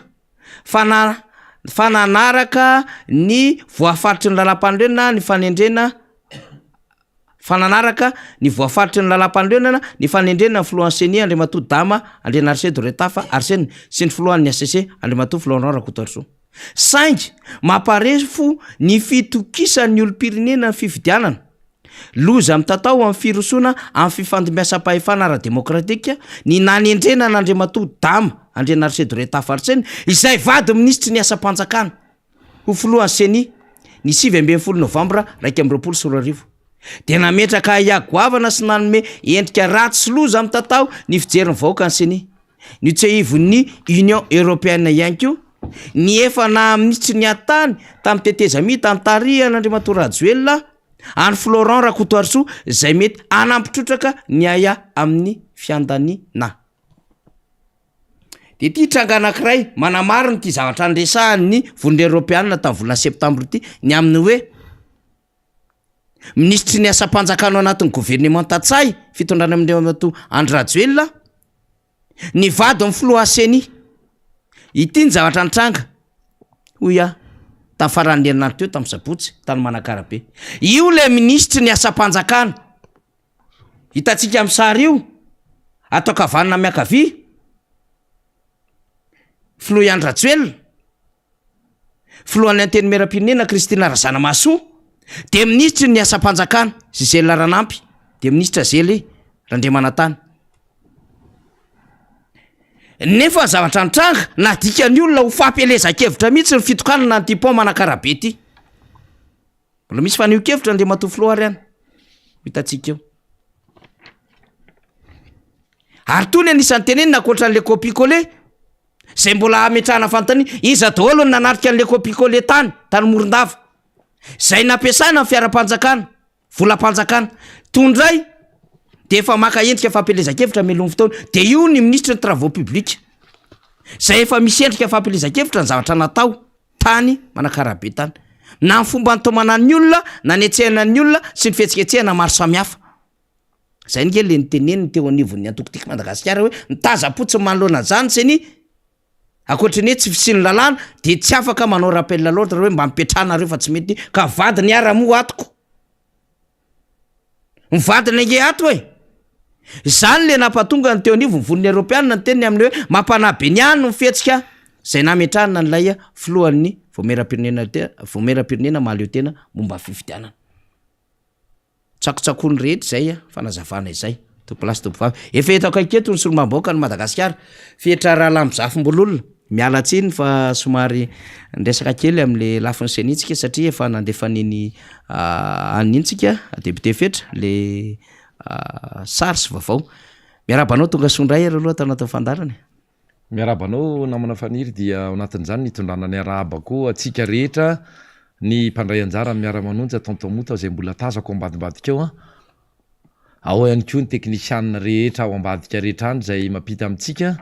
fananaraka ny voafaritry ny lalam-pandrenana, ny fanendrena fananaraka ny voafaritry ny lalam-pandrenana, ny fanendrena ny filohan'ny CENI Andriamatoa Dama, Andrianarse Doretafa, Arsène sy ny filohan'ny ACC Andriamatoa Florent Rakotoariso. Saingy mamparefo ny fitokisan'ny olom-pirenena ny fifidianana. Loza mitatao amin'ny firosoana amin'ny fifandimbiasam-pahefana ara-demokratika ny nanendrena n'Andriamatoa Dama, Andrianarse Doretafa, Arsène izay vady minisitry ny asa-panjakana ho filohan'ny CENI ny 7 Novambra 2024. De nametraka iagoavana sy nanome endrika ratsy sy loza mitatao ny fijeriny vahoaka ny CENI. Ny tsehivon'ny Union Européenne ihany koa ny efa na ministry ny atany tamin'ny teteza mitantarihana Rajoelina any Florent Rakotoariso zay mety anampitrotraka ny aya amin'ny fiandanina. De ty tranga anankiray manamariny ty zavatra andresahan'ny vondrona Europiana tamin'ny volana septambra ty ny amin'ny hoe ministry ny asa-panjakana anatin'ny gouvernement Tatsay fitondrana Andriamatoa Andry Rajoelina ny vady amin'ny filoha CENI. Ity ny zavatra nitranga. Hoya tamin'ny faran'ny herinandro teo tamin'ny Sabotsy tany Manakarabe. Io le ministry ny asa-panjakana. Hitantsika amin'ny sary io atao kavanana miakavia. Filoha Andry Rajoelina. Filohan'ny antenimieram-pirenena Kristina Razanamahasoa. De ministry ny asa-panjakana Gisèle Ranampy. De ministra Zely Randriamanantany. Nefa zavatra nitranga na dikan'ny olona ho fampelezan-kevitra mihitsy ny fitokanana ny Tipon Manakarabe ty. Mbola misy fanio-kevitra Andriamatoa Floary ihany. Hitantsika eo. Ary toy ny anisan'ny tenenina ankoatran'le copie-collé zay mbola ametrahana fanontaniana iza daholo ny nanatrika an'le copie-collé tany Morondava. Zay nampiasana ny fiara-panjakana, volam-panjakana. Tondray de efa maka endrika fampelezan-kevitra melony fotoana. De io ny ministre ny travaux publics. Zay efa misy endrika fampelezan-kevitra ny zavatra natao tany Manakarabe tany. Na ny fomba nitomanan'ny olona, na ny etsehana ny olona sy ny fihetsiketsehana maro samihafa. Zay ny kely niteneniny teo anivon'ny antokotiky Madagasikara hoe nitaza-potsiny manoloana zany CENI. Akoatry ny tsy fisiny lalàna de tsy afaka manao rappel à l'ordre hoe mba mipetrahanareo fa tsy mety ka vady ny ara-mo atoko. Mivady ny nge ato hoe. Zany le nampatonga ny teo anivony vondrona Europiana ny teniny amin'ny hoe mampanabeniany ny fihetsika zay nametrahana nylay filohan'ny voamera-pirenena mahaleo tena momba fifidianana. Tsakotsakony rehetra zay fanazavana izay. Topolasy topovavy. Efa eto akaiketo ny solomam-bahoaka ny Madagasikara. Fihitra raha lamozafim-bololona. Miala tsiny fa somary ndresaka kely amin'le lafin'ny CENI-tsika satria efa nandefa niny anintsika député fetra le sary sy vaovao. Miarabanao tonga sondray ary aloha tanaty fandarany.
Miarabanao namana faniry dia ao anatin'izany nitondrana ny arahaba koa atsika rehetra ny mpandray anjara miara-manonjy tontomota zay mbola tazako ambadibadika eo ao ihany koa ny teknisianina rehetra ao ambadika rehetra any zay mampita amintsika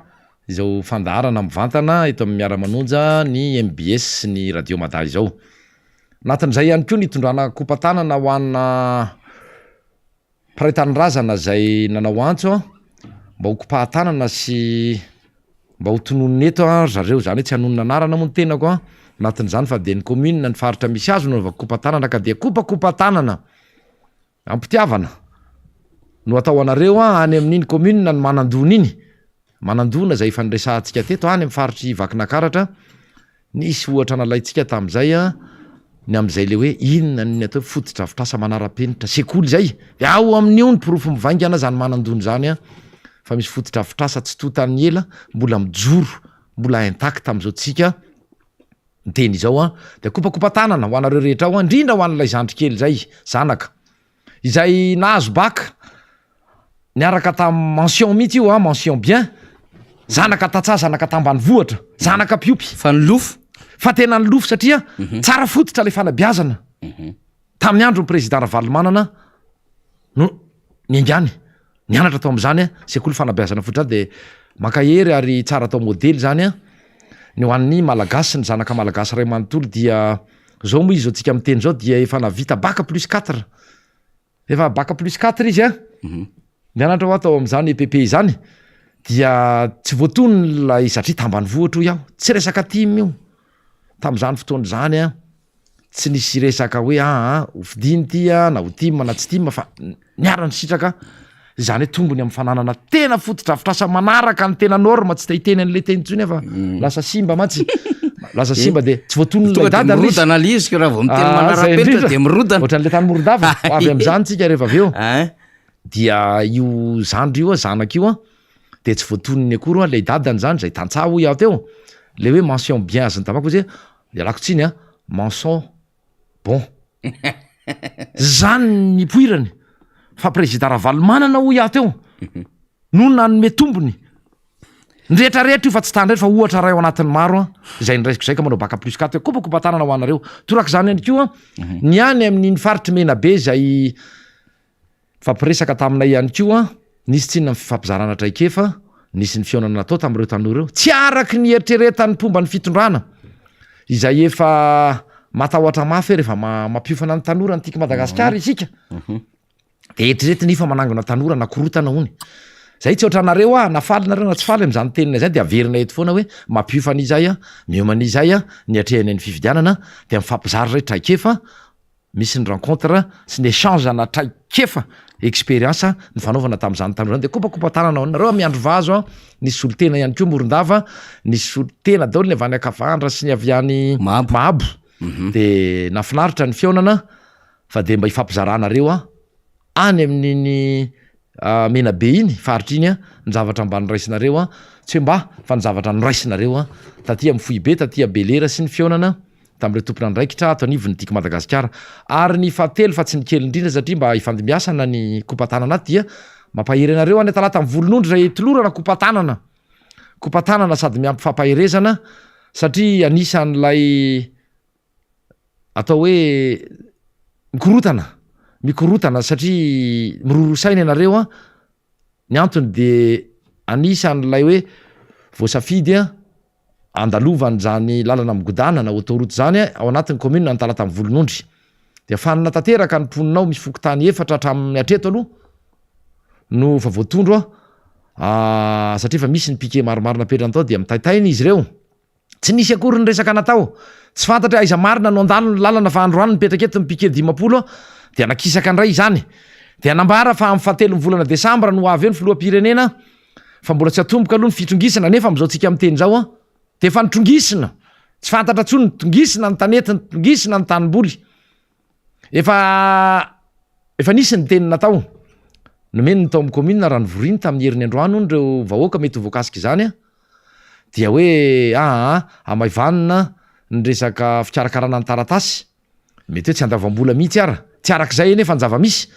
izao fandarana mivantana eto amin'ny miara-manonja ny MBS ny radio Mada izao. Natin'izay ihany koa nitondrana kopatanana ho anna Paraitanindrazana zay nanao antso mba ho kopatanana sy mba ho tononona eto zareo zany tsy hanonona anarana moa ny tenako natin'izany fa de ny commune ny faritra misy azo no kopatanana ka de kopatanana ampitiavana no atao anareo any amin'iny commune ny manandona iny manandona zay fandraisantsika teto any amin'ny faritry vakinakaratra nisy ohatra nalaitsika tamin'izay ny am'izay le hoe inona ny atao fototra fitrasa manara-penitra sekoly zay ao amin'io ny pirofo mivaingana zany manandony zany fa misy fototra fitrasa tsy totany ela mbola mijoro mbola intact am'izao tsika teny izao de kopakopa tanana ho anareo rehetra ao indrindra ho an'ilay zandrikely zay zanaka izay nahazo baka niaraka tam mention mihitsy io mention bien zanaka tatsa zanaka tambany vohatra zanaka piopy
fa nylofo
fa tena nylofo satria tsara fototra le fanabiazana tamin'ny andro ny président Ravalomanana no niangany nianatra atao am'zany sekoly fanabiazana fotra de makahery ary tsara atao modely zany ny hoan'ny malagasy ny zanaka malagasy ray manontolo dia zao moa izy zao tsika miteny zao dia efa navita baka plus 4 efa baka plus 4 izy nianatra ho atao am'zany EPP zany dia tsy voatony lay satria tambany vohatra iaho tsy resaka tim io tam'zany fotoana zany tsy nisy resaka hoe ofidiny ty na ho tim na tsy tim fa niarany sitraka zany hoe tombony amin'ny fananana tena fototra fitrasa manaraka ny tena norma tsy tahiteny an'le teny tsony fa lasa simba matsy lasa simba de tsy voatony lay dada
mirodana lizy raha vao miteny manara-penitra de mirodana
ohatran'le tany morodava avy am'zany tsika rehefa avy eo dia io zandry io zanaka io de tsy voatoniny akory lay dadany zany zay tantsaha ho iaho teo le hoe mention bien azony tamako zay ialako tsiny mention bon zany nipoirany fa président Ravalomanana ho iaho teo no nanome tombony ndrehetrarehetra io fa tsy tandrehetra fa ohatra ray ao anatin'ny maro zay niraisiko zay ka manao baka plus 4 kopakopa tanana ho anareo toraka zany ihany koa ny any amin'iny faritry mena be zay fampiresaka taminay ihany koa nisy tsinona fifampizarana traikefa nisy ny fionana natao tamin'ireo tanora eo tsy araky ny eritreretany fomba ny fitondrana izay efa matahotra mafy rehefa mampiofana ny tanora ny tika Madagasikara isika de eritrerety nifa manangona tanora nakorotana hony zay tsy ohatranareo nafaly nareo na tsy faly am'zany tenina zay de averina eto foana hoe mampiofana izay mioman'izay ny atrehany ny fividianana de mifampizary ray traikefa misy ny rencontre sy ny échange na traikefa expérience ny fanaovana tam'zany tanora zany de kopakopa tanana nareo miandro vazo nisy solotena ihany koa Morondava nisy solotena daoly ny avy any Akavandra sy ny avy any Mahabo de nafinaritra ny fionana fa de mba ifampizaranareo any amin'iny mena be iny faritra iny ny zavatra mba niraisinareo tsy hoe mba fa ny zavatra niraisinareo tatia mifoy be tatia Belera sy ny fionana tam'ireo tompona ndraikitra ato anivony tika Madagasikara ary ny fatelo fa tsy ny kely indrindra satria mba ifandimbiasana ny kopatanana aty dia mampahery anareo any talata amin'ny volonondry ray tolorana kopatanana sady miampifampaherezana satria anisan'lay atao hoe mikorotana satria mirorosaina ianareo ny antony de anisan'lay hoe voasafidy andalovany zany lalana migodana na autoroute zany ao anatin'ny commune ny talata amin'ny volonondry de fanana tanteraka ny mponinao misy fokotany efatra hatramin'ny atreto aloha no fa voatondro satria fa misy ny piquet maromaro napetrany tao de mitaitainy izy ireo tsy nisy akory ny resaka natao tsy fantatra aiza marina no andalo ny lalana fa androany mipetraka eto ny piquet 10 de anakisaka andray zany de anambara fa amin'ny fahatelo ny volana Desambra no avy eo ny filoham-pirenena fa mbola tsy atomboka aloha ny fitrongisana nefa am'izao tsika miteny zao de fa nitrongisina tsy fantatra tsony nitongisina ny tanety nitongisina ny tanimboly efa nisy ny teny natao nomeny ny tao amin'ny commune raha nivoriny tamin'ny herin'ny androany nyreo vahoaka mety ho voakasika izany dia hoe amaivanina ny resaka fikarakarana ny taratasy mety hoe tsy andavam-bola mihitsy ara tsy arak'izay nefa ny zava-misy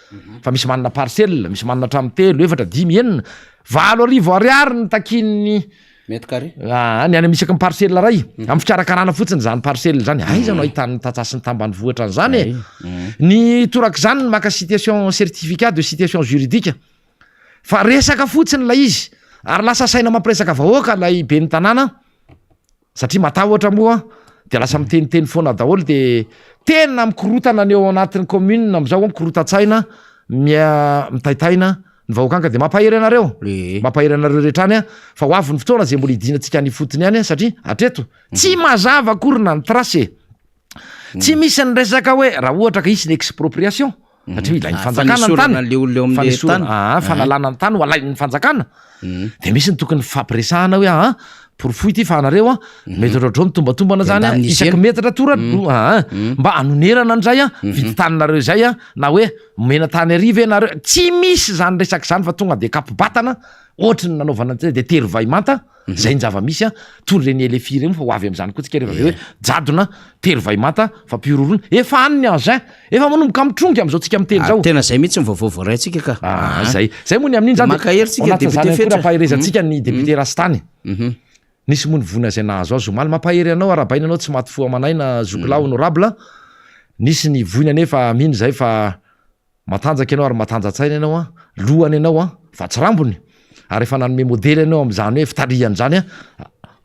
fa misy manana parcelle misy manana tramo 3 4 5 enina 7 ariary ny takin'ny
mètre carré
ny any misy ny parcelle ray amin'ny fikarakarana fotsiny zany parcelle zany aiza no ahitany tatsasy ny tambany vohatra zany ny torak' zany maka situation certificat de situation juridique fa resaka fotsiny la izy ary lasa saina mampiresaka vahoaka lay be ny tanàna satria matahotra moa de lasa miteniteny foana daholo de tena mikorotana ny eo anatin'ny commune am'zao mikorotatsaina mitaitaina ny vahoaka anka de mampahery anareo rehetrany fa ho avy ny fotoana zay mbola idinatsika ny fotony any satria atreto tsy mazava akorina ny tracé tsy misy ny resaka hoe raha ohatra ka isy ny expropriation satria ilainy fanjakana ny tany fanalana ny tany ho alainy fanjakana de misy ny tokony fampiresahana hoe porofo ity fa anareo mety ohatrao mitombatombana zany isaky metatra tora mba anonerana an'zay vity taninareo zay na hoe mena tany ariva nareo tsy misy zany resaky zany fa tonga de kapobatana ohatry ny nanaovana de tery vai manta zay ny zava-misy tony reny elefi reny fa ho avy am'zany koa tsika rehefa avy hoe jadona tery vai manta fa piororona efa aniny azay efa manomboka mitrongy am'zao tsika miteny zao
tena zay mihitsy mivaovao raitsika ka
zay moa ny amin'iny zany
makaherytsika
ny député rastany nisy mony vona zay nahazo azo maly mampahery anao arabaina anao tsy maty fo amanaina zokolao honorable nisy ny voina nefa mino zay fa matanjaky ianao ary matanjatsaina ianao lohany ianao fa tsy rambony ary efa nanome modely ianao am'zany hoe fitariany zany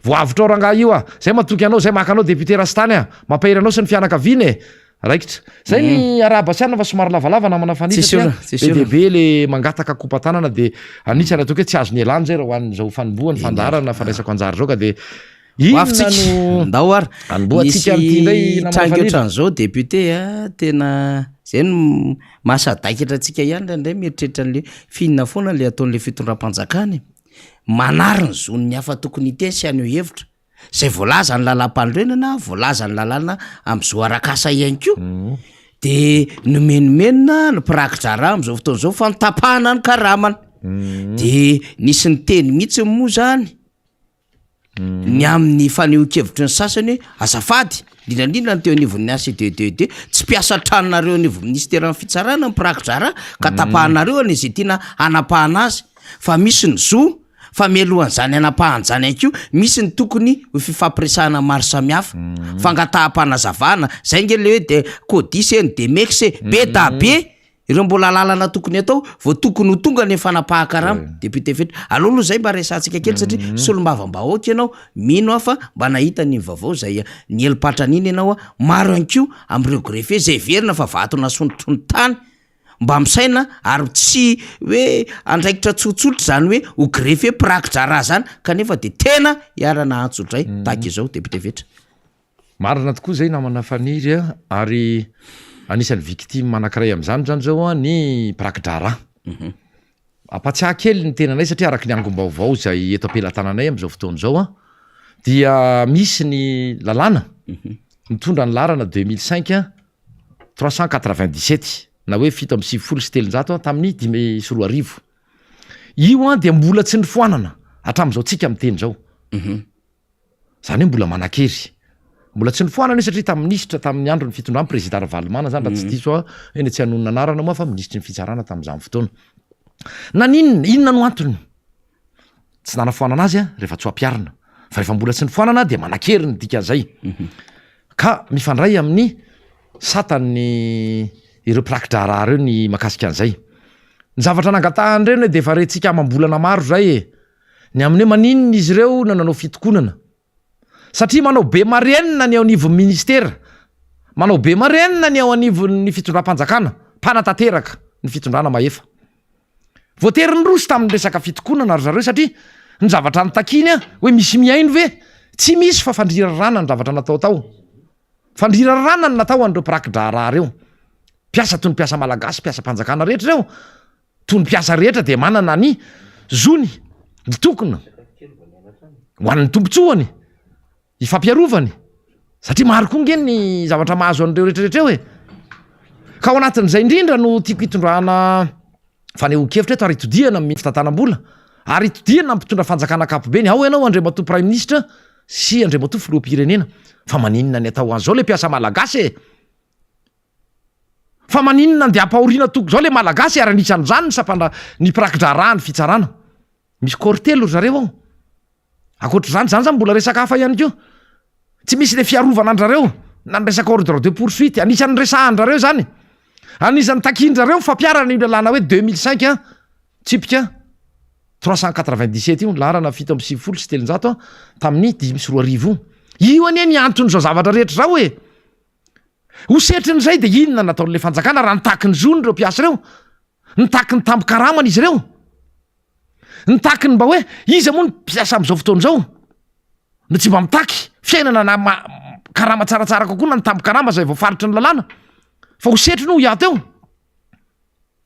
voavitra ao rangaha io zay matoky anao zay maka anao député rastany mampahery anao sy ny fianakaviany raikitra zay ny araba siana fa somary lavalava namana fanitsa be le mangataka kopatanana de anisany atoky hoe tsy azo ny elany zay raha hoan'zao fanombohany fandarana fandraisako anjary zao ka de
ndao ary nisy trangy ohatran'zao député tena zay no mahasadaikitra atsika ihany ndray mieritreritra an'le finina foana le ataon'le fitondram-panjakany manariny zonony hafa tokony iteny sy an'io hevitra zay voalaza ny lalam-pandrenana voalaza ny lalàna am'izao arakasa ihany ko de nomenomenona ny pirakidrara am'izao fotoan'izao fa nitapahana ny karamana de nisy ny teny mihitsy moa zany ny amin'ny faneho-kevitry ny sasany azafady indrindrandrindra ny teo anivon'ny ACDD tsy piasa tranonareo anivo ministera ny fitsarana ny pirakidrara ka tapahanareo any izay tiana anapahana azy fa misy ny zo fa mialohan'zany anapahanyzany ankio misy ny tokony ho fifampiresahana maro samihafa fangataham-panazavana zay ngele hoe de codiseny de mexe be da be ireo mbola lalana tokony atao vo tokony ho tonga ny fanapahakarama député fetra aloha zay mba resantsika kely satria solombavambahoaka ianao mino afa mba nahita ny vaovao zay ny elopatran'iny ianao maro ankio am'ireo greffe zay verina fa vatona sonotro ny tany mba misaina ary tsy hoe andraikitra tsotsotra zany hoe ho greffe pirakidrara zany kanefa de tena iarana antsotray taky izao député fetra
marina tokoa zay namana faniry ary anisan'ny victime anankiray am'zany zany zao ny pirakidrara apatsiaha kely ny tenanay satria araky ny angom-baovao zay eto ampelantananay am'izao fotoan'izao dia misy ny lalàna mitondra ny larana 2005 397 na hoe 7 tamin'ny 5 io dia mbola tsy nifoanana hatram'izao tsika miteny zao zany hoe mbola manakery mbola tsy nifoanana satria taministra tamin'ny andro ny fitondrany président Ravalomana zany raha tsy diso eny tsy hanonona anarana moa fa ministry ny fitsarana tam'izany fotoana naninona inona no antony tsy nanafoanana azy rehefa tsy ampiarina fa rehefa mbola tsy nifoanana dia manakery ny dikan'izay ka mifandray amin'ny satany ireo pirakidrara reo ny makasika an'izay ny zavatra nangatahany reny de efa rentsika mambolana maro zay ny amin'ny hoe maninona izy ireo nanao fitokonana satria manao be marenina ny ao anivon'ny ministera manao be marenina ny ao anivon'ny fitondram-panjakana mpanatanteraka ny fitondrana maefa voatery ny rosy tamin'ny resaka fitokonana ry zareo satria ny zavatra nytakiny hoe misy miaino ve tsy misy fa fandrirarana ny zavatra natao tao fandrirarana ny natao an'ireo pirakidrara reo piasa toy ny piasa malagasy piasa mpanjakana rehetra reo toy ny piasa rehetra de manana ny zony ny tokona ho an'ny tombotsoany ifampiarovany satria maro koa ngeny ny zavatra mahazo an'ireo rehetrarehetra eo ka ao anatin'izay indrindra no tiako hitondrana faneho-kevitra eto ary itodiana amin'ny fitantanam-bola ary itodiana mpitondra fanjakana kapobeny ao ianao andriamatoa prime ministre sy andriamatoa filoham-pirenena fa maninona ny atao an'izao le piasa malagasy fa maninona ndia ampahoriana toko zao le malagasy ary anisan'izany ny sapandra ny pirakidrara ny fitsarana misy kortelo ry zareo ao akoatr'izany zany mbola resaka hafa ihany keo tsy misy le fiarovana andrareo na ny resaka ordre de poursuite anisan'ny resahandrareo zany anisan'ny takindrareo fampiarana io lalàna hoe 2005 tsipika 397 io ny larana 7 tamin'ny 5 io anie ny anton'izao zavatra rehetra zao hosetriny zay de inona nataon'le fanjakana raha nitaky ny zony reo mpiasa reo nitaky ny tambo-karamana izy reo nitaky ny mba hoe izy moa ny mpiasa am'izao fotoan'izao no tsy mba mitaky fiainana na karama tsaratsara kokoa na ny tambo-karama zay voafaritry ny lalàna fa hosetriny ho iato eo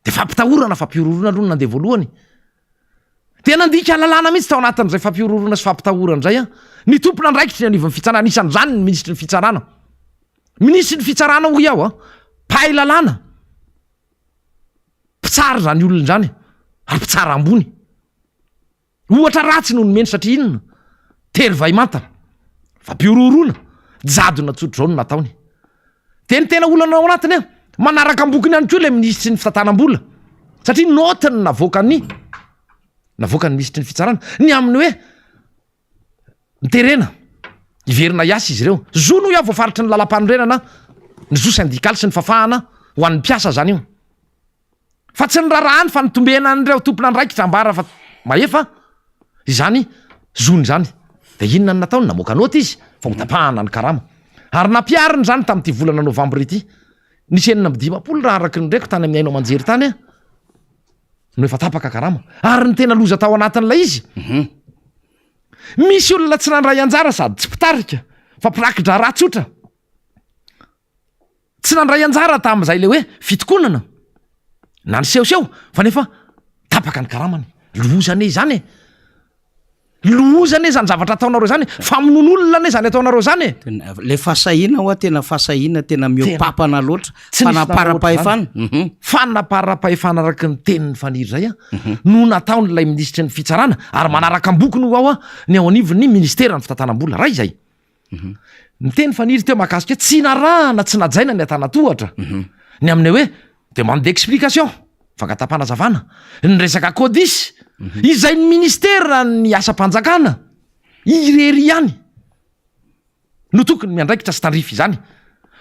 de fampitahorana fampiororona aloha nandeha voalohany tena andika lalàna mihitsy tao anatin'izay fampiororona sy fampitahorana zay a ny tompona andraikitry ny anivon'ny fitsarana isan'izany ny ministry ny fitsarana ministry ny fitsarana hoy aho a pahay lalàna mpitsara zany olona zany ary mpitsara ambony ohatra ratsy no nomeny satria inona tery vai mantana fampiororona jadona tsotro zao no nataony tena olana ao anatiny a manaraka ambokiny ihany koa le ministry ny fitantanam-bola satria notiny navoakany ministry ny fitsarana ny aminy hoe niterena iverina iasa izy ireo zo no ia voafaritry ny lalam-panorenana ny zo syndikaly sy ny fafahana ho an'ny mpiasa zany io fa tsy ny rarahany fa nitombena an'ireo tompona andraikitra ambara fa maefa izany zony zany de inona ny nataony namoaka noty izy fa hotapahana ny karama ary nampiariny zany tamin'ity volana novambra ity nisy enina am'dimapolo raha araky ny ndraiko tany amin'ny ainao manjery tany a no efa tapaka karama ary ny tena loza tao anatin'ilay izy misy olona tsy nandray anjara sady tsy pitarika fa pirakidra ratsotra tsy nandray anjara tam'izay le hoe fitokonana na ny sehoseo fa nefa tapaka ny karamany lozane zany lozane zany zavatra ataonareo zany famonon'olona ne zany ataonareo zany
le fahasahina hoa tena fahasahina tena miopapana loatra fanapara-pahefana fanapara-pahefana araky ny tenin'ny faniry zay a no nataon'ilay ministry ny fitsarana ary manaraka ambokiny ho ao a ny ao anivon'ny ministera ny fitantanam-bola ray zay ny teny faniry teo mahakasika tsy narahana tsy najaina ny atanatohatra ny aminy hoe demande d'explication fangatam-panazavana ny resaka kodisy izay ny ministera ny asa-panjakana irery ihany no tokony miandraikitra sy tandrify izany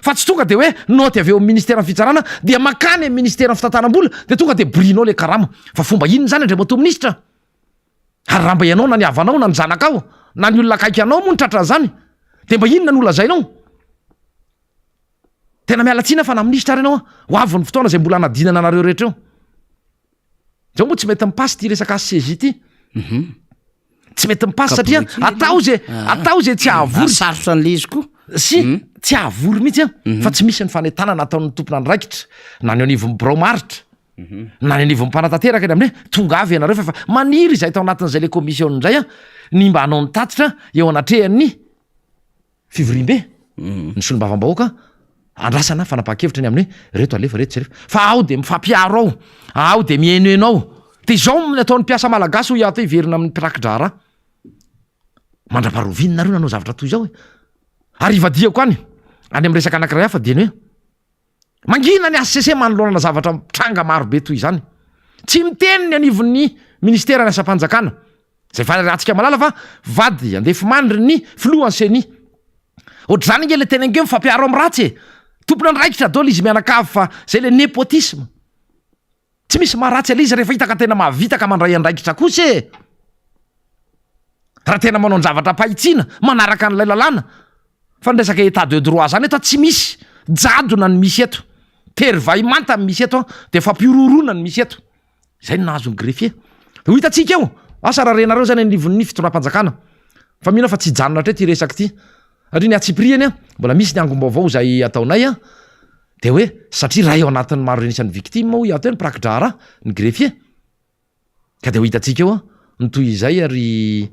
fa tsy tonga de hoe noty avy eo amin'ny ministera ny fitsarana dia makany amin'ny ministera ny fitantanam-bola de tonga de brinao le karama fa fomba inony zany andre mato ministra ary raha mba ianao na ny avanao na ny zanakao na ny olona kaiky anao moa ny tratra zany de mba inona ny olazainao tena mialatsina fa na ministra ary ianao ho avy ny fotoana zay mbola anadinana anareo rehetra eo zao moa tsy mety mipasy ty resaka ACJ ty tsy mety mipasy satria atao zay tsy ahavory sarotra an'le izy koa
sy tsy ahavory mihitsy a fa tsy misy ny fanetana nataon'ny tompona andraikitra na ny anivon'ny bromaritra na ny anivon'ny mpanatanteraka ny aminy tonga avy ianareo fa maniry izay tao anatin'izay le commission zay a ny mba hanao ny tatitra eo anatrehan'ny fivoriam-be ny solombavam-bahoaka andrasana fanapahan-kevitra ny amin'ny reto alefa reto tsy refa fa ao de mifampiaro ao de mienoeno ao de zao ny ataon'ny mpiasa malagasy ho ia to iverina amin'ny pirakidrara mandra-parovinina nareo nanao zavatra toy zao ary ivadiako any amin'ny resaka anankiray hafa de ny hoe mangina ny ACC manoloana zavatra tranga maro be toy izany tsy miteny ny anivon'ny ministera ny asa-panjakana zay faratsika malala fa vady andefy mandry ny filohan'ny seni ohatra zany nge le tena nge mifampiaro amin'ny ratsy tompona andraikitra dolo izy mianakavy fa zay le nepotisme tsy misy maharatsy ala izy rehefa hitaka tena mahavitaka mandray andraikitra kosa raha tena manao ny zavatra pahitsina manaraka n'ilay lalàna fa ny resaka état de droit zany eto tsy misy jadona ny misy eto tery vai manta ny misy eto de fampiororona ny misy eto zay ny nahazo ny greffier ho hitatsika eo asa raha renareo zany anivon'ny fitondram-panjakana fa mihina fa tsy janona tre ty resaky ty ary ny atsipriany a mbola misy ny angom-baovao zay ataonay a de hoe satria raha eo anatin'ny maro renisan'ny victime ho iato hoe ny prakidrara ny greffier ka de ho hitatsika eo a nytoy izay ary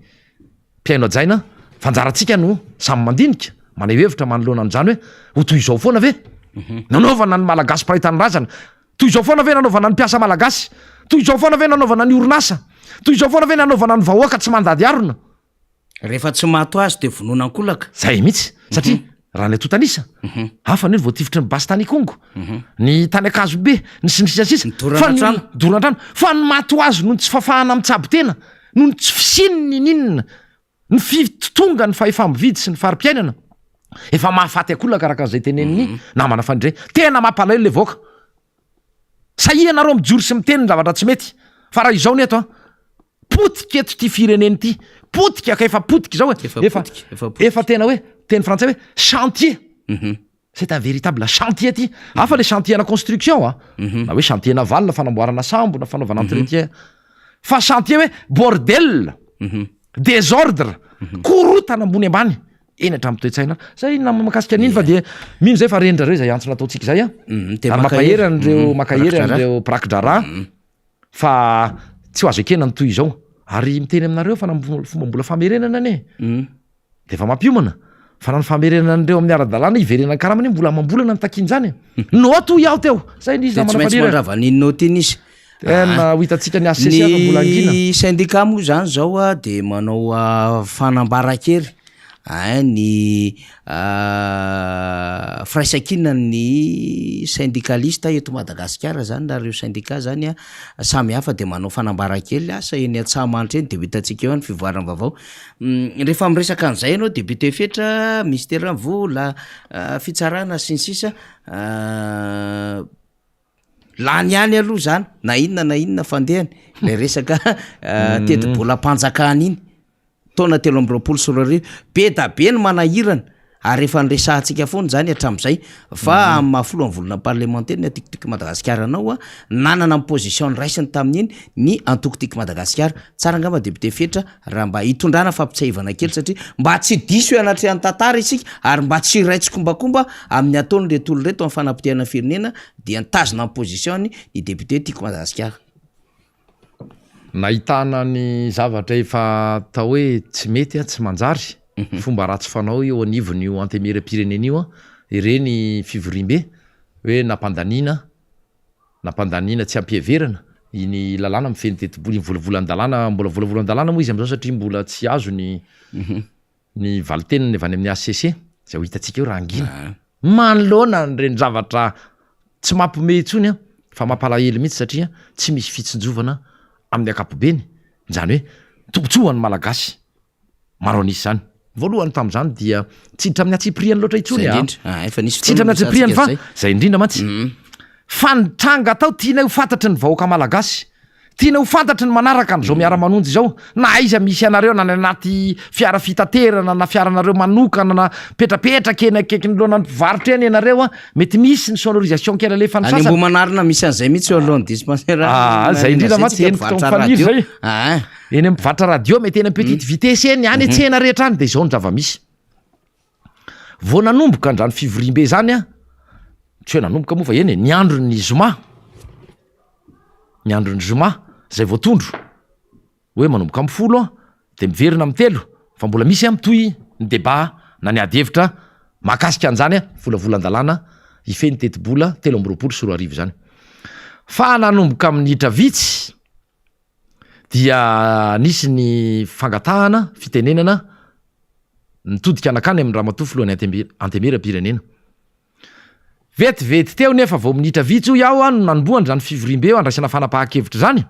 mpiaino ajaina fanjaratsika no samy mandinika manay hevitra manoloana an'izany hoe ho toy izao foana ve nanaovana ny malagasy mpahitany razana toy izao foana ve nanaovana ny mpiasa malagasy toy izao foana ve nanaovana ny orinasa toy izao foana ve nanaovana ny vahoaka tsy mandady arona
rehefa tsy mahato azy de vononankolaka
zay mihitsy satria raha ny atotanisa hafa ny voatifitry ny basy tany kongo ny tany akazo be ny sinisisasisa dorantrano fa ny mato azy noho ny tsy fafahana amitsabo tena noho ny tsy fisininy ninona ny fitotonga ny fahefambividy sy ny farim-piainana efa mahafaty akolaka arakan'izay teneniny namana fandre tena mampalaelo le voaka sahianareo mijory sy miteny ny zavatra tsy mety fa raha izao ny eto a potika eto ty fireneny ty potika ka efa potika zao efa tena hoe teny frantsay hoe chantier c'est un véritable chantier ty hafa le chantier na construction na hoe chantier naval na fanamboarana sambo na fanaovana entretien fa chantier hoe bordel désordre korotana ambony ambany eny hatramin'ny toe-tsaina zay na makasika an'iny fa de mino zay fa rendrareo zay antsona ataontsika zay a
de
ary mampahery an'ireo makahery an'ireo brakidrara fa tsy ho azo ekena ny toy izao ary miteny aminareo fa fomba mbola famerenana ane de fa mampiomana fa na ny famerenana an'ireo amin'ny ara-dalàna iverenana karamany mbola mambolana ny takin'izany no ato iaho teo zay nizy
tsy maintsy mandravaninao teny izy
tena ho hitantsika ny ACC mbola angina
ny syndicat moa zany zao a de manao fanambaran-kery ny firaisankina ny syndicaliste eto Madagasikara zany na reo syndicat zany a samy hafa de manao fanambaran-kely asa eny Antsahamanitra eny de ho hitantsika eo ny fivoarana vaovao rehefa miresaka an'izay ianao député fetra ministère vola fitsarana sy ny sisa lany ihany aloha zany na inona fandehany le resaka teti-bola mpanjakana iny taona 320 be da be ny manahirana ary rehefa nyresahantsika foana zany hatramin'izay fa amin'ny mahafolo volana parlementaire ny antokotiko Madagasikara anao a nanana amin'ny position raisiny tamin'iny ny antokotiko Madagasikara tsara angamba député fetra raha mba hitondrana fampitsaivana kely satria mba tsy diso anatry any tantara isika ary mba tsy raitsy-kombakomba amin'ny ataony reto olo reto amin'ny fanapotehana firenena dia nitazona amin'ny position ny député tiko Madagasikara
nahitana ny zavatra efa atao hoe tsy mety a tsy manjary fomba ratsy fanao eo anivon'io antemera-pirenena io a ireny fivorimbe hoe nampandanina tsy ampiheverana iny lalàna mifeny teti-bola iny volavolan-dalàna mbola volavolan-dalàna moa izy am'izao satria mbola tsy azo ny valiteniny avy any amin'ny ACC zay ho hitantsika eo raha angina manoloana nyreny zavatra tsy mampome itsony a fa mampalahelo mihitsy satria tsy misy fitsinjovana amin'ny akapobeny zany hoe tombotsoa ny malagasy maro anisy zany voalohany tam'izany dia tsiditra amin'ny atsipriany loatra itsony tsiditra amin'ny atsipriany fa zay indrindra mantsy fa nitranga tao tiana ho fantatry ny vahoaka malagasy tiana ho fantatry ny manaraka n'izao miara-manonjy zao na aiza misy anareo na ny anaty fiara fitaterana na fiaranareo manokana na petrapetraka eny akaiky ny loana ny mpivarotra eny ianareo a mety misy ny sonorisation kely alefa ny
sasany manarina misy an'izay mihitsy eo alohan'ny dispensaire
zay indrindra mantsy eny fotoana faniry zay eny amin'ny mpivarotra radio mety eny petite vitesse eny any tsena rehetra any de zao ny zava-misy vo nanomboka andrany fivorimbe zany a tsy hoe nanomboka moa fa eny ny andron'ny zoma zay voatondro hoe manomboka amin'ny 10 a de miverina amin'ny 3 fa mbola misy am'toy ny débat na ny adevitra mahakasika an'izany a volavolan-dalàna ifeny teti-bola 320 zany fa nanomboka amin'ny hitra vitsy dia nisy ny fangatahana fitenenana nitodika anakany amin'ny ramatofo lohan'ny antemera-pirenena vetivety teo nefa vao minitra vitsy o iaho a no nanomboany zany fivorimbe eo andraisana fanapahan-kevitra zany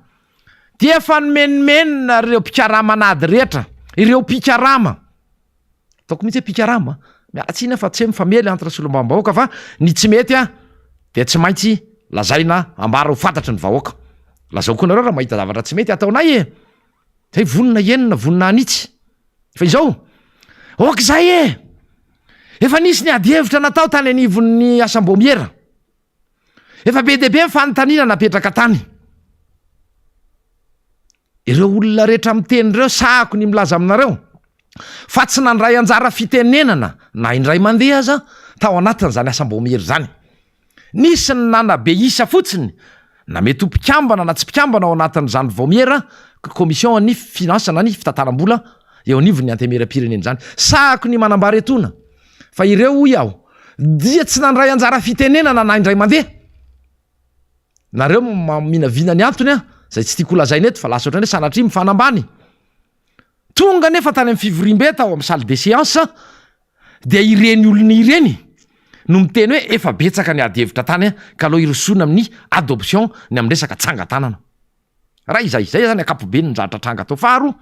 dia efa nomenimenina ireo pikaramanady rehetra ireo pikarama ataoko mihitsy hoe pikarama miaratsina fa tsy hoe mifamely entre solombavam-bahoaka fa ny tsy mety a de tsy maintsy lazaina ambara ho fantatry ny vahoaka lazao koa nareo raha mahita zavatra tsy mety ataonay zay vonina enina vonina anitsy fa izao okzay efa nisy ny adihevitra natao tany anivon'ny asam-bomiera efa be deabe nyfanontanina napetraka tany ireo olona rehetra miteny reo sahako ny milaza aminareo fa tsy nandray anjara fitenenana na indray mandeha aza tao anatin'zany asam-bomiera zany nisy ny nanabe isa fotsiny na mety ho mpikambana na tsy mpikambana ao anatin'zany vomiera commission ny finance na ny fitantanam-bola eo anivon'ny antemera-pirenena zany sahako ny manambary etona fa ireo hoy aho dia tsy nandray anjara fitenenana na indray mandeha nareo minavina ny antony a zay tsy tiako lazaina eto fa lasa ohatrany hoe sanatria mifanambany tonga nefa tany amin'ny fivorimbe tao amin'ny salle de séance dia ireny olony ireny no miteny hoe efa betsaka ny adihevitra tany a ka aloha irosona amin'ny adoption ny amin'ny resaka tsangatanana raha izay zany akapobeny nyzatra tranga tao faharo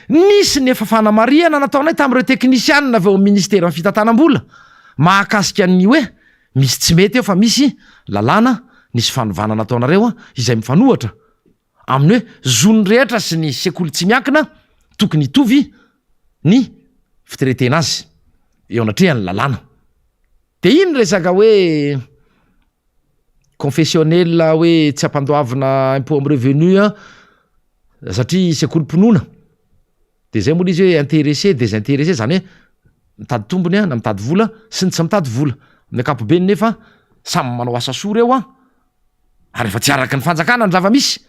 nisy ny efa fanamariana nataonay tamin'ireo teknisianina avy eo ministera amin'ny fitantanam-bola mahakasika ny hoe misy tsy mety eo fa misy lalàna nisy fanovana nataonareo a izay mifanohatra amin'ny hoe zony rehetra sy ny sekoly tsy miankina tokony hitovy ny fitiretena azy eo anatrehany lalàna de iny resaka hoe confessionnel hoe tsy ampandoavina impôt am revenu a satria sekoly mponona de zay moa izy hoe intéressé désintéressé zany hoe mitady tombony na mitady vola sy ny tsy mitady vola amin'ny akapobeny nefa samy manao asa soa reo ary efa tsy araky ny fanjakana ny zava-misy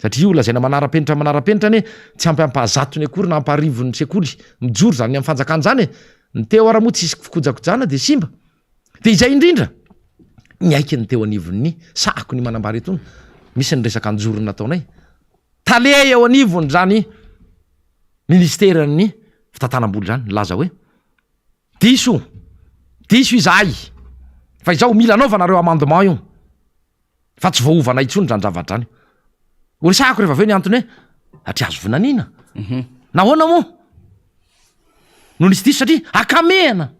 satria io lazaina manara-penitra ny tsy ampy-ampahazatony akory na amparivon'ny sekoly mijoro zany amin'ny fanjakana zany ny teo ara moa tsisy fikojakojana de simba de izay indrindra ny aiky ny teo anivon'ny sako ny manambary etony misy ny resaka anjorony nataonay tale eo anivony zany ministeran'ny fitantanam-boly zany laza hoe diso izahay fa izao mila anaovana reo amandement io fa tsy voaovana itsony zany zavatra zany oresako rehefa aveo ny antony hoe atri azo vonanina nahoana moa no nisy diso satria akamehana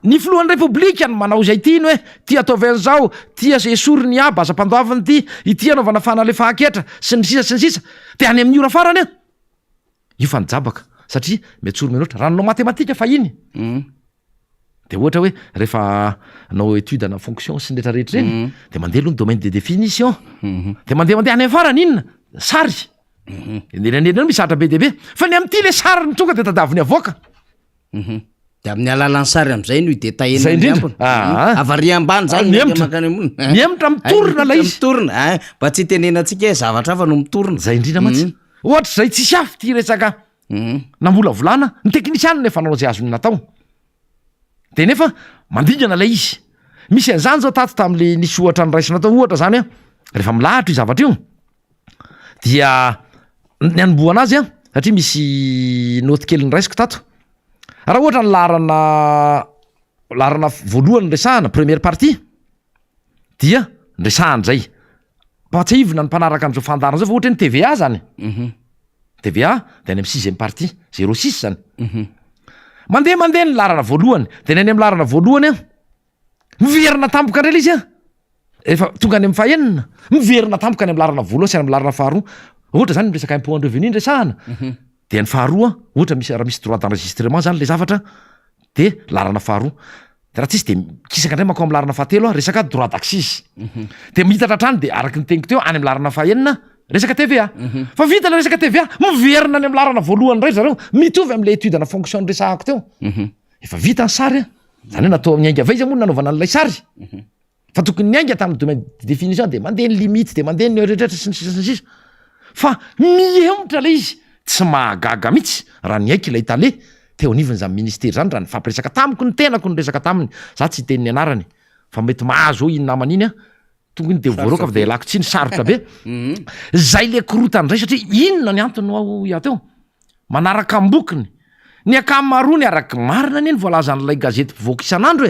ny filohan'ny repoblika ny manao izay tia ny hoe tia ataovy an'izao tia esory ny aba aza-pandoavany ty ity anaovana fanalefa-ketra sy ny sisa de any amin'ny ora farany io fa nijabaka satria miatsoro menoatra ranonao matematika fa iny de ohatra hoe rehefa nao étude na fonction sy ny rehetrarehetra reny de mandeha aloha ny domaine de définition de mandeha any amin'ny farany inona sary nenanenao misatra be deaibe fa ny am'ty le sary ny tonga de tadaviny avoaka
de amin'ny alalan'ny sary am'izay no
zay indrindra
avariambany
zanymiemitra mitorona la izy
mitorona mba tsy tenenantsika hoe zavatra fa no mitorona
zay indrindra matsy ohatra zay tsisy afy ty resaka na mbola volana ny teknisiany nefa nanao zay azony natao de nefa mandingana la izy misy an'izany zao tato tam'le nisy ohatra ny raisina tao ohatra zany rehefa milahatra io zavatra io dia ny anomboana azy satria misy noty kely ny raisiko tato raha ohatra ny larana voalohany resahana première partie dia nresahany zay patsaivina ny mpanaraka an'izao fandarana zao fa ohatra ny TVA zany TVA de any amin'ny 6e partie 06 zany mandeha ny larana voalohany de ny any amin'ny larana voalohany miverina tampoka indray izy efa tonga any amin'ny fahenina miverina tampoka any amin'ny larana voalohany sy any amin'ny larana faharoa ohatra zany resaka impôt en revenu resahana de ny faharoa ohatra raha misy droit d'enregistrement zany le zavatra de larana faharoa de raha tsisy de kisaka indray mako amin'ny larana fahatelo resaka droit d'accise de mihitatra trany de araky ny teniko teo any amin'ny larana fahenina resaka TVA fa vita le resaka TVA miverina any amin'ny larana voalohany ray zareo mitovy am'le étude na fonction resahako teo efa vita ny sary zany hoe natao miainga vaiza moa nanaovana an'ilay sary fa tokony miainga tamin'ny domaine de définition de mandeha ny limite de mandeha ny rehetrrehetra sy ny sisa fa mihemotra le izy tsy mahagaga mihitsy raha ny aiky ilay tale teo anivony zany ministera zany raha ny fampiresaka tamiko ny tenako ny resaka taminy za tsy teniny anarany fa mety mahazo iny naman'iny tongony de voaroka fa de alako tsy ny sarotra be zay le korotany ray satria inona ny antony ao teo manaraka ambokiny ny akamaroa ny araky marina anie ny voalazan'ilay gazety mpivoaka isan'andro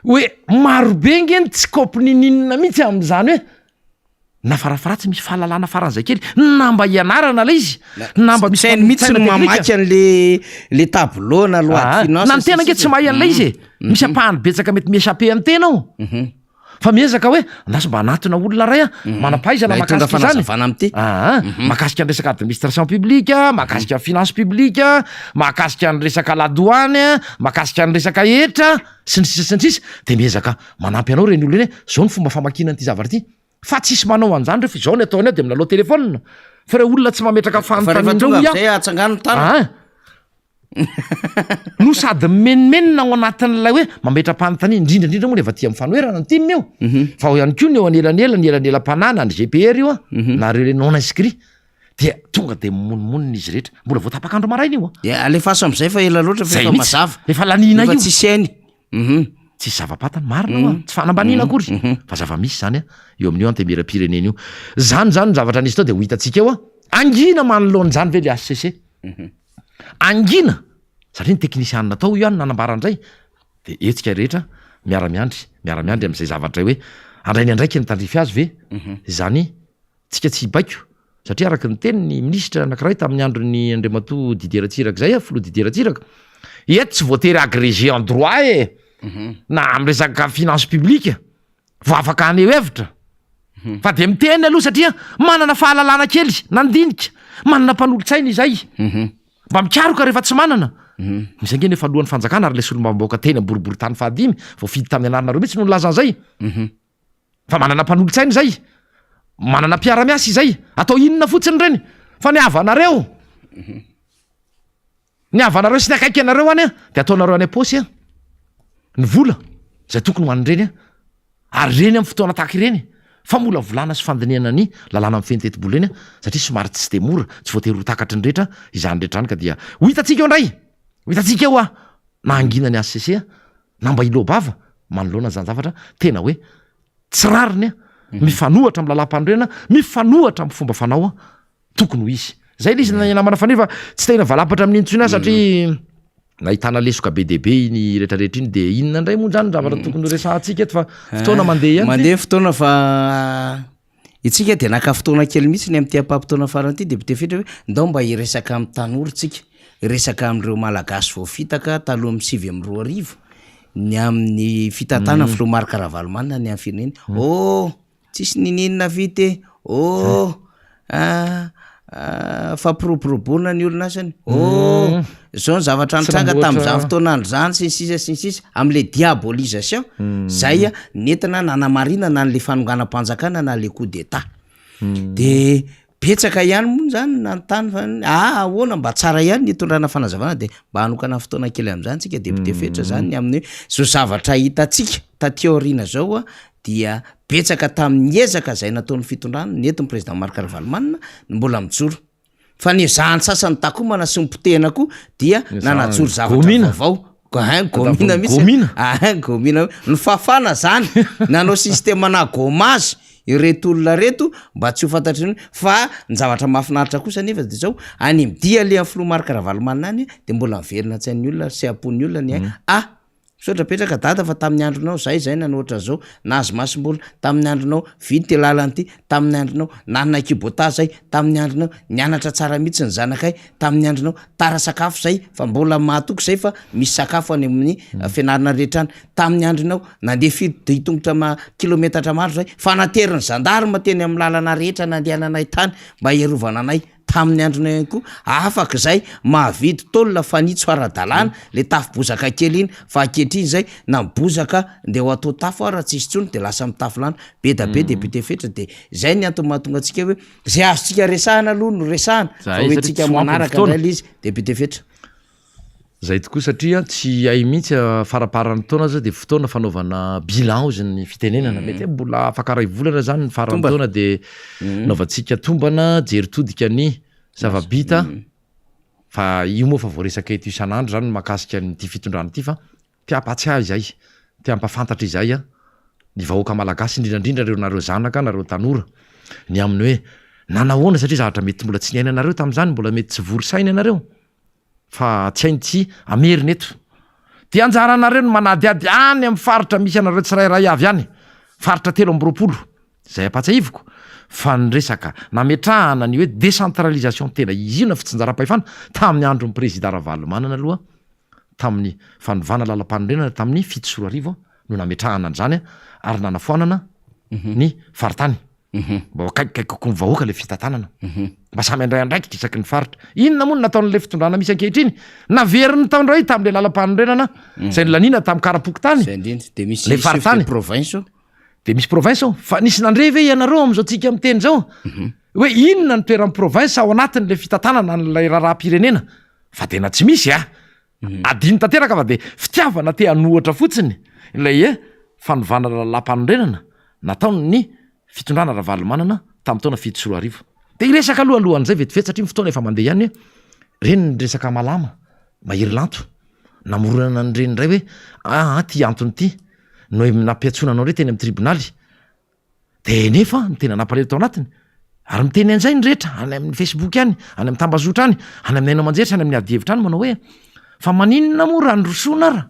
hoe marobe ngeny tsy kopinininona mihitsy am'zany hoe na farafaratsy misy fahalalana faran'izay kely namba ianarana la izy namba misy
mihitsy no mamaky an'le tableau na loi de finance
na ny tena nge tsy mahay an'la izy misy ampahany betsaka mety miesape amin'ny tena ao fa miezaka hoe andaso mba anatona olona ray manampahaizana makasika zany makasika ny resaka administration publique makasika finance publique makasika ny resaka ladoany makasika ny resaka etra sy ny sisa de miezaka manampy anao reny olona eny zao ny fomba famakina an'ity zavatra ty fa tsisy manao an'izany refa zao ny ataony ao de minalao telefona fa re olona tsy mametraka fanotanindraoy
atsangano tany
no sady menimenina ao anatin'lay hoe mametra-panontany indrindrandrindra moa rehefa tia amin'ny fanoherana ny timina eo fa ho ihany koa ny eo anelanela ny elanela-panana ny GPR io na reo non inscrit dia tonga de monimony izy rehetra mbola voatapakandro maraina io
alefaso am'izay fa ela loatra fa mazava
efa lanina io
tsisy ainy
tsisy zava-patany marina tsy fanambanina akory fa zava-misy zany eo amin'io antemera-pirenena io zany ny zavatra nisy tao de ho hitantsika eo angina manoloan'zany ve le ACC angina satria ny teknisianina tao io any nanambaran'izay de etsika rehetra miaramiandry am'izay zavatra hoe andrainy andraiky ny tandrify azy ve zany tsika tsy baiko satria araky ny teny ny ministra anankiray tamin'ny andro ny Andriamatoa Didier Ratsiraka zay filoha Didier Ratsiraka eto tsy voatery agrégé en droit na am'resaka finance publique vo afaka aneo hevitra fa de miteny aloha satria manana fahalalana kely nandinika manana mpanolotsaina izay mba mikaroka rehefa tsy manana misy angeny efa alohan'ny fanjakana ary le solombaboaka teny boribory tany fahadimy vao fidy tamin'ny anarina reo mihitsy no nolazan'izay fa manana mpanolotsaina izay manana mpiara-miasa izay atao inona fotsiny reny fa ny avanareo ny avanareo sy ny akaiky anareo any a de ataonareo any aposy a ny vola zay tokony ho an'ireny a ary reny amin'ny fotoana tahaka ireny fa mola volana sy fandiniana ny lalàna amin'ny fentetibolo reny a satria somary tsy de mora tsy voatery ho takatry ny rehetra izany rehetra any ka dia ho hitatsika eo indray ho hitatsika eo a na angina ny ACC a na mba ilobava manoloana zany zavatra tena hoe tsy rariny a mifanohatra amin'ny lalam-panorena mifanohatra amin'ny fomba fanao a tokony ho izy zay le izy namana faneva tsy tena valapatra amin'ny intsony satria nahitana lesoka be deaibe iny rehetrarehetra iny de inona indray moa zany zavatra tokony resahantsika eto fa fotoana mandeha ihany
mandeha fotoana fa itsika de naka fotoana kely mihitsy ny amin'ny tiapam-potoana farany ity député Fitra hoe ndao mba hiresaka amin'ny tanora-tsika resaka amin'ireo malagasy voafitaka taloha amin'ny 7 ny amin'ny fitatana Filomar Karavalomanina ny amin'ny fireneny tsisy nininina vity fampiroboroboana ny olona asany zao ny zavatra nitranga tamin'izany fotoana andro zany sy ny sisa am'le diabolisation zay a nentina nanamarina na n'le fanonganam-panjakana na le coup d'état de betsaka ihany moa zany nanontany fa ahoana mba tsara ihany nitondrana fanazavana de mba hanokana fotoana kely am'izany tsika député Fetra zany amin'ny zao zavatra hitatsika tateorina zao a dia betsaka tamin'ny ezaka zay nataon'ny fitondrana nentin'ny président Marc Ravalomanina mbola mijoro fa ny zahany sasany takomana sy mipotehana koa dia nanajoro zavatra vaovao gomina mihitsy gomina ny fafana zany nanao système na gommage ireto olona reto mba tsy ho fantatry fa ny zavatra mahafinaritra kosa nefa de zao any midia le Filomar Karavalomanina any de mbola miverina tsain'ny olona sy apon'ny olona ny sotra petraka dada fa tamin'ny andronao zay nanoatra zao nazy masimbola tamin'ny andronao vity ty lalan'ity tamin'ny andronao nanana kibota zay tamin'ny andronao nianatra tsara mihitsy ny zanakay tamin'ny andronao tara sakafo zay fa mbola mahatoko zay fa misy sakafo any amin'ny fianarana rehetrany tamin'ny andronao nandeha firy tongotra kilometatra maro zay fa nateriny zandarma teny amin'ny lalana rehetra nandehananay tany mba hierovana anay tamin'ny andronay ihany koa afaka zay mahavidy tolona fanitso ara-dalàna le tafo-bozaka kely iny fa ankehitriny zay na mibozaka de ho atao tafo raha tsisy tsony de lasa mitafo lana be da be député Fetra de zay ny antony mahatonga atsika hoe zay azotsika resahana aloha no resahana fa hoe tsika manaraka indray le izy député Fetra
zay tokoa satria tsy hay mihitsy faraparany taona zao de fotoana fanaovana bilan ozy ny fitenenana mety mbola afaka ray volana zany ny farany taona de naovantsika tombana jeritodika ny zavabita fa io moa fa voaresaka eto isan'andro zany makasika nyty fitondrana ity fa tiampatsiahy izay tiampafantatra izay a ny vahoaka malagasy indrindrandrindra reo nareo zanaka nareo tanora ny amin'ny hoe nanahoana satria zavatra mety mbola tsy niaina anareo tam'izany mbola mety tsy vorosaina anareo fa tsy hainy tsy ameriny eto de anjara anareo no manadiady any amin'ny faritra misy anareo tsirairay avy any faritra 3 zay ampatsahivoko fa nyresaka nametrahana ny hoe décentralisation tena izy io na fitsinjara-pahefana tamin'ny andron'ny président Ravalomanana aloha tamin'ny fanovana lalam-panorenana tamin'ny 7 no nametrahana an'izany ary nanafoanana ny faritany mba akaikikaiky kokoa ny vahoaka le fitantanana mba samy andray andraikitra isaky ny faritra inona moa no nataon'le fitondrana misy ankehitriny naveriny taondray tamin'le lalam-panorenana zay nolanina tamin'ny karapokotany le faritany de misy province fa nisy nandreve ianareo am'izao tsika miteny zao hoe inona ny toeran'ny province ao anatin'le fitantanana n'lay raharam-pirenena fa tena tsy misy adiny tanteraka fa de fitiavana te hanohatra fotsiny ilay fanovana lalam-panorenana nataony fitondrana Ravalomanana tamin'ny taona 7 de iresaka alohan'zay vetivety satria fotoana efa mandeha ihany reny ny resaka malama mahery lanto namoronana ny reny ndray hoe ty antony ity no nampiatsonanao re teny amin'ny tribonaly de nefa ny tena nampalelo tao anatiny ary miteny an'izay ny rehetra any amin'ny Facebook any any amin'ny tambazotra any any amin'ny aina manjery sy any amin'ny adihevitra any manao hoe fa maninona moa raha nyrosona ra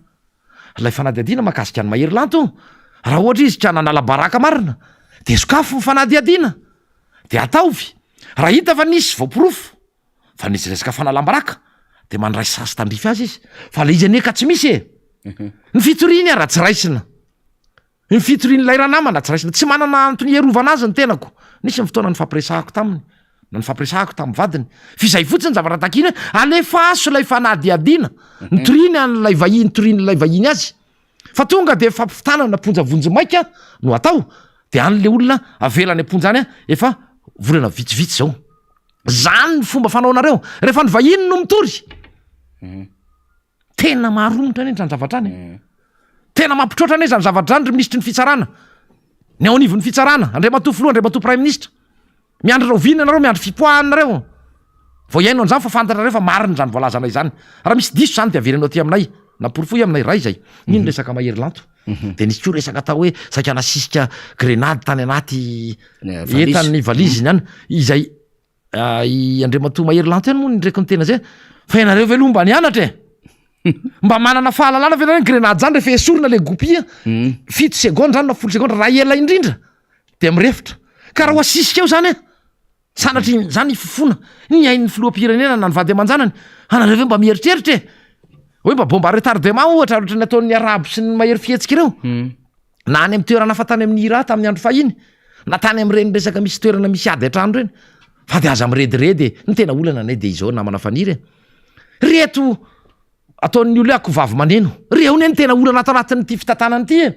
lay fanadiadiana makasika any mahery lanto raha ohatra izy ka nanala-baraka marina de sokafo fanadiadiana de ataovy raha hita fa nisy voapirofo fa nisy resaka fanalam-baraka de mandray sasy tandrify azy izy fa le izy aneka tsy misy ny fitoriny raha tsy raisina ny fitoriny lay ranamana tsy raisina tsy manana antony hierovana azy ny tenako nisy ny fotoana ny fampiresahako taminy na ny fampiresahako tamin'ny vadiny fizay fotsiny zavatra takiny alefa aso lay fanadiadiana nitoriny an'lay vahiny torinylay vahiny azy fa tonga de fampifitanana ponjavonjy maika no atao de an'le olona avelany amponjany efa volana vitsivitsy zao zany ny fomba fanao anareo rehefa ny vahiny no mitory tena maharomotra any zany zavatra any tena mampitroatra ane zany zavatra zany ry ministry ny fitsarana ny ao anivon'ny fitsarana Andriamatoa filoha Andriamatoa prime ministre miandry reo vina nareo miandry fipoahanareo vao iainao an'izany fa fantatrareo fa mariny zany voalazanay zany raha misy diso zany de averenao ty aminay naporofoy aminay ray zay ino resaka mahery lanto de nisy koa resaka atao hoe saika nasisika grenady tany anaty etan'ny valiziny any izay i Andriamatoa mahery lanto any moa ndraiky ny tena zay fa ianareo ve lomba nianatra mba manana fahalalana ve nareo grenady zany rehefa esorina le gopia 7 seconde zany na 10 seconde raha ela indrindra de mirefitra ka raha ho asisika eo zany sanatry zany ifofona ny ain'ny filoam-pirenena na ny vady aman-janany anareo ve mba mieritreritra hoe mba bomba retardement ohatra ohatra ny ataon'ny arabo sy ny mahery fihetsika ireo na any amin'ny toerana fa tany amin'ny Irak tamin'ny andro fahiny na tany amin'ireny resaka misy toerana misy ady an-trano reny fa de aza mirediredy ny tena olana nay de izao namana faniry reto ataon'ny olo ako vavy maneno reo ny tena olana ato anatin'ity fitantanany ity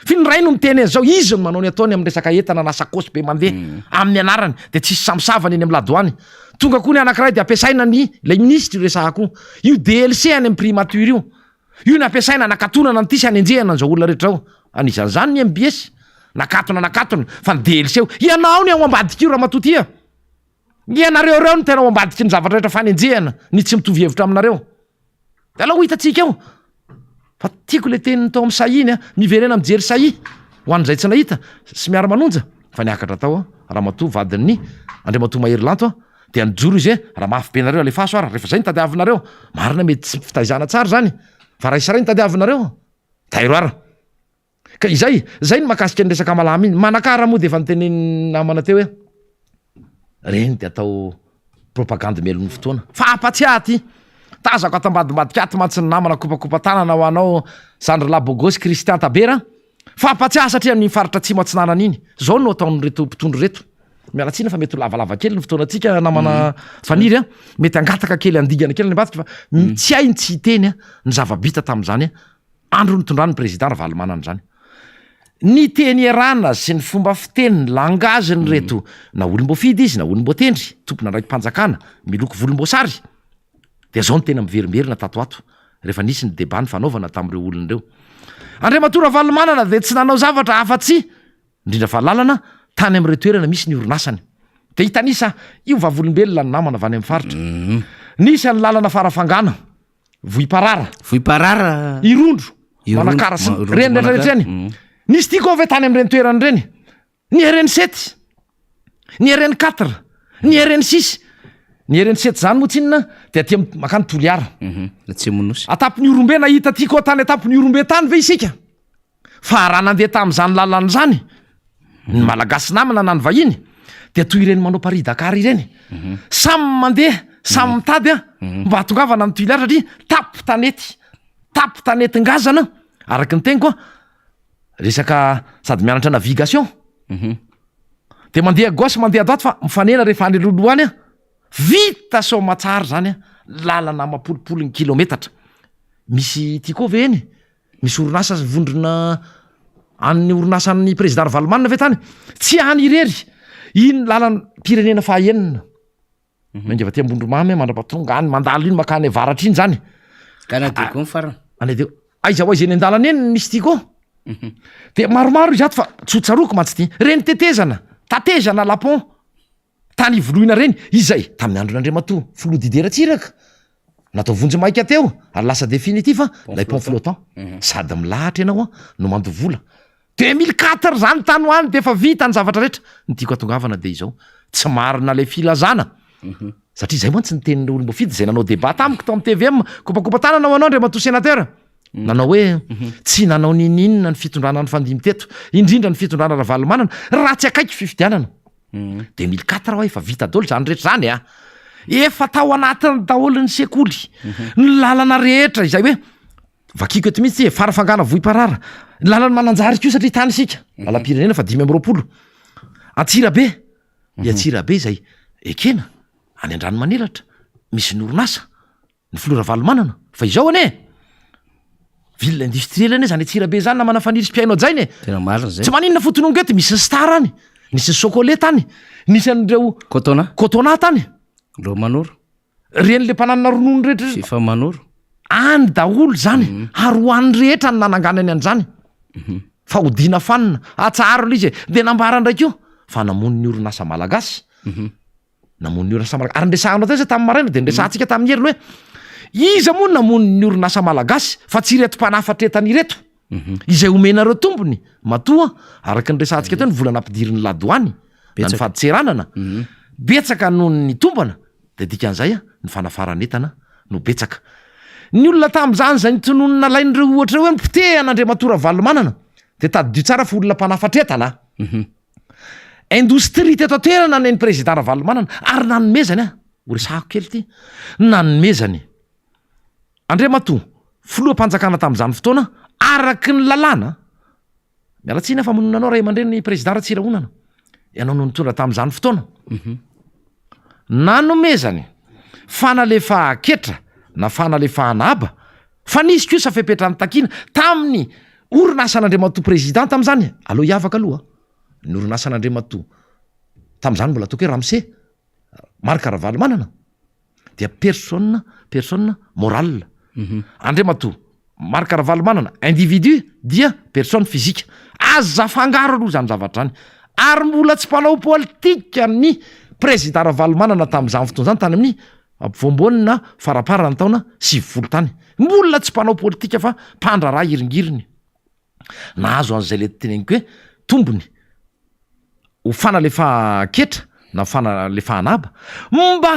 finyray no miteny zao izy no manao ny ataony amin'ny resaka entana na sakosy be mandeha amin'ny anarany de tsisy samsavany eny amin'ny ladoany tonga koa ny anankiray de ampiasaina ny le ministry resahako io DLC any amin'ny primature io ny ampiasaina nakatonana n'ity sy anenjehana an'izao olona rehetra ao anisan'izany ny MBS nakatona fa ny DLC eo ianao ny ao ambadika io raha matotia ianareo reo no tena ao ambadiky ny zavatra rehetra fanenjehana ny tsy mitovy hevitra aminareo de ala ho hitatsika eo fa tiako le teniny tao amin'ny sahiny miverena mijery sahi ho an'izay tsy nahita sy miara-manonja fa niakatra tao Ramatoa vadin'ny Andriamatoa mahery lanto de anjoro izy raha mafy be nareo alefaso ara rehefa zay ny tadiavinareo marina mety tsy fitaizana tsara zany fa raha isaray ny tadiavinareo tairo ara ka zay ny makasika ny resaka malamy iny manakara moa de efa nyteneny namana teo hoe reny de atao propagande melon'ny fotoana fa apatsiaty tazako atambadimbadika aty mantsy ny namana kopakopa tanana ho anao Sandra Labogosy Christian Tabera fa apatsiaha satria amin'ny faritra tsy matsinanana iny zao no ataon'ny reto mpitondro reto mialatsina fa mety ho lavalava kely ny fotoanatsika namana faniry mety angataka kely andigana kely ny ambadika fa tsy hainy tsy hiteny ny zavabita tamin'izany andro nitondrany président Ravalomanana zany ny teny erana sy ny fomba fiteny langage ny reto na olom-boafidy izy na olom-boatendry tompona raiky mpanjakana miloko volomboasary de zao ny tena miverimerina tatoato rehefa nisy ny débat ny fanaovana tamin'ireo olona ireo Andriamatoa Ravalomanana de tsy nanao zavatra afa-tsy indrindra fa lalana tany amin'ny retoerana misy ny orinasany de hitanisa io vavolombelona ny namana avany amin'ny faritra nisy ny lalana farafangana voiparara irondro manakara sy reny rehetrarehetra any nisy tia koa ve tany amin'ny reny toerany reny ny RN 7 ny RN 4 ny RN 6 ny RN 7 zany motsinina de aty makany Toliara atapony orombe nahita tia koa tany atapony orombe tany ve isika fa raha nandeha tamin'izany lalana zany ny malagasy namana na ny vahiny de toy ireny manao Paris Dakar ireny samy mandeha samy mitady mba hatongavana ny Toliara satria tapy tanety-ngazana araky ny teny koa resaka sady mianatra navigation de mandeha gauche mandeha droite fa mifanena rehefa any loloany vita somatsara zany lalana mapolipolo ny kilometatra misy tia koa ve eny misy orinasa vondrona an'ny orinasan'ny président Ravalomanana ve tany tsy any irery iny lalany pirenena fahaenina menga va ty ambondromamy mandrapatonga any mandalo iny makany avaratra iny zany aiza ho izy eny andalana eny misy tia koa de maromaro izy ato fa tsotsaroko mantsy ty reny tatezana lapon tany ivoloina reny izay tamin'ny andron'Andriamatoa filoha dideratsiraka natao vonjy maika teo ary lasa définitif lay pont flottant sady milahatra ianao no mandovola 2004 zany tany hoany de efa vita ny zavatra rehetra ny tiako atongavana de izao tsy marina le filazana satria zay mantsy ny tenin'ireo olom-boafidy zay nanao débat tamiko tao amin'ny TVM kopakopa tanana ho anao Andriamatoa sénateur nanao hoe tsy nanao nininina ny fitondrana ny fandimy teto indrindra ny fitondrana Ravalomanana raha tsy akaiky fifidianana 2004 ho efa vita daholo zany rehetra zany efa tao anatiny daholo ny sekoly ny lalana rehetra izay hoe vakiko eto mihitsy farafangana voiparara ny lalany mananjary ko satria tany sika lalam-pirenena fa 520 Antsirabe Antsirabe zay ekena any Andranomanilatra misy ny orinasa ny filoha Ravalomanana fa izao ane ville industrielle ane zany Antsirabe zany na manafaniry sy mpiaino ajainy tsy maninona fotonongety misy ny star any nisy ny chocolat tany nisy an'ireo cotona tany reny le mpananana ronono rehetra
Sifa manoro.
any daholo zany ary ho any rehetra ny nananganany an'izany fa hodina fanina atsaro l izy de nambara ndraiky io fa namon'ny orinasa malagasy namon'ny orinasa malagasy ary ndresahanao tay za tamin'ny maraina de ndresantsika tamin'ny heriny hoe iza moa namon'ny orinasa malagasy fa tsy reto mpanafatra-etany reto izay omenareo tompony matoa araky nyresantsika teo ny volana ampidiriny ladoany na ny faditseranana betsaka noho ny tombana de dikan'izay ny fanafaranetana no betsaka ny olona tam'zany zay nitononona lain'ireo ohatra hoe mipitehan'Andriamatora valomanana de tadidio tsara fa olona mpanafatretana indostria teto toerana ny président valomanana ary nanomezany ho resahako kely ty nanomezany Andriamato filoha mpanjakana tam'izany fotoana araky ny lalàna mialatsiny fa mononanao ray aman-dreny ny président Ratsirahonana ianao no nitondra tam'izany fotoana nanomezany fanalefaketra na fanalefahana aba fa nisy kosa fepetrany takina tamin'ny orinasan'Andriamato président tam'izany aloha iavaka aloha ny orinasan'Andriamato tam'izany mbola ataoko hoe Ramsey Marc Ravalomanana dia personne morale Andriamato Marc Ravalomanana individu dia personne physique aza fangaro aloha zany zavatra zany ary mbola tsy mpanao politika ny président Ravalomanana tam'izany fotoana zany tany amin'ny ampivoambonina faraparana taona 70 tany mbola tsy mpanao politika fa mpandraraha iringiriny nahazo an'izay le teneniko hoe tombony ho fanalefaketra na fanalefahana aba mba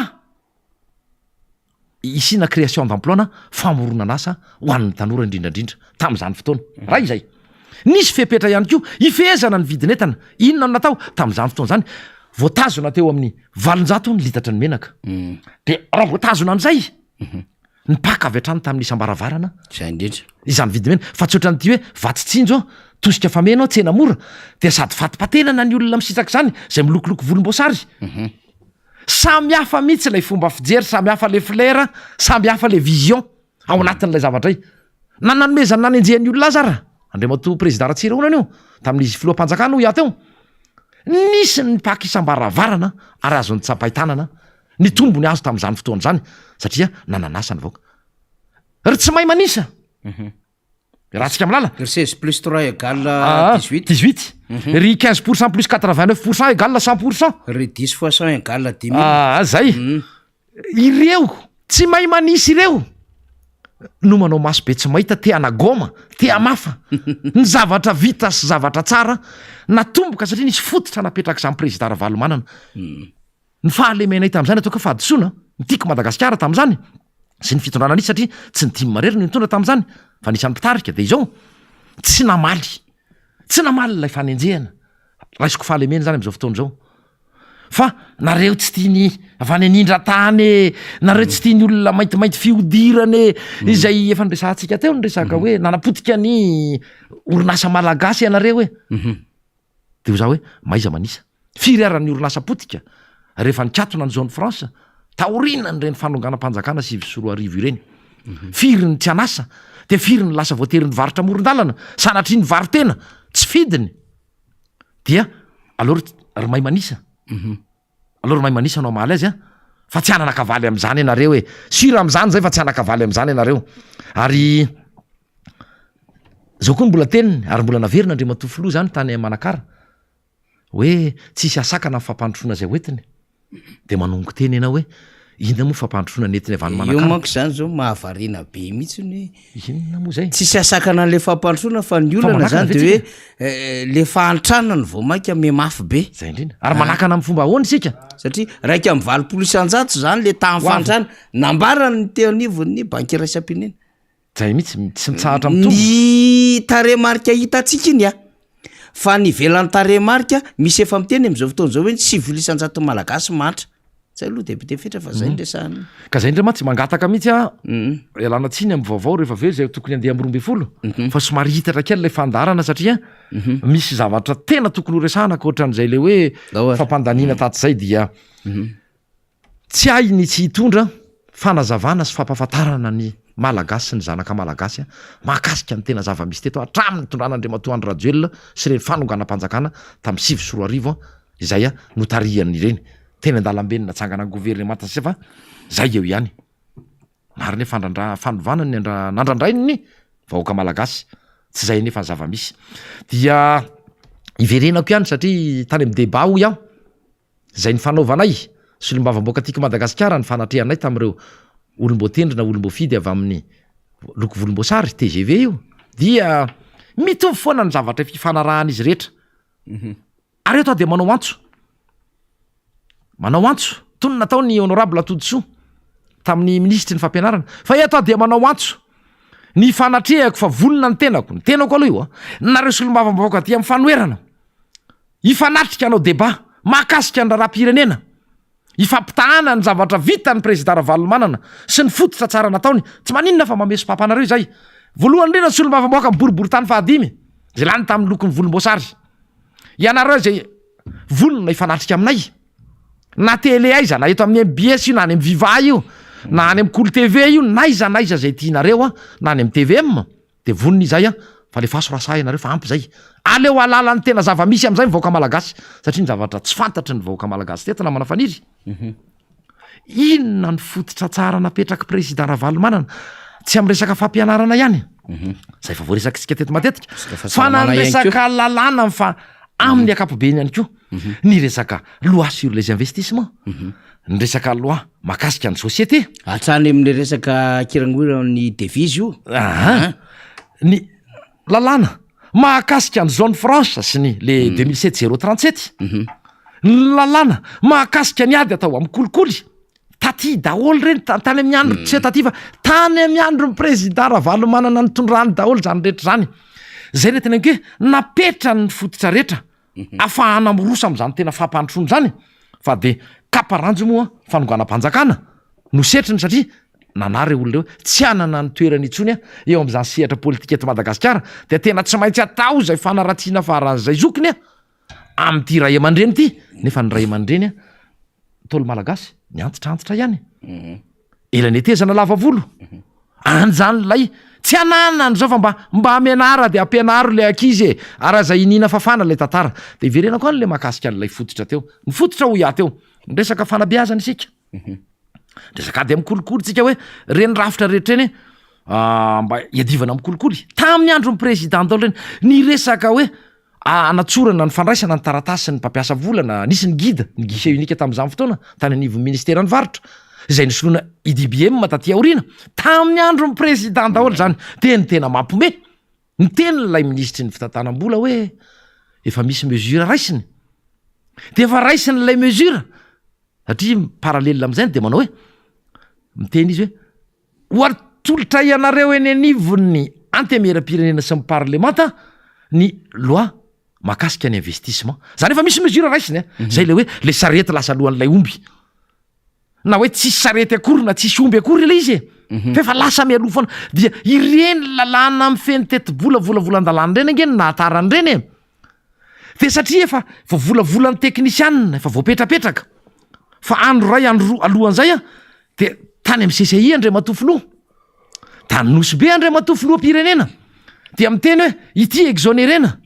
isina création d'emploi na famoronana asa ho an'ny tanora indrindrandrindra tam'izany fotoana raha izay nisy fepetra ihany koa ifehezana ny vidinetana inona no natao tam'izany fotoana zany voatazona teo amin'ny 800 ny litatra ny menaka de raha voatazona an'izay ny paka avy hatrany tamin'ny isam-baravarana
zay indrindra
izany vidimena fa tsy ohatran'ity hoe vatitsinjo tosika famenao tsena mora de sady fatipatenana ny olona misitaka zany zay milokoloko volomboasary samy hafa mihitsy lay fomba fijery samy hafa le flera samy hafa le vision ao anatin'ilay zavatray nanomezany nanenjehan'ny olona azara Andriamato président Ratsirahonana io tamin'izy filohampanjakana ho ia teo nisy ny paky isam-baravarana ary azony tsapaitanana ny tombony azo tam'izany fotoana zany satria nananasany vaoka ry tsy mahay manisa raha tsika milala
16 plus 3 égale
18 ry 15% plus 89% égale 100%
ry 10 fois 100 égale 10 000
zay ireo tsy mahay manisy ireo no manao maso be tsy mahita te anagoma te amafa ny zavatra vita sy zavatra tsara natomboka satria nisy fototra napetraka izany président Ravalomanana ny fahalemena tam'izany ataoko fahadisoana nitiako Madagasikara tam'izany sy ny fitondrana nisy satria tsy nitimy mareriny nitondra tam'izany fa nisan'ny mpitarika de izao tsy namaly lay fanenjehana raisiko fahalemena zany am'izao fotoana zao fa nareo tsy tiany avany anindra tany nareo tsy tiany olona maintimainty fiodirany izay efa nresantsika teo nyresaka hoe nanapotika ny orinasa malagasy ianareo hoe de ho za hoe maiza manisa firy-aran'ny orinasa potika rehefa nikatona ny zone France taorinany reny fanonganam-panjakana 7 ireny firy ny tsy anasa de firy ny lasa voatery ny varitra moron-dalana sanatry ny varitena tsy fidiny dia aloro ry may manisa aloro may manisa anao mahala azy fa tsy ananakavaly am'izany ianareo hoe sira am'izany zay fa tsy anakavaly am'izany ianareo ary zao koa mbola teniny ary mbola naverina Andriamato filoha zany tany Manakara hoe tsisy asakana fampandrosoana zay hoetiny de manongo teny ianao hoe ina moa fampandrosoana netiny avany Manakara
io manko zany zao mahavarina be mihitsy ny
inona moa zay
tsisy asakana le fampandrosoana fa ny olana zany de hoe le fahantrana ny vao mainka me mafy be
zay indrindra ary manakana amin'ny fomba ahoana isika
satria raika amin'ny 20% zany le tahanfantrana nambarany ny teo anivon'ny banque raisam-pinena
zay mihitsy tsy mitsahatra amin'ny tombo
ny taremarika hitatsika iny fa ny velan'ny taremarika misy efa miteny am'izao fotoana zao hoe 700 malagasy matra zay aloha debite fetra fa zay ndresahany
ka zay indray ma tsy mangataka mihitsy ialana tsiny amin'ny vaovao rehefa aveo zay tokony andeha amin'ny 12 fa somary hitatra kely lay fandarana satria misy zavatra tena tokony ho resahana ka ohatran'izay le hoe fampandaniana taty zay dia tsy hay ny tsy hitondra fanazavana sy fampahafantarana ny malagasy sy ny zanaka malagasy mahakasika ny tena zava-misy teto hatramin'ny tondran'Andriamato Andry Rajoelina sy reny fanonganam-panjakana tamin'ny 7 izay notarihany ireny teny an-dalambe ny natsangana gouvernemanta fa zay eo ihany mariny fandovanany nandrandrainy vahoaka malagasy tsy zay nefa zava-misy dia iverenako ihany satria tany amin'ny débat o iaho zay ny fanaovanay solombavam-boaka tiako Madagasikara ny fanatrehanay tamin'ireo olomboatendry na olomboafidy avy amin'ny loko volomboasary TGV io dia mitovy foana ny zavatra fifanarahana izy rehetra ary eto dia manao antso toy ny natao ny honorable Atoditsoa tamin'ny ministry ny fampianarana fa eto dia manao antso ny fanatrehako fa volona ny tenako aloha io nareo solombavam-bahoaka ty amin'ny fanoerana ifanatrika anao débat mahakasika ny raharaham-pirenena ifampitahana ny zavatra vita ny président Ravalomanana sy ny fototra tsara nataony tsy maninona fa mameso pampanareo zay voalohany indrindra ny solombavam-bahoaka miboribory tany fahadimy zay lany tamin'ny lokony volomboasary ianareo zay volona ifanatrika aminay na télé aiza na eto amin'ny MBS io na any amin'ny Viva io na any amin'ny Cool TV io naiza zay tianareo na any amin'ny TVM de vonona izay fa le fasorasahy ianareo fa ampy zay aleo alala ny tena zava-misy am'izay ny vahoaka malagasy satria ny zavatra tsy fantatry ny vahoaka malagasy teto na manafaniry inona ny fototra tsara napetraka président Ravalomanana tsy amin'ny resaka fampianarana ihany zay fa voaresaka isika teto matetika fa na ny resaka lalàna fa amin'ny akapobeny ihany koa ny resaka loi sur les investissements ny resaka loi mahakasika ny société
atrany amin'ny resaka kirangoran'ny devise io
ny lalàna mahakasika ny zone franche sy ny le 2007-037 ny lalàna mahakasika ny ady atao amin'ny kolikoly taty daholo reny tany amin'ny andro tsy taty fa tany amin'ny andro ny président Ravalomanana ny tondrany daholo zany rehetra zany zay ny tena hoe napetra ny fototra rehetra afahana morosa am'izany tena fampantrono zany fa de kaparanjo moa fanonganam-panjakana no setriny satria nanary olona reo tsy anana ny toerany itsony eo am'izany sehatra politika eto Madagasikara de tena tsy maintsy atao zay fanaratsiana faran'izay zokiny am'ty ray aman-dreny ty nefa ny ray aman-dreny tolo malagasy ny antitrantotra ihany elany etezana lava volo anjany lay tsy ananany zao fa mba amenara de ampianaro le akizy ara zay inina fafana le tantara de iverenako any le mahakasika an'lay fototra teo ny fototra ho iato eo ny resaka fanabeazana isika resaka ady amin'ny kolikoly tsika hoe reny rafitra rehetra reny mba iadivana amin'ny kolikoly tamin'ny andro ny président daholo reny ny resaka hoe anatsorana ny fandraisana ny taratasy ny mpampiasa volana nisy ny guide ny guichet unique tamin'izany fotoana tany anivon'ny ministère ny varitra zay nisoloana IDBM taty aoriana tamin'ny andro ny président daholo zany de ny tena mampome ny tenylay ministry ny fitantanam-bola hoe efa misy mesure raisiny de efa raisiny lay mesure satria parallela am'izay de manao hoe miteny izy hoe hoatolotra ianareo eny anivon'ny antemera-pirenena sy ny parlemanta ny loi mahakasika ny investissement zany efa misy mesure raisiny zay le hoe le sarety lasa alohan'lay omby na hoe tsisy sarety akory na tsisy omby akory ilay izy fa efa lasa mialoha foana dia ireny lalàna mifeny teti-bola volavolan-dalàna reny angeny na atarany reny de satria efa vovolavolan'ny teknisianina efa voapetrapetraka fa andro ray andro roa alohan'izay de tany amin'ny CCI andre matofoloha tany nosy be andre matofoloha pirenena dia miteny hoe ity exonérena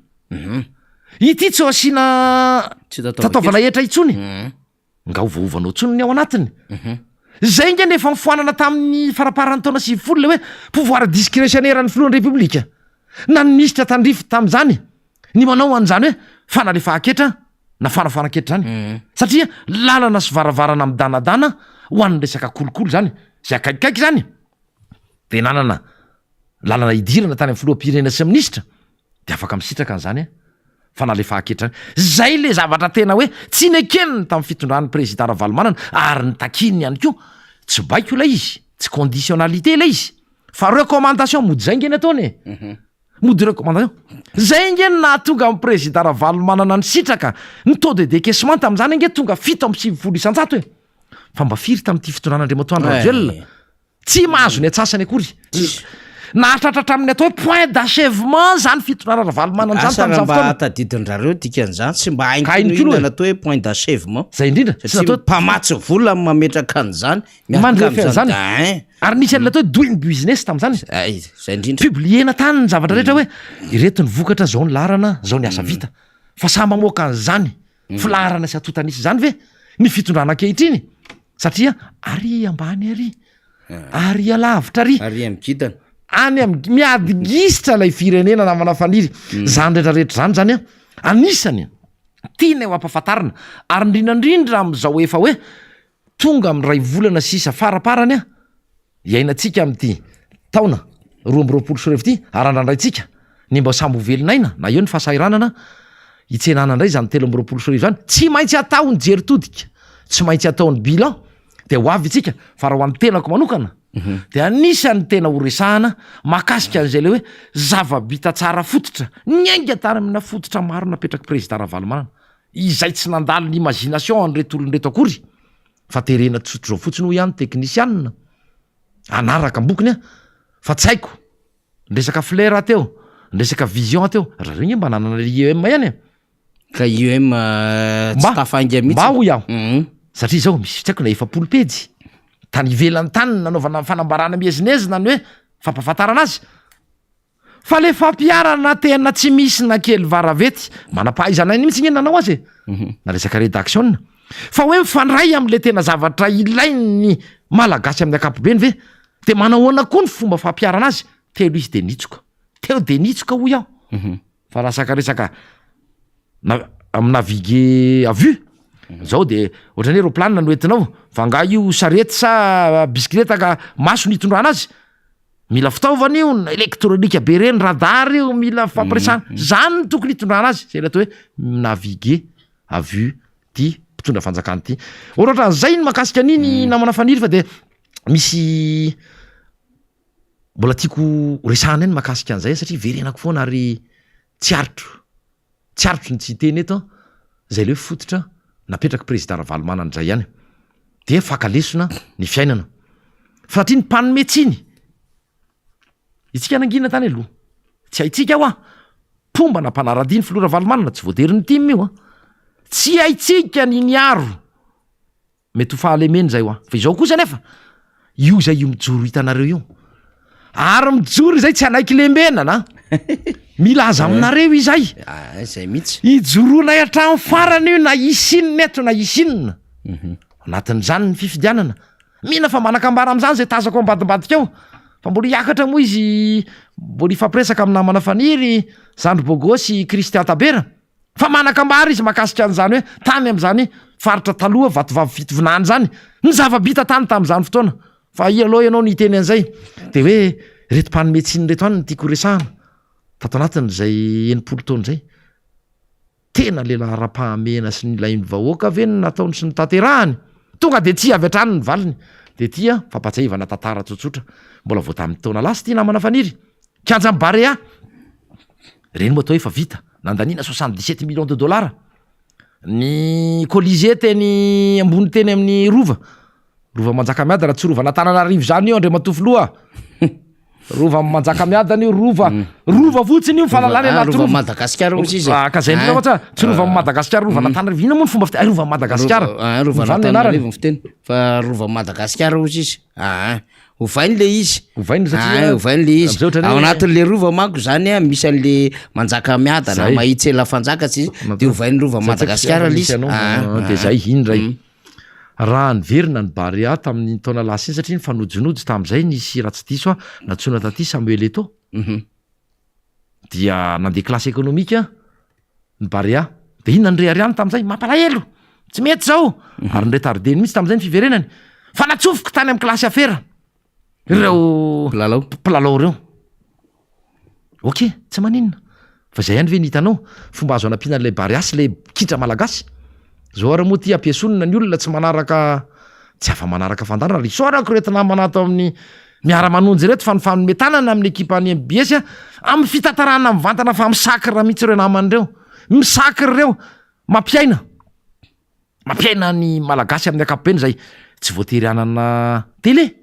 ity tsy ho asiana tataovana etra itsony nga ovaovanao tsony ny ao anatiny zay ngeny efa mifoanana tamin'ny faraparan'ny taona 20 le hoe pouvoir discrétionnaire ny filohan'ny république na ny ministra tandrify tam'izany ny manao an'izany hoe fanalefa-ketra na fanafanan-ketra zany satria lalana sy varavarana ami'danadana ho an'ny resaka kolikoly zany zay akaikikaiky zany de nanana lalana idirana tany amin'ny filoham-pirenena sy ministra de afaka misitraka an'izany fanalefa-ketra zay le zavatra tena hoe tsy nekeniny tamin'ny fitondran'ny président Ravalomanana ary ny takininy ihany koa tsy baiko ilay izy tsy conditionnalité ilay izy fa recommandation mody zay ngeny ataony mody recommandation zay ngeny nahatonga amin'ny président Ravalomanana ny sitraka ny taux de décaissement tam'izany nge tonga 7.9 isanjato hoe fa mba firy tamin'ity fitondran'Andriamatoandro Rajoelina tsy mahazo ny atsasany akory nahatratratra amin'ny atao hoe point d'achèvement zany fitondrana Ravalomanana zany
tam'izany fotoana tadidindrareo dikan'izany tsy mba hainko natao hoe point d'achèvement
zay indrindra
satria mpamatsy vola mametraka an'izany
mandrefy zany ary nisy an'le atao hoe doing business tam'izany
zay indrindra
publiena tany ny zavatra rehetra hoe ireto ny vokatra zao ny larana zao ny asa vita fa samy mamoaka an'izany filarana sy atotanisy zany ve ny fitondrana ankehitriny satria ary ambany ary alavitra
ary am'kitana
any miadigisitra lay firenena namana faniry zany rehetrarehetra zany zany a anisany tiana eo ampahafantarana ary indrindrandrindra am'izao efa hoe tonga am'ray volana sisa faraparany a iainantsika am'ty taona 2020 ty arandrandraytsika ny mba sambo velinaina na eo ny fahasairanana itsenana ndray zany 320 zany tsy maintsy atao ny jeritodika tsy maintsy ataony bilan de ho avy itsika fa raha ho an'ny tenako manokana de anisan'ny tena horesahana makasika an'izay le hoe zava-bita tsara fototra ny ainga tany amina fototra maro napetraky président Ravalomanana izay tsy nandalo l'imagination an'reto olonreto akory fa terena tsotro zao fotsiny ho ihany teknisianina anaraka ambokiny a fa tsy haiko ndresaka flera teo ndresaka vision teo raha regny mba nanana IEM ihany
ka IEM tsy tafangy mihitsy
mba ho iaho satria zao misy tsy haiko na 40 pejy tany ivelan'ny tany nanaovana fanambarana mihezinezina ny hoe fampahafantarana azy fa le fampiarana tena tsy misy na kely varavety manam-pahaizana iny mihitsy nanao azy na resaka rédaction fa hoe mifandray am'le tena zavatra ilainy malagasy amin'ny akapobeny ve de manahoana koa ny fomba fampiarana azy telo izy de nitsoka teo de nitsoka ho iaho fa rasaka resaka amina vigue à vue zao de ohatrany aeroplanina no entinao fa nga io sarety sa bisikileta ka maso nitondrana azy mila fitaovana io elektronika be reny radar io mila fampiresana zany no tokony hitondrana azy zay le atao hoe naviguer à vue ty mpitondra fanjakany ty ohatran'izay ny makasika an'iny namana faniry fa de misy mbola tiako resahana eny makasika an'izay satria verenako foana ary tsy arotro ny tsy teny eto zay le hoe fototra napetraky président Ravalomanana zay ihany de fakalesona ny fiainana satria ny mpanometsiny itsika nangina tany aloha tsy haitsika aho pomba na mpanara-diny filoha Ravalomanana tsy voatery ny time io tsy haitsika ny niaro mety ho fahalemeny zay fa izao kosa nefa io zay io mijoro hitanareo io ary mijoro zay tsy anaiky lembenana milaza aminareo izay
zay mihitsy
ijorona hatrany farany io na isinina eto na isinina anatin'izany ny fifidianana mihina fa manakambara am'izany zay tazako ambadimbadika eo fa mbola hiakatra moa izy mbola ifampiresaka amin'ny namana faniry Sandro Bogosy Christian Tabera fa manakambara izy makasika an'izany hoe tany am'izany faritra taloha vatovavy fitovinany zany ny zava-bita tany tam'izany fotoana fa aloha ianao ny iteny an'izay de hoe reto mpanometsiny reto any ny tiako resahana tato anatin'izay 80 taona zay tena lehilahy ara-pahamena sy nylainy vahoaka ve ny nataony sy ny tanterahany tonga de tia avy hatrany ny valiny de tia fampatsahivana tantara tsotsotra mbola vo tamin'ny taona lasy ty namana faniry kianja amin'ny Barea reny moa atao efa vita nandanina 77 millions de dollars ny Colisée teny ambony teny amin'ny rova Manjakamiadana tsy rova Antananarivo zany io andre matofoloa rova Manjakamiadana io rova fotsiny io fahalalana
rova Madagasikara hozy izy
ka zay ndreka moa tsy rova Madagasikara rova Antananarivo ina moa ny fomba fiteny rova Madagasikara
rova Antananarivo ny fiteny fa rova Madagasikara hozy izy ovainy le izy ovainy le izy ao anatin'le rova manko zany a misy an'le Manjakamiadana mahitsy ela fanjakatsy izy de ovainy rova Madagasikara le izy
de zay indray raha nyverina ny Barea tamin'ny taona lasa iny satria ny fanojinojy tam'izay nisy raha tsy diso natsona taty Samuel Eto'o dia nandeha klasy ekonomika ny Barea de iny nandre ariany tam'izay mampalahelo tsy mety zao ary ndre tarideny mihitsy tam'izay ny fiverenany fa natsofoko tany amin'ny klasy afera ireo mpilalao reo ok tsy maninona fa zay ihany ve nitanao fomba azo anampianan'lay Barea sy le kitra malagasy zao ara moa ty ampiasonina ny olona tsy manaraka tsy afa manaraka fandarana risorako reto namana ato amin'ny miara-manonjy reto fa ny fanometanana amin'ny ekipa any MBS amin'ny fitantarana mivantana fa misakra mihitsy ireo naman'ireo misakry reo mampiaina ny malagasy amin'ny akapobeny zay tsy voatery anana télé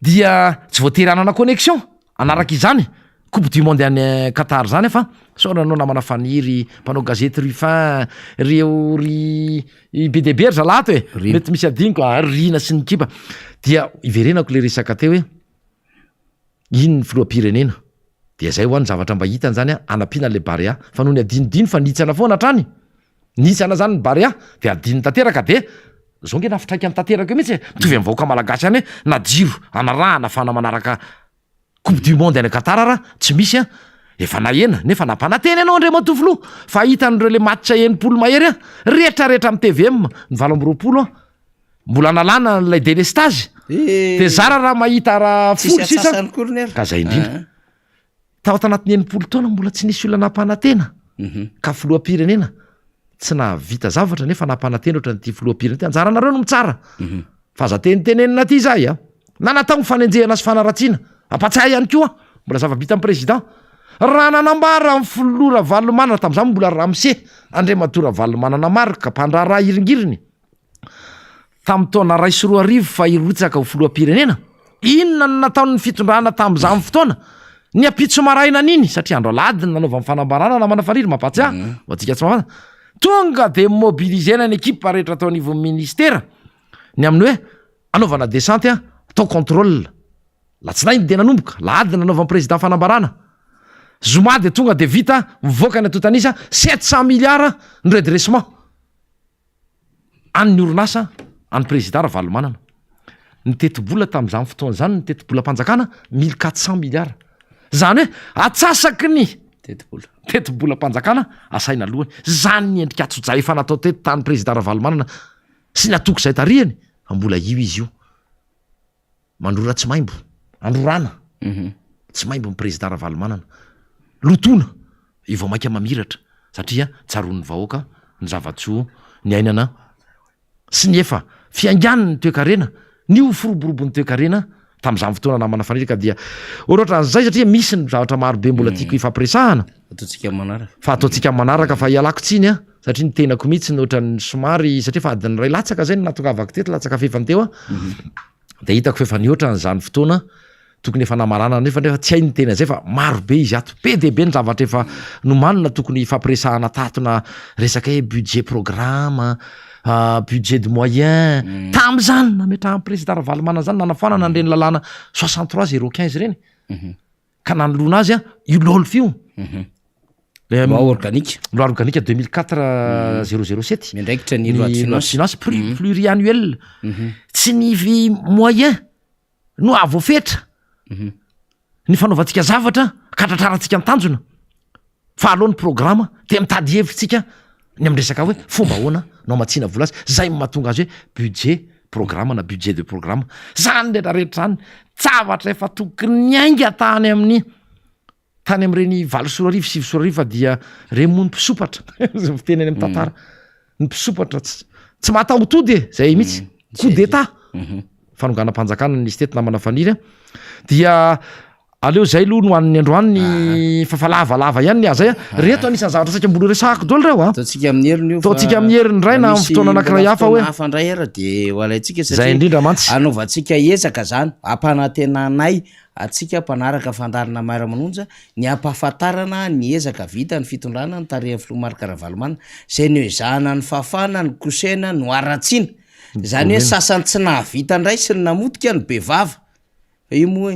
dia tsy voatery anana connexion anaraka izany coupe du monde any Qatar zany fa sonanao namana faniry mpanao gazety Ruffin reo ry BDB ry zalato mety misy adiniko rina sy ny kipa dia iverenako le resaka teo hoe iny ny filoam-pirenena dia zay ho any zavatra mba hitany zany anampiana le Barea fa noho ny adinodino fa nitsana foana hatrany nitsana zany ny Barea de adiny tanteraka de zao nge nafitraiky any tanteraka io mihitsy mitovy amin'ny vahoaka malagasy any hoe na jiro anarahana fana manaraka coupe du monde any Qatar raha tsy misy a efa nahena nefa nampananteny ianao andre matovoloha fa hitan'ireo le matcha enimpolo mahery a rehetrarehetra amin'ny TVM ny 7 mbola nalana lay délestage de zara raha mahita raha folo sisa ka zay indrindra tao tanatiny 90 taona mbola tsy nisy olona nampanantena ka filoham-pirenena tsy navita zavatra nefa nampanantena ohatran'ity filoham-pirenena anjaranareo no mitsara fa za tenitenenina ty zay a na natao mifanenjehana sy fanaratsiana ampatsay ihany koa mbola zava-bita amin'ny président raha nanambara amin'ny filora valomanana tamin'izany mbola Ramsey Andriamatora valomanana marika mpandraraha iringiriny tamin'ny taona 2024 fa irotsaka ho filoham-pirenena inona no nataon'ny fitondrana tamin'izany fotoana ny apitso maraina niny satria andro alady nanaova amin'ny fanambarana na manafariry mampatsy ho atsika tsy mafana tonga de mobilisena ny ekipa rehetra atao niveau ministera ny amin'ny hoe anaovana descente a atao contrôle latsinainy de nanomboka lady nanaova amin'ny président fanambarana zoma de tonga de vita mivoaka ny atotanisa 700 milliards ny redressement an'ny orinasa an'ny président Ravalomanana ny tetibola tamin'izany fotoana zany ny tetibola mpanjakana 1400 milliards zany hoe atsasaky ny tetibola mpanjakana asaina lohany zany ny endrika atsojay efa natao teto tany président Ravalomanana sy natoko zay tarihany mbola io izy io mandrora tsy maimbo androrana tsy maimbo ny président Ravalomanana lotona io vao maika mamiratra satria tsaron'ny vahoaka ny zavatsoa ny ainana sy ny efa fiangan'ny toe-karena ny oforoborobon'ny toe-karena tamin'izany fotoana namana fanirika dia ohatra zay satria misy ny zavatra marobe mbola tiako ifampiresahana fa ataontsika manaraka fa ialako tsiny a satria ny tenako mihitsy ny ohatran'ny somary satria fa adiny ray latsaka zay ny natongavako teto latsaka fefany teo a de hitako fefa ny ohatran'izany fotoana tokony efa namarana nefa tsy hay ny tena zay fa maro be izy ato be de be ny zavatra efa nomanina tokony fampiresahana tatona resaka hoe budget programme budget de moyen tam'izany nametrahan'ny président Ravalomanana zany nanafanana an'ireny lalàna 63 015 reny ka nanoloana azy a io lolo fio loi organique 2004 007
mindraikitra ny loi de
finance pluriannuel tsy ny moyen no avofetra ny fanaovantsika zavatra katratrarantsika ny tanjona fa alohan'ny programme de mitady hevitsika ny amin'ny resaka hoe fomba ahoana no matsina vola azy zay mahatonga azy hoe budget programme na budget de programme zany rehetrarehetra zany zavatra efa tokony ainga tany amin'ny tany amin'ireny 7 sorarivo dia remony mpisopatra fiteny any amin'ny tantara ny mpisopatra tsy mataotody e zay mihitsy coup d'état fanonganam-panjakana nisy tety namana faniry dia aleo zay aloha no an'ny androany ny fafalavalava ihany ny azay a reto anisan'ny zavatra saika mbola resahako dolo reo a
taontsika amin'ny heriny io
taontsika amin'ny heriny ray na amin'ny fotoana anankiray hafa hoe
hafandray era de hoalaitsika
zay indrindra mantsy
anaovantsika ezaka zany ampanantenanay atsika mpanaraka fandarina Mairamanonja ny ampahafantarana ny ezaka vita ny fitondrana ny tarehan'ny filomarika Ravalomanana zay ny ezahana ny fafana ny kosena no aratsiana zany hoe sasany tsy nahavita ndray sy ny namotika ny bevava io moa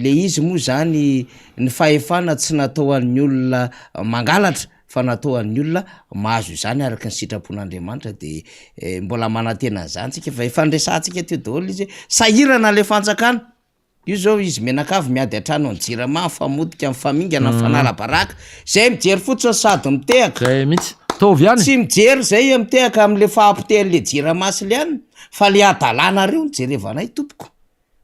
le izy moa zany ny fahefana tsy natao an'ny olona mangalatra fa natao an'ny olona mahazo izany araka ny sitrapon'Andriamanitra de mbola manantena zany tsika fa ifandresantsika teo daholo izy sahirana le fanjakana io zao izy menakavy miady atrano ny jirama famodika amin'ny famingana ny fanala-baraka zay mijery fotsiny sady mitehaka
zay mihitsy tovy ihany
tsy mijery zay mitehaka amin'le fahampitehan'le jiramasy le any fa le adalana reo nijerevanay tompoko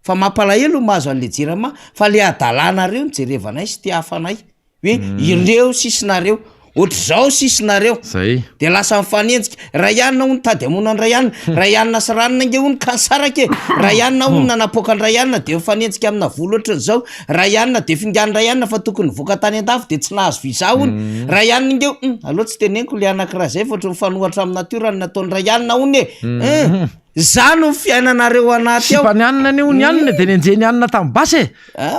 fa mampalahelo mahazo an'le jirama fa le adalana reo nijerevanay sy ty hafanay hoe ireo sisinareo ohatr'izao sisinareo
zay
de lasa mifanenjika raha ianina hony tady amonany ray ianina raha ianina sy ranona inge hony kansarake raha ianina hony nanapoaka ny ray ianina de mifanenjika amina volo ohatran'izao raha ianina de fingany ray ianina fa tokony voaka tany an-dafo de tsy nahazo viza hony raha ianina ingeo aloha tsy teneniko le anakiraha zay fa ohatry mifanohatra amin'ny natiora ny nataony ray ianina hony e zany ny fiainanareo anaty ao
sipany ny hony ianina de nenjeny ianina tamin'ny basy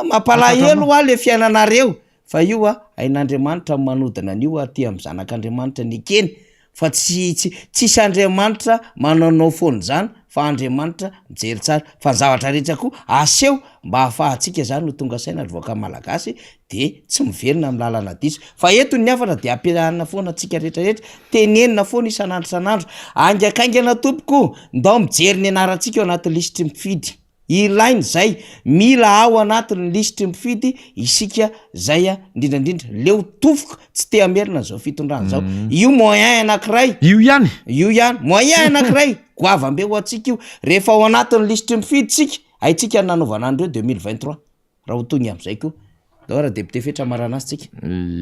mampalahelo a le fiainanareo fa io a ain'Andriamanitra manodina an'io aty amin'ny zanak'Andriamanitra ny ekeny fa tsisy Andriamanitra mananao foana zany fa Andriamanitra mijery tsara fa ny zavatra rehetra koa aseho mba hahafahantsika zany no tonga saina ary voaka malagasy de tsy miverina amin'ny lalana diso fa eto ny afatra de ampiarahana foana antsika rehetrarehetra tenenina foana isan'andro isan'andro angakaingana tompoko ndao mijery ny anarantsika eo anaty lisitry mifidy ilainy zay mila ao anatin'ny lisitry mifidy isika zay indrindrandrindra leo tofoka tsy te hamerina zao fitondrana zao io moyen anankiray
io ihany
moyen anankiray goavambe ho atsika io rehefa ao anatin'ny lisitry mifidy tsika aitsika nanaovana andreo 2023 raha ho tony am'izay koa dao raha député fetra maranazy tsika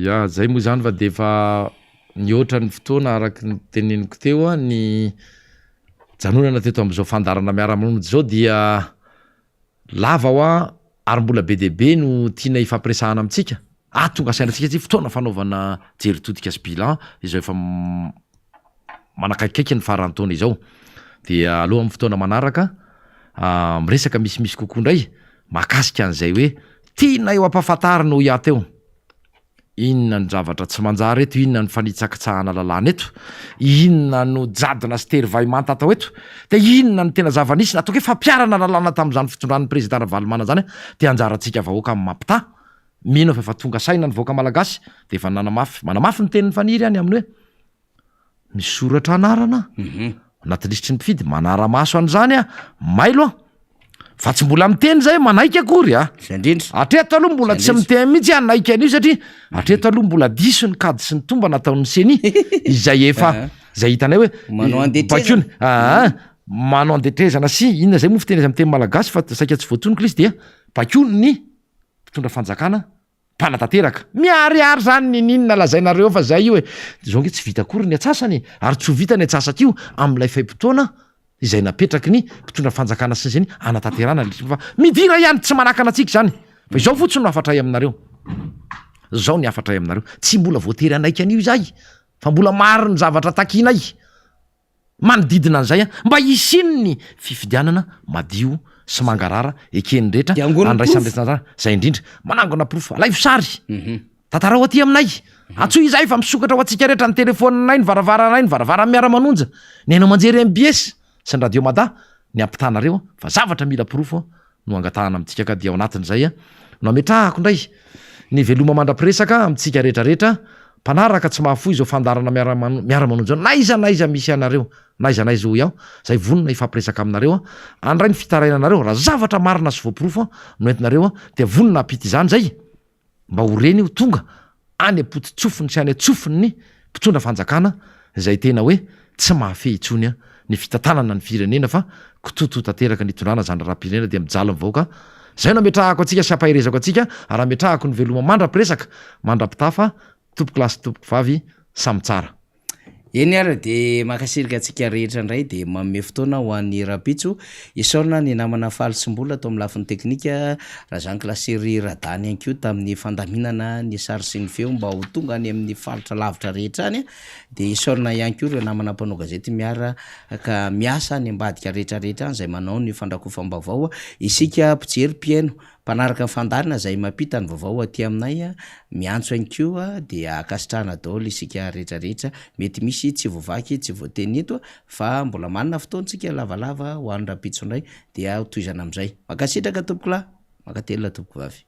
ya zay moa zany fa de efa nioatra ny fotoana araky ny teneniko teo ny janonana teto am'izao fandarana miara-monjy zao dia lava ho ary mbola be debe no tiana ifampiresahana amitsika tonga sainantsika ty fotoana fanaovana jery totika sy bilan izao efa manakaikaiky ny farantaona izao dia aloha amin'ny fotoana manaraka miresaka misimisy kokoa ndray makasika an'izay hoe tiana eo ampahafantarina ho ia teo inona ny zavatra tsy manjary eto inona ny fanitsakitsahana lalàna eto inona no jadina sy tery manta atao eto de inona ny tena zavanisy natao hoe fampiarana lalàna tamin'izany fitondran'ny président Ravalomana zany te anjarantsika vahoaka amin'ny mampita mino fa efa tonga saina ny vahoaka malagasy de efa manamafy ny tenin'ny faniry any amin'ny hoe misy soratra anarana anaty lisitry ny mpifidy manara-maso an'izany mailo fa tsy mbola miteny zay manaiky akory atreto aloha mbola tsy miteny mihitsy anaiky an'io satria atreto aloha mbola diso ny kady sy ny tomba nataon'ny seni izay efa zay hitanay hoe bakony manao andetrezana sy inona zay moa fiteny am'teny malagasy fa saika tsy voatoniko izy dia bakony ny mpitondra fanjakana mpanatanteraka miariary zany ninona lazainareo fa zay io e zao nge tsy vita akory ny atsasany ary tsy ho vita ny atsasaka io am'ilay faim-potoana izay napetraky ny mpitondra fanjakana sy zany anatanterana fa midira ihany tsy manakana atsika zany fa izao fotsiny no afatray aminareo zao ny afatray aminareo tsy mbola voatery anaiky an'io zay fa mbola maro ny zavatra takinay manodidina an'izay mba isiny ny fifidianana madio sy mangarara ekeny rehetra andraisandraisana zay indrindra manangona profo alaivo sary tantarao aty aminay atso izay fa misokatra ho atsika rehetra ny telefoninay ny varavaranay ny varavara miara-manonja ny hainao manjery MBS sy ny radio mada ny ampitanareo fa zavatra mila profo no angatahana amintsika ka dia ao anatin'izay no ametrahako ndray ny veloma mandra-piresaka amintsika rehetrarehetra mpanaraka tsy mahafoy izao fandarana miara-manonja naiza misy anareo naiza ho iaho zay vonona ifampiresaka aminareo andray ny fitarainanareo raha zavatra marina sy voaprofo no entinareo dia vonona apity izany zay mba horeny io tonga any apoty tsofiny sy any atsofiny ny mpitondra fanjakana zay tena hoe tsy mahafehy itsony ny fitantanana ny firenena fa kototo tanteraka ny tondrana zany raha-pirenena dia mijala mivaoka zay no ametrahako atsika sy ampahirezako atsika ary ametrahako ny veloma mandra-piresaka mandra-pitafa tompoko lasy tompoko vavy samy tsara
eny ara de makasirika atsika rehetra ndray de manome fotoana ho an'ny rapitso isaorina ny namana faly symbola atao amin'ny lafin'ny teknika raha zany klasery radany any ko tamin'ny fandaminana ny sary sy ny feo mba ho tonga any amin'ny falitra lavitra rehetra any de isaorina ihany ko reo namana mpanao gazety miara ka miasa ny ambadika rehetrarehetra any zay manao ny fandrakofam-baovao isika mpijery mpiaino mpanaraka fandarina zay mampita ny vaovao aty aminay miantso any koa de akasitrahana daholo isika rehetrarehetra mety misy tsy voavaky tsy voateny eto fa mbola manana fotoantsika lavalava ho an'ny rapitso ndray dia hotoizana am'izay makasitraka tompoko lahy makatelona tompoko vavy